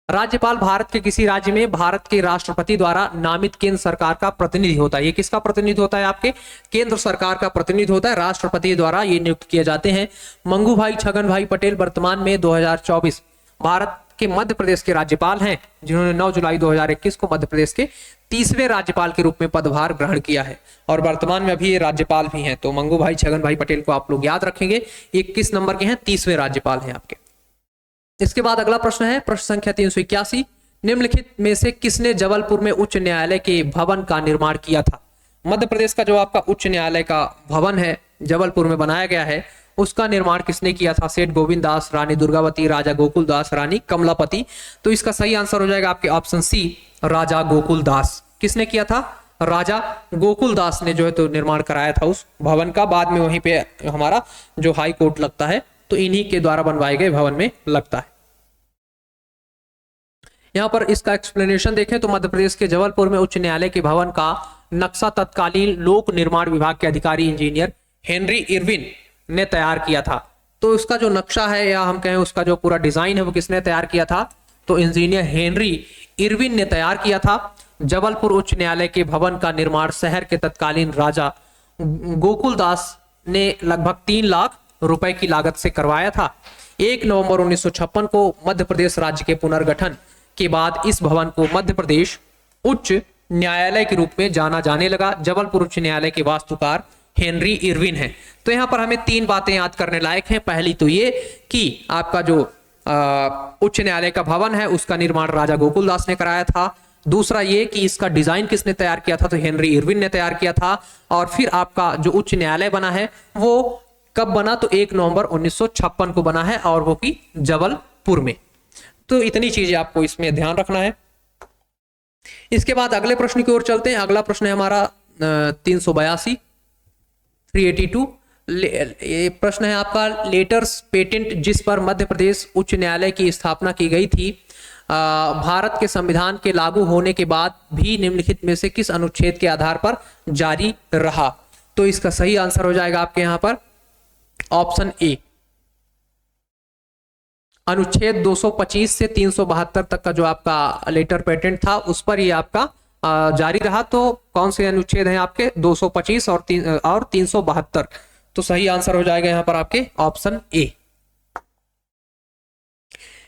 राज्यपाल भारत के किसी राज्य में भारत के राष्ट्रपति द्वारा नामित केंद्र सरकार का प्रतिनिधि होता है। ये किसका प्रतिनिधि होता है, आपके केंद्र सरकार का प्रतिनिधि होता है, राष्ट्रपति द्वारा ये नियुक्त किए जाते हैं। मंगू भाई छगन भाई पटेल वर्तमान में 2024 भारत के मध्य प्रदेश के राज्यपाल हैं, जिन्होंने 9 जुलाई 2021 को मध्य प्रदेश के 30वें राज्यपाल के रूप में पदभार ग्रहण किया है। और वर्तमान में अभी ये राज्यपाल भी हैं। तो मंगू भाई छगन भाई पटेल को आप लोग याद रखेंगे, 21 नंबर के हैं, 30वें राज्यपाल हैं आपके। इसके बाद अगला प्रश्न है, प्रश्न संख्या 381, निम्नलिखित में से किसने जबलपुर में उच्च न्यायालय के भवन का निर्माण किया था। मध्य प्रदेश का जो आपका उच्च न्यायालय का भवन है, जबलपुर में बनाया गया है, उसका निर्माण किसने किया था। सेठ गोविंद दास, रानी दुर्गावती, राजा गोकुल दास, रानी कमलापति। तो इसका सही आंसर हो जाएगा आपके ऑप्शन सी, राजा गोकुल दास। किसने किया था, राजा गोकुल दास ने जो है तो निर्माण कराया था उस भवन का। बाद में वहीं पे हमारा जो हाई कोर्ट लगता है, तो इन्हीं के द्वारा बनवाए गए भवन में लगता है। यहां पर इसका एक्सप्लेनेशन देखें तो मध्य प्रदेश के जबलपुर में उच्च न्यायालय के भवन का नक्शा तत्कालीन लोक निर्माण विभाग के अधिकारी इंजीनियर हेनरी इरविन ने तैयार किया था। तो उसका जो नक्शा है, या हम कहें उसका जो पूरा डिजाइन है, वो किसने तैयार किया था, तो इंजीनियर हेनरी इरविन ने तैयार किया था। जबलपुर उच्च न्यायालय के भवन का निर्माण शहर के तत्कालीन राजा गोकुल दास ने लगभग 3 लाख रुपए की लागत से करवाया था। 1 नवंबर 1956 को मध्य प्रदेश राज्य के पुनर्गठन के बाद इस भवन को मध्य प्रदेश उच्च न्यायालय के रूप में जाना जाने लगा। जबलपुर उच्च न्यायालय के वास्तुकार हेनरी इरविन है। तो यहां पर हमें 3 बातें याद करने लायक हैं। पहली तो ये कि आपका जो उच्च न्यायालय का भवन है, उसका निर्माण राजा गोकुल दास ने कराया था। दूसरा ये कि इसका डिजाइन किसने तैयार किया था, तो हेनरी इरविन ने तैयार किया था। और फिर आपका जो उच्च न्यायालय बना है वो कब बना, तो 1 नवंबर 1956 को बना है, और वो की जबलपुर में। तो इतनी चीजें आपको इसमें ध्यान रखना है। इसके बाद अगले प्रश्न की ओर चलते हैं। अगला प्रश्न है हमारा 382। ये प्रश्न है आपका, लेटर्स पेटेंट जिस पर मध्य प्रदेश उच्च न्यायालय की स्थापना की गई थी, भारत के संविधान के लागू होने के बाद भी निम्नलिखित में से किस अनुच्छेद के आधार पर जारी रहा। तो इसका सही आंसर हो जाएगा आपके यहां पर ऑप्शन ए। अनुच्छेद 225 से 372 तक का जो आपका लेटर पेटेंट था उस पर ये आपका जारी रहा। तो कौन से अनुच्छेद हैं आपके 225 और 372। तो सही आंसर हो जाएगा यहाँ पर आपके ऑप्शन ए।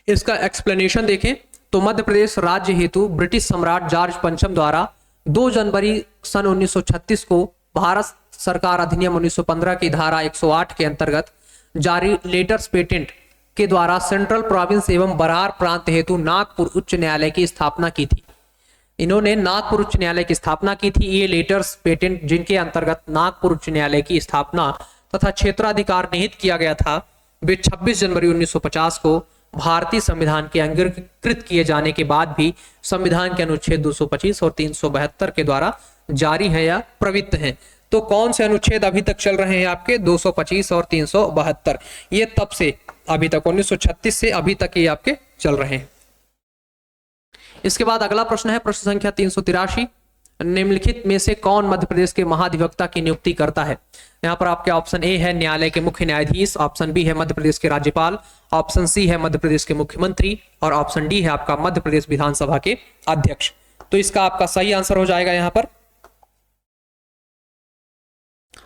इसका एक्सप्लेनेशन देखें तो मध्य प्रदेश राज्य हेतु ब्रिटिश सम्राट जॉर्ज पंचम द्वारा 2 जनवरी सन 1936 को भारत सरकार अधिनियम 1915 की धारा 108 के अंतर्गत जारी लेटर्स पेटेंट के द्वारा सेंट्रल प्रोविंस एवं बरार प्रांत हेतु नागपुर उच्च न्यायालय की स्थापना की थी। इन्होंने नागपुर उच्च न्यायालय की स्थापना की थी। ये लेटर्स पेटेंट जिनके अंतर्गत नागपुर उच्च न्यायालय की स्थापना तथा क्षेत्राधिकार निहित किया गया था, वे 26 जनवरी 1950 को भारतीय संविधान के अंगीकृत किए जाने के बाद भी संविधान के अनुच्छेद 225 और 372 के द्वारा जारी है या प्रवृत्त हैं। तो कौन से अनुच्छेद अभी तक चल रहे हैं आपके 225 और 372। ये तब से अभी तक 1936 से अभी तक ये आपके चल रहे हैं। इसके बाद अगला प्रश्न है प्रश्न संख्या 383। निम्नलिखित में से कौन मध्य प्रदेश के महाधिवक्ता की नियुक्ति करता है। यहाँ पर आपके ऑप्शन ए है न्यायालय के मुख्य न्यायाधीश, ऑप्शन बी है मध्य प्रदेश के राज्यपाल, ऑप्शन सी है मध्य प्रदेश के मुख्यमंत्री और ऑप्शन डी है आपका मध्य प्रदेश विधानसभा के अध्यक्ष। तो इसका आपका सही आंसर हो जाएगा यहाँ पर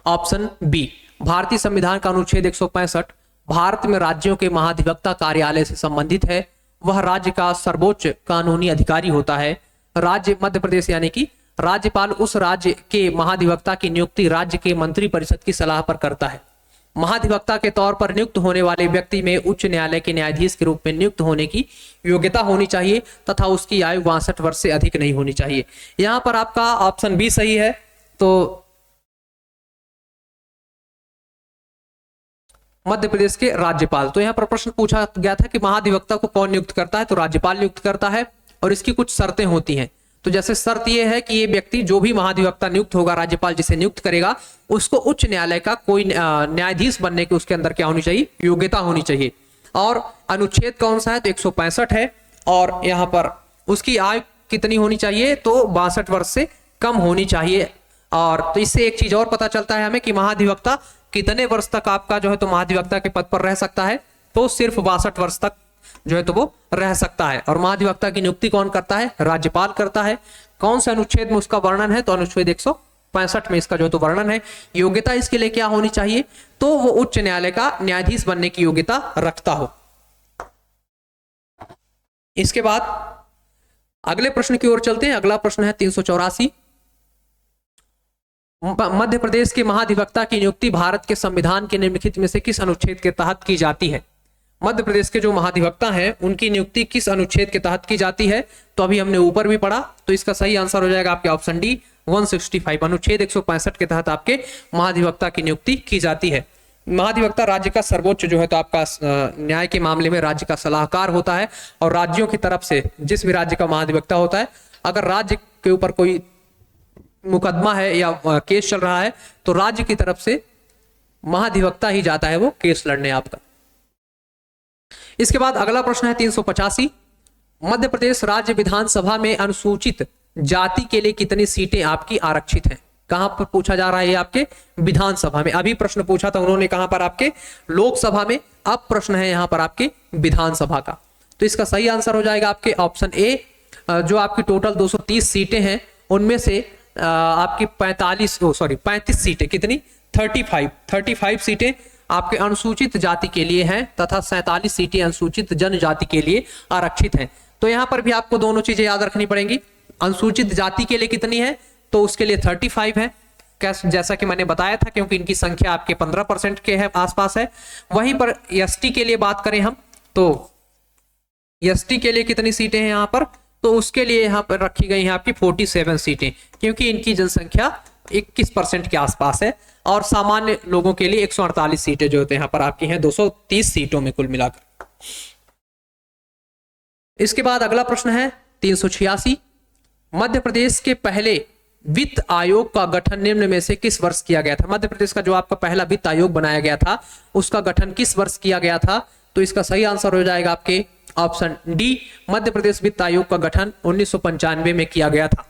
ऑप्शन बी। भारतीय संविधान का अनुच्छेद 165 भारत में राज्यों के महाधिवक्ता कार्यालय से संबंधित है। वह राज्य का सर्वोच्च कानूनी अधिकारी होता है। राज्य मध्य प्रदेश यानी कि राज्यपाल उस राज्य के महाधिवक्ता की नियुक्ति राज्य के मंत्रिपरिषद की सलाह पर करता है। महाधिवक्ता के तौर पर नियुक्त होने वाले व्यक्ति में उच्च न्यायालय के न्यायाधीश के रूप में नियुक्त होने की योग्यता होनी चाहिए तथा उसकी आयु 62 वर्ष से अधिक नहीं होनी चाहिए। यहां पर आपका ऑप्शन बी सही है। तो मध्य प्रदेश के राज्यपाल। तो यहाँ पर प्रश्न पूछा गया था कि महाधिवक्ता को कौन नियुक्त करता है, तो राज्यपाल नियुक्त करता है और इसकी कुछ शर्तें होती हैं। तो जैसे शर्त यह है कि ये व्यक्ति जो भी महाधिवक्ता नियुक्त होगा, राज्यपाल जिसे नियुक्त करेगा, उसको उच्च न्यायालय का कोई न्यायाधीश बनने की उसके अंदर क्या होनी चाहिए, योग्यता होनी चाहिए। और अनुच्छेद कौन सा है, तो 165 है। और यहाँ पर उसकी आयु कितनी होनी चाहिए, तो 62 वर्ष से कम होनी चाहिए। और तो इससे एक चीज और पता चलता है हमें कि महाधिवक्ता कितने वर्ष तक आपका जो है तो महाधिवक्ता के पद पर रह सकता है, तो सिर्फ 62 वर्ष तक जो है तो वो रह सकता है। और महाधिवक्ता की नियुक्ति कौन करता है, राज्यपाल करता है। कौन सा अनुच्छेद में उसका वर्णन है, तो अनुच्छेद 165 में इसका जो है तो वर्णन है। योग्यता इसके लिए क्या होनी चाहिए, तो वो उच्च न्यायालय का न्यायाधीश बनने की योग्यता रखता हो। इसके बाद अगले प्रश्न की ओर चलते हैं। अगला प्रश्न है 384। मध्य प्रदेश के महाधिवक्ता की नियुक्ति भारत के संविधान के निम्नलिखित में से किस अनुच्छेद के तहत की जाती है। मध्य प्रदेश के जो महाधिवक्ता हैं उनकी नियुक्ति किस अनुच्छेद के तहत की जाती है, तो अभी हमने ऊपर भी पढ़ा। तो इसका सही आंसर हो जाएगा आपके ऑप्शन डी 165। अनुच्छेद 165 के तहत आपके महाधिवक्ता की नियुक्ति की जाती है। महाधिवक्ता राज्य का सर्वोच्च जो है तो आपका न्याय के मामले में राज्य का सलाहकार होता है। और राज्यों की तरफ से जिस भी राज्य का महाधिवक्ता होता है, अगर राज्य के ऊपर कोई मुकदमा है या केस चल रहा है, तो राज्य की तरफ से महाधिवक्ता ही जाता है वो केस लड़ने आपका। इसके बाद अगला प्रश्न है 385। मध्य प्रदेश राज्य विधानसभा में अनुसूचित जाति के लिए कितनी सीटें आपकी आरक्षित हैं। कहां पर पूछा जा रहा है, आपके विधानसभा में। अभी प्रश्न पूछा था उन्होंने कहां पर, आपके लोकसभा में। अब प्रश्न है यहां पर आपके विधानसभा का। तो इसका सही आंसर हो जाएगा आपके ऑप्शन ए। जो आपकी टोटल 230 सीटें हैं उनमें से आपकी 35 सीटें, कितनी 35 सीटें आपके अनुसूचित जाति के लिए हैं तथा 47 सीटें अनुसूचित जनजाति के लिए आरक्षित हैं। तो यहां पर भी आपको दोनों चीजें याद रखनी पड़ेंगी। अनुसूचित जाति के लिए कितनी है, तो उसके लिए 35 है, जैसा कि मैंने बताया था, क्योंकि इनकी संख्या आपके 15% के है आसपास है। वहीं पर एसटी के लिए बात करें हम, तो एसटी के लिए कितनी सीटें हैं यहाँ पर, तो उसके लिए यहाँ पर रखी गई हैं आपकी 47 सीटें, क्योंकि इनकी जनसंख्या 21% के आसपास है। और सामान्य लोगों के लिए 148 सीटें जो होते हैं यहाँ पर आपकी हैं 230 सीटों में कुल मिलाकर। इसके बाद अगला प्रश्न है 386। मध्य प्रदेश के पहले वित्त आयोग का गठन निम्न में से किस वर्ष किया गया था। मध्य प्रदेश का जो आपका पहला वित्त आयोग बनाया गया था उसका गठन किस वर्ष किया गया था, तो इसका सही आंसर हो जाएगा आपके ऑप्शन डी। मध्य प्रदेश वित्त आयोग का गठन 1995 में किया गया था।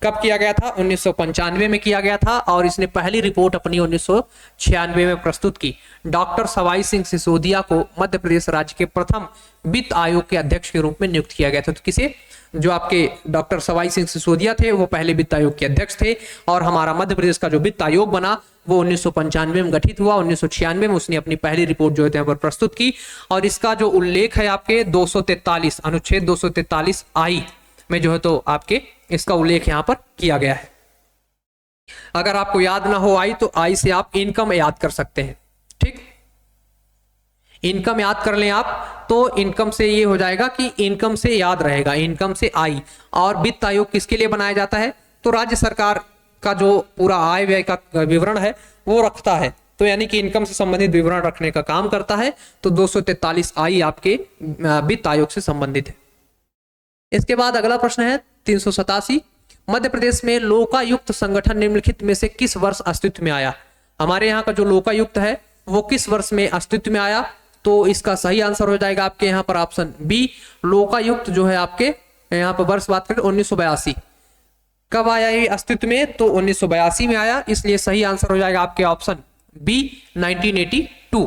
कब किया गया था? 1995 में किया गया था और इसने पहली रिपोर्ट अपनी 1996 में प्रस्तुत की। डॉक्टर सवाई सिंह सिसोदिया को मध्य प्रदेश राज्य के प्रथम वित्त आयोग के अध्यक्ष के रूप में नियुक्त किया गया था। तो किसे? जो आपके डॉक्टर सवाई सिंह सिसोदिया थे वो पहले वित्त आयोग के अध्यक्ष थे और हमारा मध्य प्रदेश का जो वित्त आयोग बना वो 1995 में गठित हुआ। 1996 में उसने अपनी पहली रिपोर्ट जो है यहाँ पर प्रस्तुत की और इसका जो उल्लेख है आपके 243 अनुच्छेद 243 आई में जो है तो आपके इसका उल्लेख यहाँ पर किया गया है। अगर आपको याद ना हो आई तो आई से आप इनकम याद कर सकते हैं। ठीक, इनकम याद कर लें आप तो इनकम से ये हो जाएगा कि इनकम से याद रहेगा, इनकम से आई। और वित्त आयोग किसके लिए बनाया जाता है? तो राज्य सरकार का जो पूरा आय व्यय का विवरण है वो रखता है, तो यानी कि इनकम से संबंधित विवरण रखने का काम करता है। तो 243 आई आपके वित्त आयोग से संबंधित है। इसके बाद अगला प्रश्न है 387, मध्य प्रदेश में लोकायुक्त संगठन निम्नलिखित में से किस वर्ष अस्तित्व में आया? हमारे यहाँ का जो लोकायुक्त है वो किस वर्ष में अस्तित्व में आया? तो इसका सही आंसर हो जाएगा आपके यहाँ पर ऑप्शन बी। लोकायुक्त जो है आपके यहाँ पर वर्ष बात करें 1982। कब आया ये अस्तित्व में? तो 1982 में आया, इसलिए सही आंसर हो जाएगा आपके ऑप्शन बी 1982।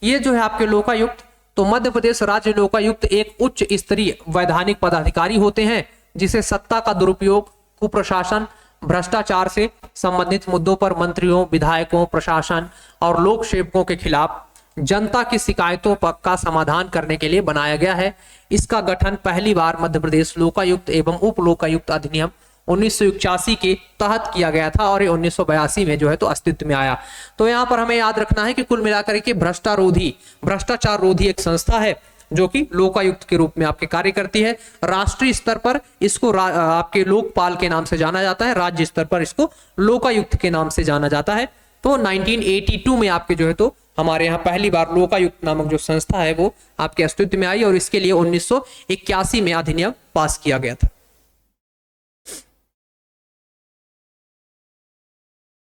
ये जो है आपके लोकायुक्त, तो मध्य प्रदेश राज्य लोकायुक्त एक उच्च स्तरीय वैधानिक पदाधिकारी होते हैं जिसे सत्ता का दुरुपयोग, कुप्रशासन, भ्रष्टाचार से संबंधित मुद्दों पर मंत्रियों, विधायकों, प्रशासन और लोक सेवकों के खिलाफ जनता की शिकायतों का समाधान करने के लिए बनाया गया है। इसका गठन पहली बार मध्य प्रदेश लोकायुक्त एवं उप लोकायुक्त अधिनियम 1981 के तहत किया गया था और ये 1982 में जो है तो अस्तित्व में आया। तो यहाँ पर हमें याद रखना है कि कुल मिलाकर के भ्रष्टाचार रोधी एक संस्था है जो कि लोकायुक्त के रूप में आपके कार्य करती है। राष्ट्रीय स्तर पर इसको आपके लोकपाल के नाम से जाना जाता है, राज्य स्तर पर इसको लोकायुक्त के नाम से जाना जाता है। तो 1982 में आपके जो है तो हमारे यहाँ पहली बार लोकायुक्त नामक जो संस्था है वो आपके अस्तित्व में आई और इसके लिए 1981 में अधिनियम पास किया गया था।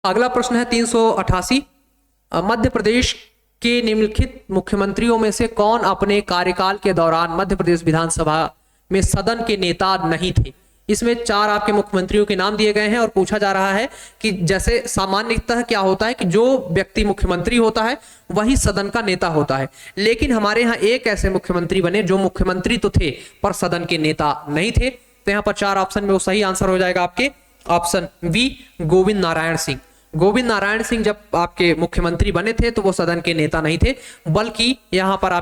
अगला प्रश्न है 388, मध्य प्रदेश के निम्नलिखित मुख्यमंत्रियों में से कौन अपने कार्यकाल के दौरान मध्य प्रदेश विधानसभा में सदन के नेता नहीं थे? इसमें 4 आपके मुख्यमंत्रियों के नाम दिए गए हैं और पूछा जा रहा है कि जैसे सामान्यतः क्या होता है कि जो व्यक्ति मुख्यमंत्री होता है वही सदन का नेता होता है, लेकिन हमारे यहाँ एक ऐसे मुख्यमंत्री बने जो मुख्यमंत्री तो थे पर सदन के नेता नहीं थे। तो यहाँ पर 4 ऑप्शन में वो सही आंसर हो जाएगा आपके ऑप्शन बी गोविंद नारायण सिंह। गोविंद नारायण सिंह जब आपके मुख्यमंत्री बने थे तो वो सदन के नेता नहीं थे, बल्कि यहां पर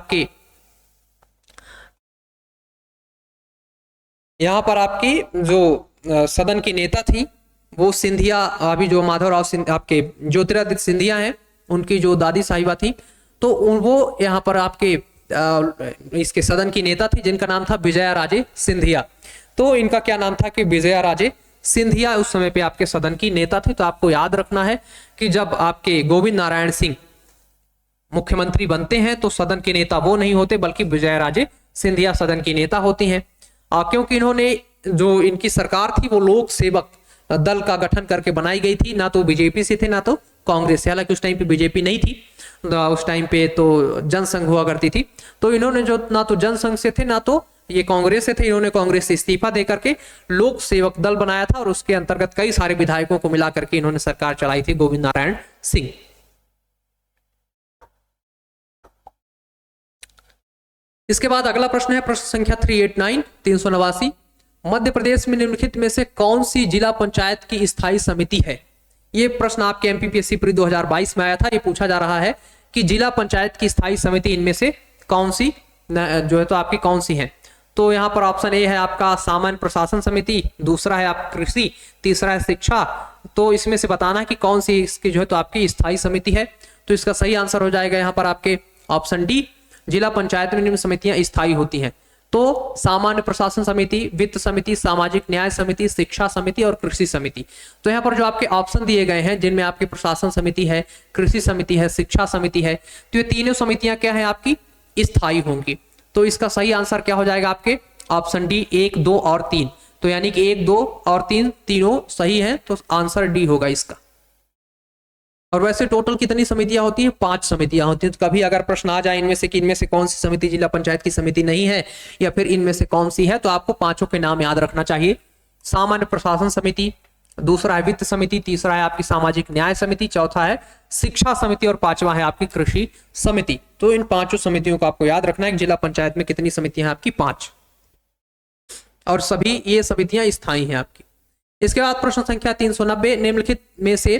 आपकी जो सदन की नेता थी वो सिंधिया, अभी जो माधवराव आपके ज्योतिरादित्य सिंधिया हैं उनकी जो दादी साहिबा थी, तो वो यहाँ पर आपके इसके सदन की नेता थी जिनका नाम था विजया राजे सिंधिया। तो इनका क्या नाम था कि विजया राजे सिंधिया उस समय पे आपके सदन की नेता थे। तो आपको याद रखना है कि जब आपके गोविंद नारायण सिंह मुख्यमंत्री बनते हैं तो सदन के नेता वो नहीं होते बल्कि विजया राजे सिंधिया सदन की नेता होती हैं, क्योंकि इन्होंने जो इनकी सरकार थी वो लोक सेवक दल का गठन करके बनाई गई थी, ना तो बीजेपी से थे ना तो कांग्रेस से। हालांकि उस टाइम पे बीजेपी नहीं थी, उस टाइम पे तो जनसंघ हुआ करती थी। तो इन्होंने जो ना तो जनसंघ से थे ना तो ये कांग्रेस से थे, इन्होंने कांग्रेस से इस्तीफा देकर के लोक सेवक दल बनाया था और उसके अंतर्गत कई सारे विधायकों को मिलाकर के इन्होंने सरकार चलाई थी गोविंद नारायण सिंह। इसके बाद अगला प्रश्न है प्रश्न संख्या 389 मध्य प्रदेश में निम्नलिखित में से कौन सी जिला पंचायत की स्थायी समिति है? ये प्रश्न आपके एमपीपीएससी प्री 2022 में आया था। ये पूछा जा रहा है कि जिला पंचायत की स्थायी समिति इनमें से कौन सी जो है तो आपकी कौन सी है? तो यहाँ पर ऑप्शन ए है आपका सामान्य प्रशासन समिति, दूसरा है आप कृषि, तीसरा है शिक्षा। तो इसमें से बताना है कि कौन सी इसकी जो है तो आपकी स्थायी समिति है। तो इसका सही आंसर हो जाएगा यहाँ पर आपके ऑप्शन डी, जिला पंचायत में निम्न समितियां स्थायी होती हैं। तो सामान्य प्रशासन समिति, वित्त समिति, सामाजिक न्याय समिति, शिक्षा समिति और कृषि समिति। तो यहाँ पर जो आपके ऑप्शन दिए गए हैं जिनमें आपकी प्रशासन समिति है, कृषि समिति है, शिक्षा समिति है, तो ये तीनों समितियां क्या है आपकी स्थायी होंगी। तो इसका सही आंसर क्या हो जाएगा आपके ऑप्शन डी 1, 2 और 3। तो यानी कि 1, 2 और 3 तीनों सही है, तो आंसर डी होगा इसका। और वैसे टोटल कितनी समितियां होती हैं? 5 समितियां होती हैं। तो कभी अगर प्रश्न आ जाए इनमें से कि इनमें से कौन सी समिति जिला पंचायत की समिति नहीं है या फिर इनमें से कौन सी है, तो आपको पांचों के नाम याद रखना चाहिए। सामान्य प्रशासन समिति, दूसरा है वित्त समिति, तीसरा है आपकी सामाजिक न्याय समिति, चौथा है शिक्षा समिति और पांचवा है आपकी कृषि समिति। तो इन पांचों समितियों को आपको याद रखना है। जिला पंचायत में कितनी समितियां हैं आपकी? 5, और सभी ये समितियां स्थायी हैं आपकी। इसके बाद प्रश्न संख्या 390, निम्नलिखित में से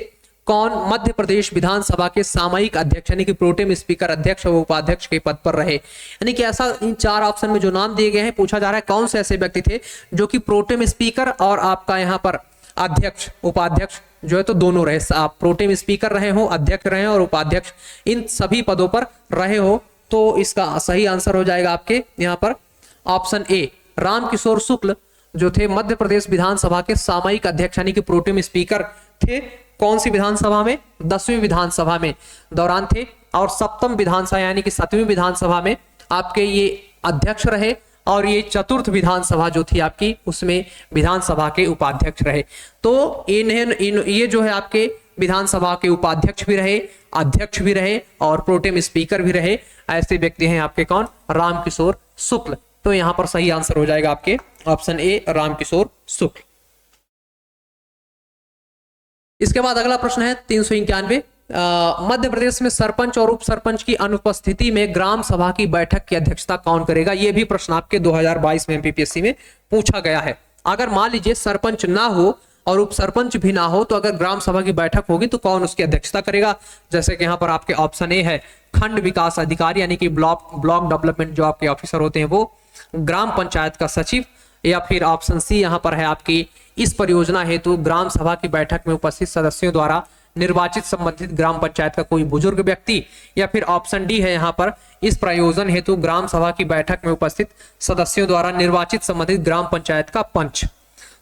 कौन मध्य प्रदेश विधानसभा के सामयिक अध्यक्ष यानी कि प्रोटेम स्पीकर, अध्यक्ष और उपाध्यक्ष के पद पर रहे? यानी कि ऐसा इन 4 ऑप्शन में जो नाम दिए गए हैं, पूछा जा रहा है कौन से ऐसे व्यक्ति थे जो कि प्रोटेम स्पीकर और आपका यहाँ पर अध्यक्ष उपाध्यक्ष जो है तो दोनों रहे। आप प्रोटेम स्पीकर रहे हो, अध्यक्ष रहे हो और उपाध्यक्ष, इन सभी पदों पर रहे हो। तो इसका सही आंसर हो जाएगा आपके यहाँ पर ऑप्शन ए, रामकिशोर शुक्ल जो थे मध्य प्रदेश विधानसभा के सामयिक अध्यक्ष यानी कि प्रोटेम स्पीकर थे। कौन सी विधानसभा में? 10वीं विधानसभा में दौरान थे। और 7वीं विधानसभा यानी कि 7वीं विधानसभा में आपके ये अध्यक्ष रहे, और ये 4th विधानसभा जो थी आपकी उसमें विधानसभा के उपाध्यक्ष रहे। तो ये जो है आपके विधानसभा के उपाध्यक्ष भी रहे, अध्यक्ष भी रहे और प्रोटेम स्पीकर भी रहे। ऐसे व्यक्ति हैं आपके कौन? रामकिशोर शुक्ल। तो यहां पर सही आंसर हो जाएगा आपके ऑप्शन ए, रामकिशोर शुक्ल। इसके बाद अगला प्रश्न है 391, मध्य प्रदेश में सरपंच और उप सरपंच की अनुपस्थिति में ग्राम सभा की बैठक की अध्यक्षता कौन करेगा? यह भी प्रश्न आपके 2022 में एमपीपीएससी में पूछा गया है। अगर मान लीजिए सरपंच ना हो और उप सरपंच भी ना हो, तो अगर ग्राम सभा की बैठक होगी तो कौन उसकी अध्यक्षता करेगा? जैसे कि यहाँ पर आपके ऑप्शन ए है खंड विकास अधिकारी यानी कि ब्लॉक डेवलपमेंट जो आपके ऑफिसर होते हैं वो, ग्राम पंचायत का सचिव, या फिर ऑप्शन सी यहाँ पर है आपकी इस परियोजना हेतु ग्राम सभा की बैठक में उपस्थित सदस्यों द्वारा निर्वाचित संबंधित ग्राम पंचायत का कोई बुजुर्ग व्यक्ति, या फिर ऑप्शन डी है यहाँ पर इस प्रयोजन हेतु ग्राम सभा की बैठक में उपस्थित सदस्यों द्वारा निर्वाचित संबंधित ग्राम पंचायत का पंच।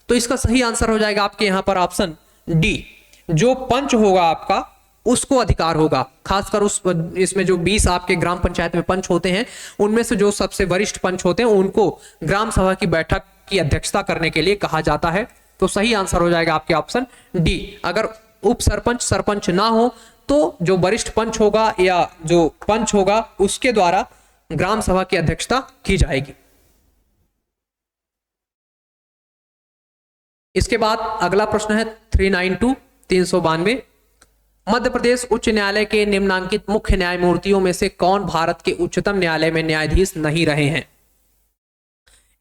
तो इसका सही आंसर हो जाएगा आपके यहाँ पर ऑप्शन डी, जो पंच होगा आपका उसको अधिकार होगा। खासकर उस इसमें जो 20 आपके ग्राम पंचायत में पंच होते हैं, उनमें से जो सबसे वरिष्ठ पंच होते हैं उनको ग्राम सभा की बैठक की अध्यक्षता करने के लिए कहा जाता है। तो सही आंसर हो जाएगा आपके ऑप्शन डी। अगर उप सरपंच सरपंच ना हो तो जो वरिष्ठ पंच होगा या जो पंच होगा उसके द्वारा ग्राम सभा की अध्यक्षता की जाएगी। इसके बाद अगला प्रश्न है 392 मध्य प्रदेश उच्च न्यायालय के निम्नांकित मुख्य न्यायमूर्तियों में से कौन भारत के उच्चतम न्यायालय में न्यायाधीश नहीं रहे हैं?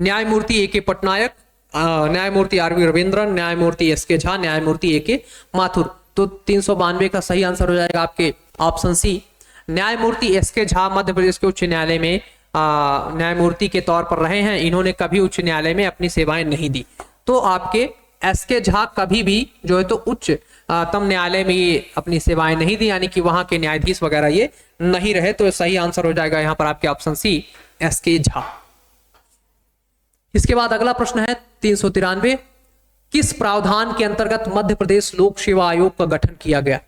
न्यायमूर्ति ए.के. पटनायक, न्यायमूर्ति आर.वी. रविंद्रन, न्यायमूर्ति एस.के. झा, न्यायमूर्ति ए.के. माथुर। तो 392 का सही आंसर हो जाएगा आपके ऑप्शन सी, न्यायमूर्ति एस.के. झा मध्य प्रदेश के उच्च न्यायालय में न्यायमूर्ति के तौर पर रहे हैं। इन्होंने कभी उच्च न्यायालय में अपनी सेवाएं नहीं दी। तो आपके एस.के. झा कभी भी जो है तो उच्चतम न्यायालय में ये अपनी सेवाएं नहीं दी, यानी कि वहां के न्यायाधीश वगैरह ये नहीं रहे। तो सही आंसर हो जाएगा यहां पर आपके ऑप्शन सी, एस.के. झा। इसके बाद अगला प्रश्न है 393, किस प्रावधान के अंतर्गत मध्य प्रदेश लोक सेवा आयोग का गठन किया गया?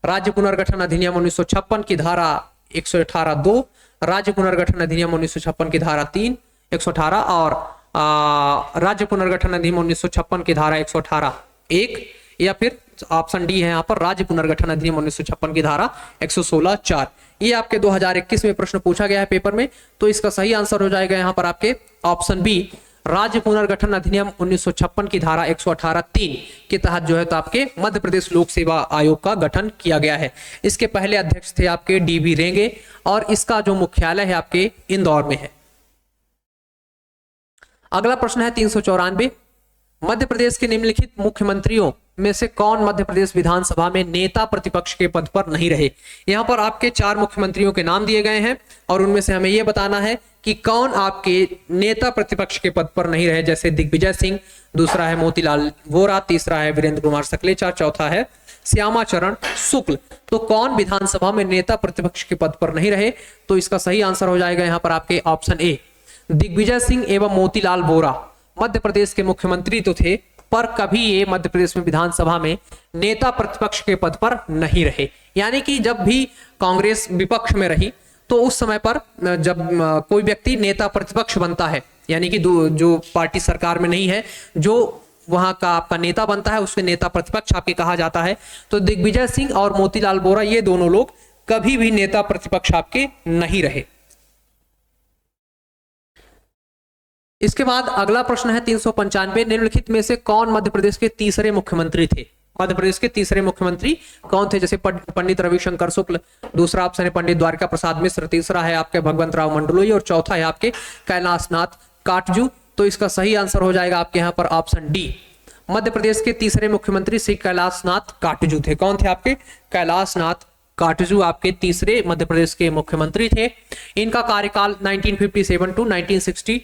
राज्य पुनर्गठन अधिनियम 1956 की धारा 118(2), राज्य पुनर्गठन अधिनियम 1956 की धारा 3 118 और राज्य पुनर्गठन अधिनियम 1956 की धारा 118(1), या फिर ऑप्शन डी है यहाँ पर राज्य पुनर्गठन अधिनियम 1956 की धारा 116(4). ये आपके 2021 में प्रश्न पूछा गया है पेपर में। तो इसका सही आंसर हो जाएगा यहाँ पर आपके ऑप्शन बी, राज्य पुनर्गठन अधिनियम 1956 की धारा 118(3) के तहत जो है तो आपके मध्य प्रदेश लोक सेवा आयोग का गठन किया गया है। इसके पहले अध्यक्ष थे आपके डी.बी. रेंगे और इसका जो मुख्यालय है आपके इंदौर में है। अगला प्रश्न है 394, मध्य प्रदेश के निम्नलिखित मुख्यमंत्रियों में से कौन मध्य प्रदेश विधानसभा में नेता प्रतिपक्ष के पद पर नहीं रहे? यहां पर आपके 4 मुख्यमंत्रियों के नाम दिए गए हैं और उनमें से हमें यह बताना है कि कौन आपके नेता प्रतिपक्ष के पद पर नहीं रहे। जैसे दिग्विजय सिंह, दूसरा है मोतीलाल वोरा, तीसरा है वीरेंद्र कुमार सकलेचा, चौथा है श्यामा चरण शुक्ल। तो कौन विधानसभा में नेता प्रतिपक्ष के पद पर नहीं रहे? तो इसका सही आंसर हो जाएगा यहाँ पर आपके ऑप्शन ए, दिग्विजय सिंह एवं मोतीलाल वोरा मध्य प्रदेश के मुख्यमंत्री तो थे, पर कभी ये मध्य प्रदेश में विधानसभा में नेता प्रतिपक्ष के पद पर नहीं रहे। यानी कि जब भी कांग्रेस विपक्ष में रही तो उस समय पर जब कोई व्यक्ति नेता प्रतिपक्ष बनता है, यानी कि जो पार्टी सरकार में नहीं है, जो वहां का आपका नेता बनता है उसके नेता प्रतिपक्ष आपके कहा जाता है। तो दिग्विजय सिंह और मोतीलाल वोरा ये दोनों लोग कभी भी नेता प्रतिपक्ष आपके नहीं रहे। इसके बाद अगला प्रश्न है 395, निम्नलिखित में से कौन मध्य प्रदेश के तीसरे मुख्यमंत्री थे? मध्य प्रदेश के तीसरे मुख्यमंत्री कौन थे? जैसे पंडित रविशंकर शुक्ल, दूसरा ऑप्शन है पंडित द्वारका प्रसाद मिश्र, तीसरा है आपके भगवंत राव मंडलोई और चौथा है आपके कैलाशनाथ काटजू। तो इसका सही आंसर हो जाएगा आपके यहाँ पर ऑप्शन डी। मध्य प्रदेश के तीसरे मुख्यमंत्री श्री कैलाशनाथ काटजू थे। कौन थे आपके? कैलाशनाथ काटजू आपके तीसरे मध्य प्रदेश के मुख्यमंत्री थे। इनका कार्यकाल 1957 टू 1962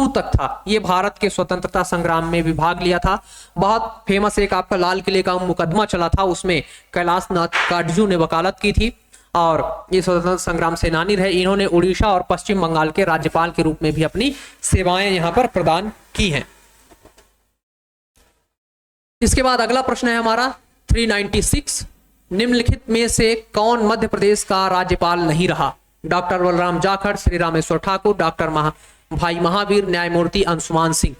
तक था। ये भारत के स्वतंत्रता संग्राम में भी भाग लिया था। बहुत फेमस एक आपका लाल किले का मुकदमा चला था, उसमें कैलाशनाथ काटजू ने वकालत की थी और ये स्वतंत्रता संग्राम सेनानी रहे। इन्होंने उड़ीसा और पश्चिम बंगाल के राज्यपाल के रूप में भी अपनी सेवाएं यहां पर प्रदान की हैं। इसके बाद अगला प्रश्न है हमारा 396, निम्नलिखित में से कौन मध्य प्रदेश का राज्यपाल नहीं रहा? डॉक्टर बलराम जाखड़, श्री रामेश्वर ठाकुर, डॉक्टर भाई महावीर, न्यायमूर्ति अंशुमान सिंह।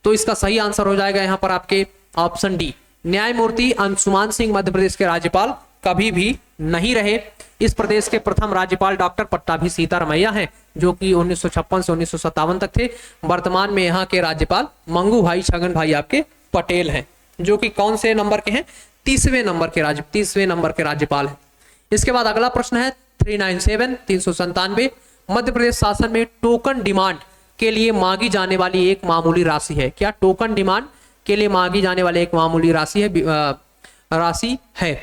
तो इसका सही आंसर हो जाएगा यहाँ पर आपके ऑप्शन डी। न्यायमूर्ति अंशुमान सिंह मध्य प्रदेश के राज्यपाल कभी भी नहीं रहे। इस प्रदेश के प्रथम राज्यपाल डॉक्टर पट्टाभी सीतारमैया हैं, जो कि 1956 से 1957 तक थे। वर्तमान में यहाँ के राज्यपाल मंगू भाई छगन भाई आपके पटेल हैं, जो कि कौन से नंबर के हैं? तीसवें नंबर के राज्यपाल हैं। इसके बाद अगला प्रश्न है 397 मध्य प्रदेश शासन में टोकन डिमांड के लिए मांगी जाने वाली एक मामूली राशि है। क्या टोकन डिमांड के लिए मांगी जाने वाली एक मामूली राशि है?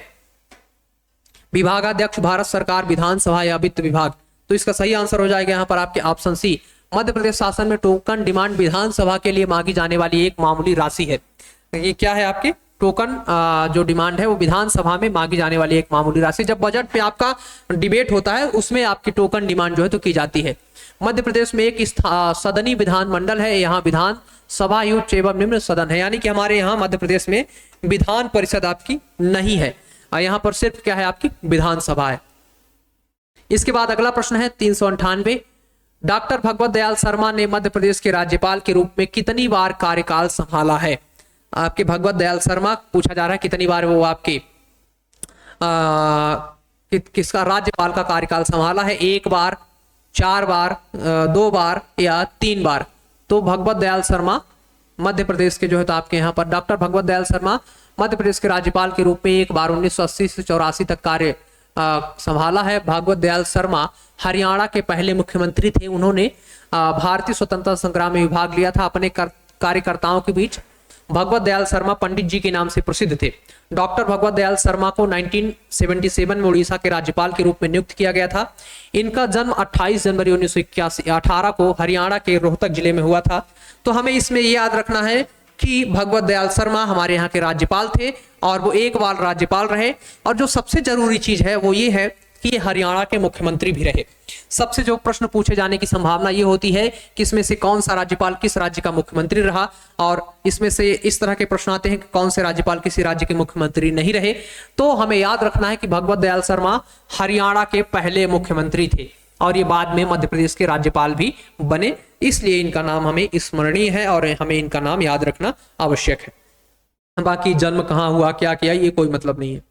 विभागाध्यक्ष, भारत सरकार, विधानसभा या वित्त विभाग? तो इसका सही आंसर हो जाएगा यहाँ पर आपके ऑप्शन सी। मध्य प्रदेश शासन में टोकन डिमांड विधानसभा के लिए मांगी जाने वाली एक मामूली राशि है। ये क्या है आपकी टोकन जो डिमांड है वो विधानसभा में मांगी जाने वाली एक मामूली राशि। जब बजट पे आपका डिबेट होता है उसमें आपकी टोकन डिमांड जो है तो की जाती है। मध्य प्रदेश में एक सदनी विधानमंडल है, यहाँ विधान सभा उच्च एवं निम्न सदन है, यानी कि हमारे यहाँ मध्य प्रदेश में विधान परिषद आपकी नहीं है, यहाँ पर सिर्फ क्या है आपकी विधानसभा है। इसके बाद अगला प्रश्न है 398, डॉक्टर भगवत दयाल शर्मा ने मध्य प्रदेश के राज्यपाल के रूप में कितनी बार कार्यकाल संभाला है? आपके भगवत दयाल शर्मा पूछा जा रहा है कितनी बार वो आपके किसका राज्यपाल का कार्यकाल संभाला है? 1 बार, 4 बार, 2 बार या 3 बार? तो भगवत दयाल शर्मा मध्य प्रदेश के जो है तो आपके यहाँ पर डॉक्टर भगवत दयाल शर्मा मध्य प्रदेश के राज्यपाल के रूप में 1 बार 1980 से 84 तक कार्य संभाला है। भगवत दयाल शर्मा हरियाणा के पहले मुख्यमंत्री थे। उन्होंने भारतीय स्वतंत्रता संग्राम में भाग लिया था। अपने कार्यकर्ताओं के बीच भगवत दयाल शर्मा पंडित जी के नाम से प्रसिद्ध थे। डॉक्टर भगवत दयाल शर्मा को 1977 में उड़ीसा के राज्यपाल के रूप में नियुक्त किया गया था। इनका जन्म 28 जनवरी 1918 को हरियाणा के रोहतक जिले में हुआ था। तो हमें इसमें ये याद रखना है कि भगवत दयाल शर्मा हमारे यहाँ के राज्यपाल थे और वो 1 बार राज्यपाल रहे। और जो सबसे जरूरी चीज है वो ये है कि ये हरियाणा के मुख्यमंत्री भी रहे। सबसे जो प्रश्न पूछे जाने की संभावना ये होती है कि इसमें से कौन सा राज्यपाल किस राज्य का मुख्यमंत्री रहा, और इसमें से इस तरह के प्रश्न आते हैं कि कौन से राज्यपाल किसी राज्य के मुख्यमंत्री नहीं रहे। तो हमें याद रखना है कि भगवत दयाल शर्मा हरियाणा के पहले मुख्यमंत्री थे और ये बाद में मध्य प्रदेश के राज्यपाल भी बने, इसलिए इनका नाम हमें स्मरणीय है और हमें इनका नाम याद रखना आवश्यक है। बाकी जन्म कहाँ हुआ, क्या किया, ये कोई मतलब नहीं है।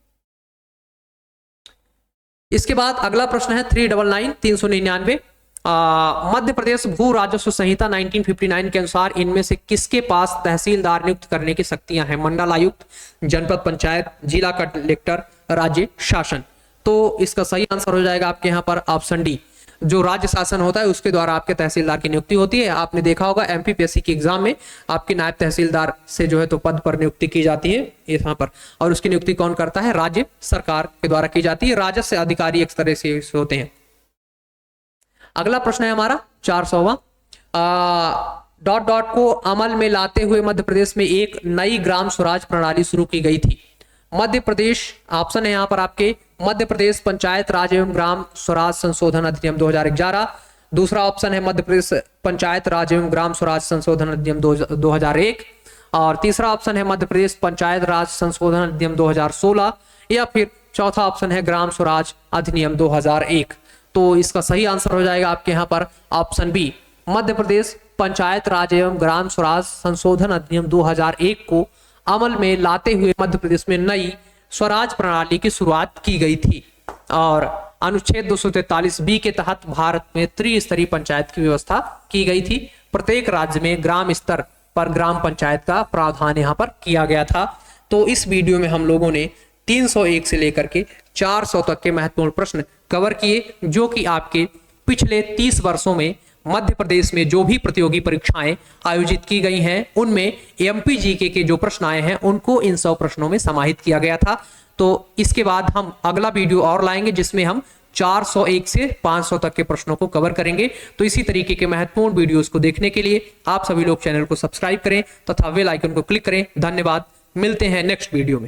इसके बाद अगला प्रश्न है 399 मध्य प्रदेश भू राजस्व संहिता 1959 के अनुसार इनमें से किसके पास तहसीलदार नियुक्त करने की शक्तियां हैं? मंडलायुक्त, जनपद पंचायत, जिला कलेक्टर, राज्य शासन? तो इसका सही आंसर हो जाएगा आपके यहाँ पर ऑप्शन डी। जो राज्य शासन होता है उसके द्वारा आपके तहसीलदार की नियुक्ति होती है। आपने देखा होगा एमपीपीएससी की एग्जाम में आपके नायब तहसीलदार से जो है तो पद पर नियुक्ति की जाती है यहाँ पर, और उसकी नियुक्ति कौन करता है? राज्य सरकार के द्वारा की जाती है। राजस्व अधिकारी एक तरह से होते हैं। अगला प्रश्न है हमारा 400वां, डॉट डॉट को अमल में लाते हुए मध्य प्रदेश में एक नई ग्राम स्वराज प्रणाली शुरू की गई थी। मध्य प्रदेश, ऑप्शन है यहाँ पर आपके मध्य प्रदेश पंचायत राज एवं ग्राम स्वराज संशोधन अधिनियम 2011, दूसरा ऑप्शन है मध्य प्रदेश पंचायत राज एवं ग्राम स्वराज संशोधन अधिनियम 2001, और तीसरा ऑप्शन है मध्य प्रदेश पंचायत राज संशोधन अधिनियम 2016, या फिर चौथा ऑप्शन है ग्राम स्वराज अधिनियम 2001। तो इसका सही आंसर हो जाएगा आपके यहाँ पर ऑप्शन बी। मध्य प्रदेश पंचायत राज एवं ग्राम स्वराज संशोधन अधिनियम 2001 को अमल में लाते हुए मध्य प्रदेश में नई स्वराज प्रणाली की शुरुआत की गई थी, और अनुच्छेद 243 बी के तहत भारत में त्रिस्तरीय पंचायत की व्यवस्था की गई थी। प्रत्येक राज्य में ग्राम स्तर पर ग्राम पंचायत का प्रावधान यहाँ पर किया गया था। तो इस वीडियो में हम लोगों ने 301 से लेकर के 400 तक के महत्वपूर्ण प्रश्न कवर किए, जो कि आपके पिछले 30 वर्षों में मध्य प्रदेश में जो भी प्रतियोगी परीक्षाएं आयोजित की गई हैं उनमें एमपी जीके के जो प्रश्न आए हैं उनको इन 100 प्रश्नों में समाहित किया गया था। तो इसके बाद हम अगला वीडियो और लाएंगे जिसमें हम 401 से 500 तक के प्रश्नों को कवर करेंगे। तो इसी तरीके के महत्वपूर्ण वीडियोस को देखने के लिए आप सभी लोग चैनल को सब्सक्राइब करें तथा बेल आइकन को क्लिक करें। धन्यवाद, मिलते हैं नेक्स्ट वीडियो में।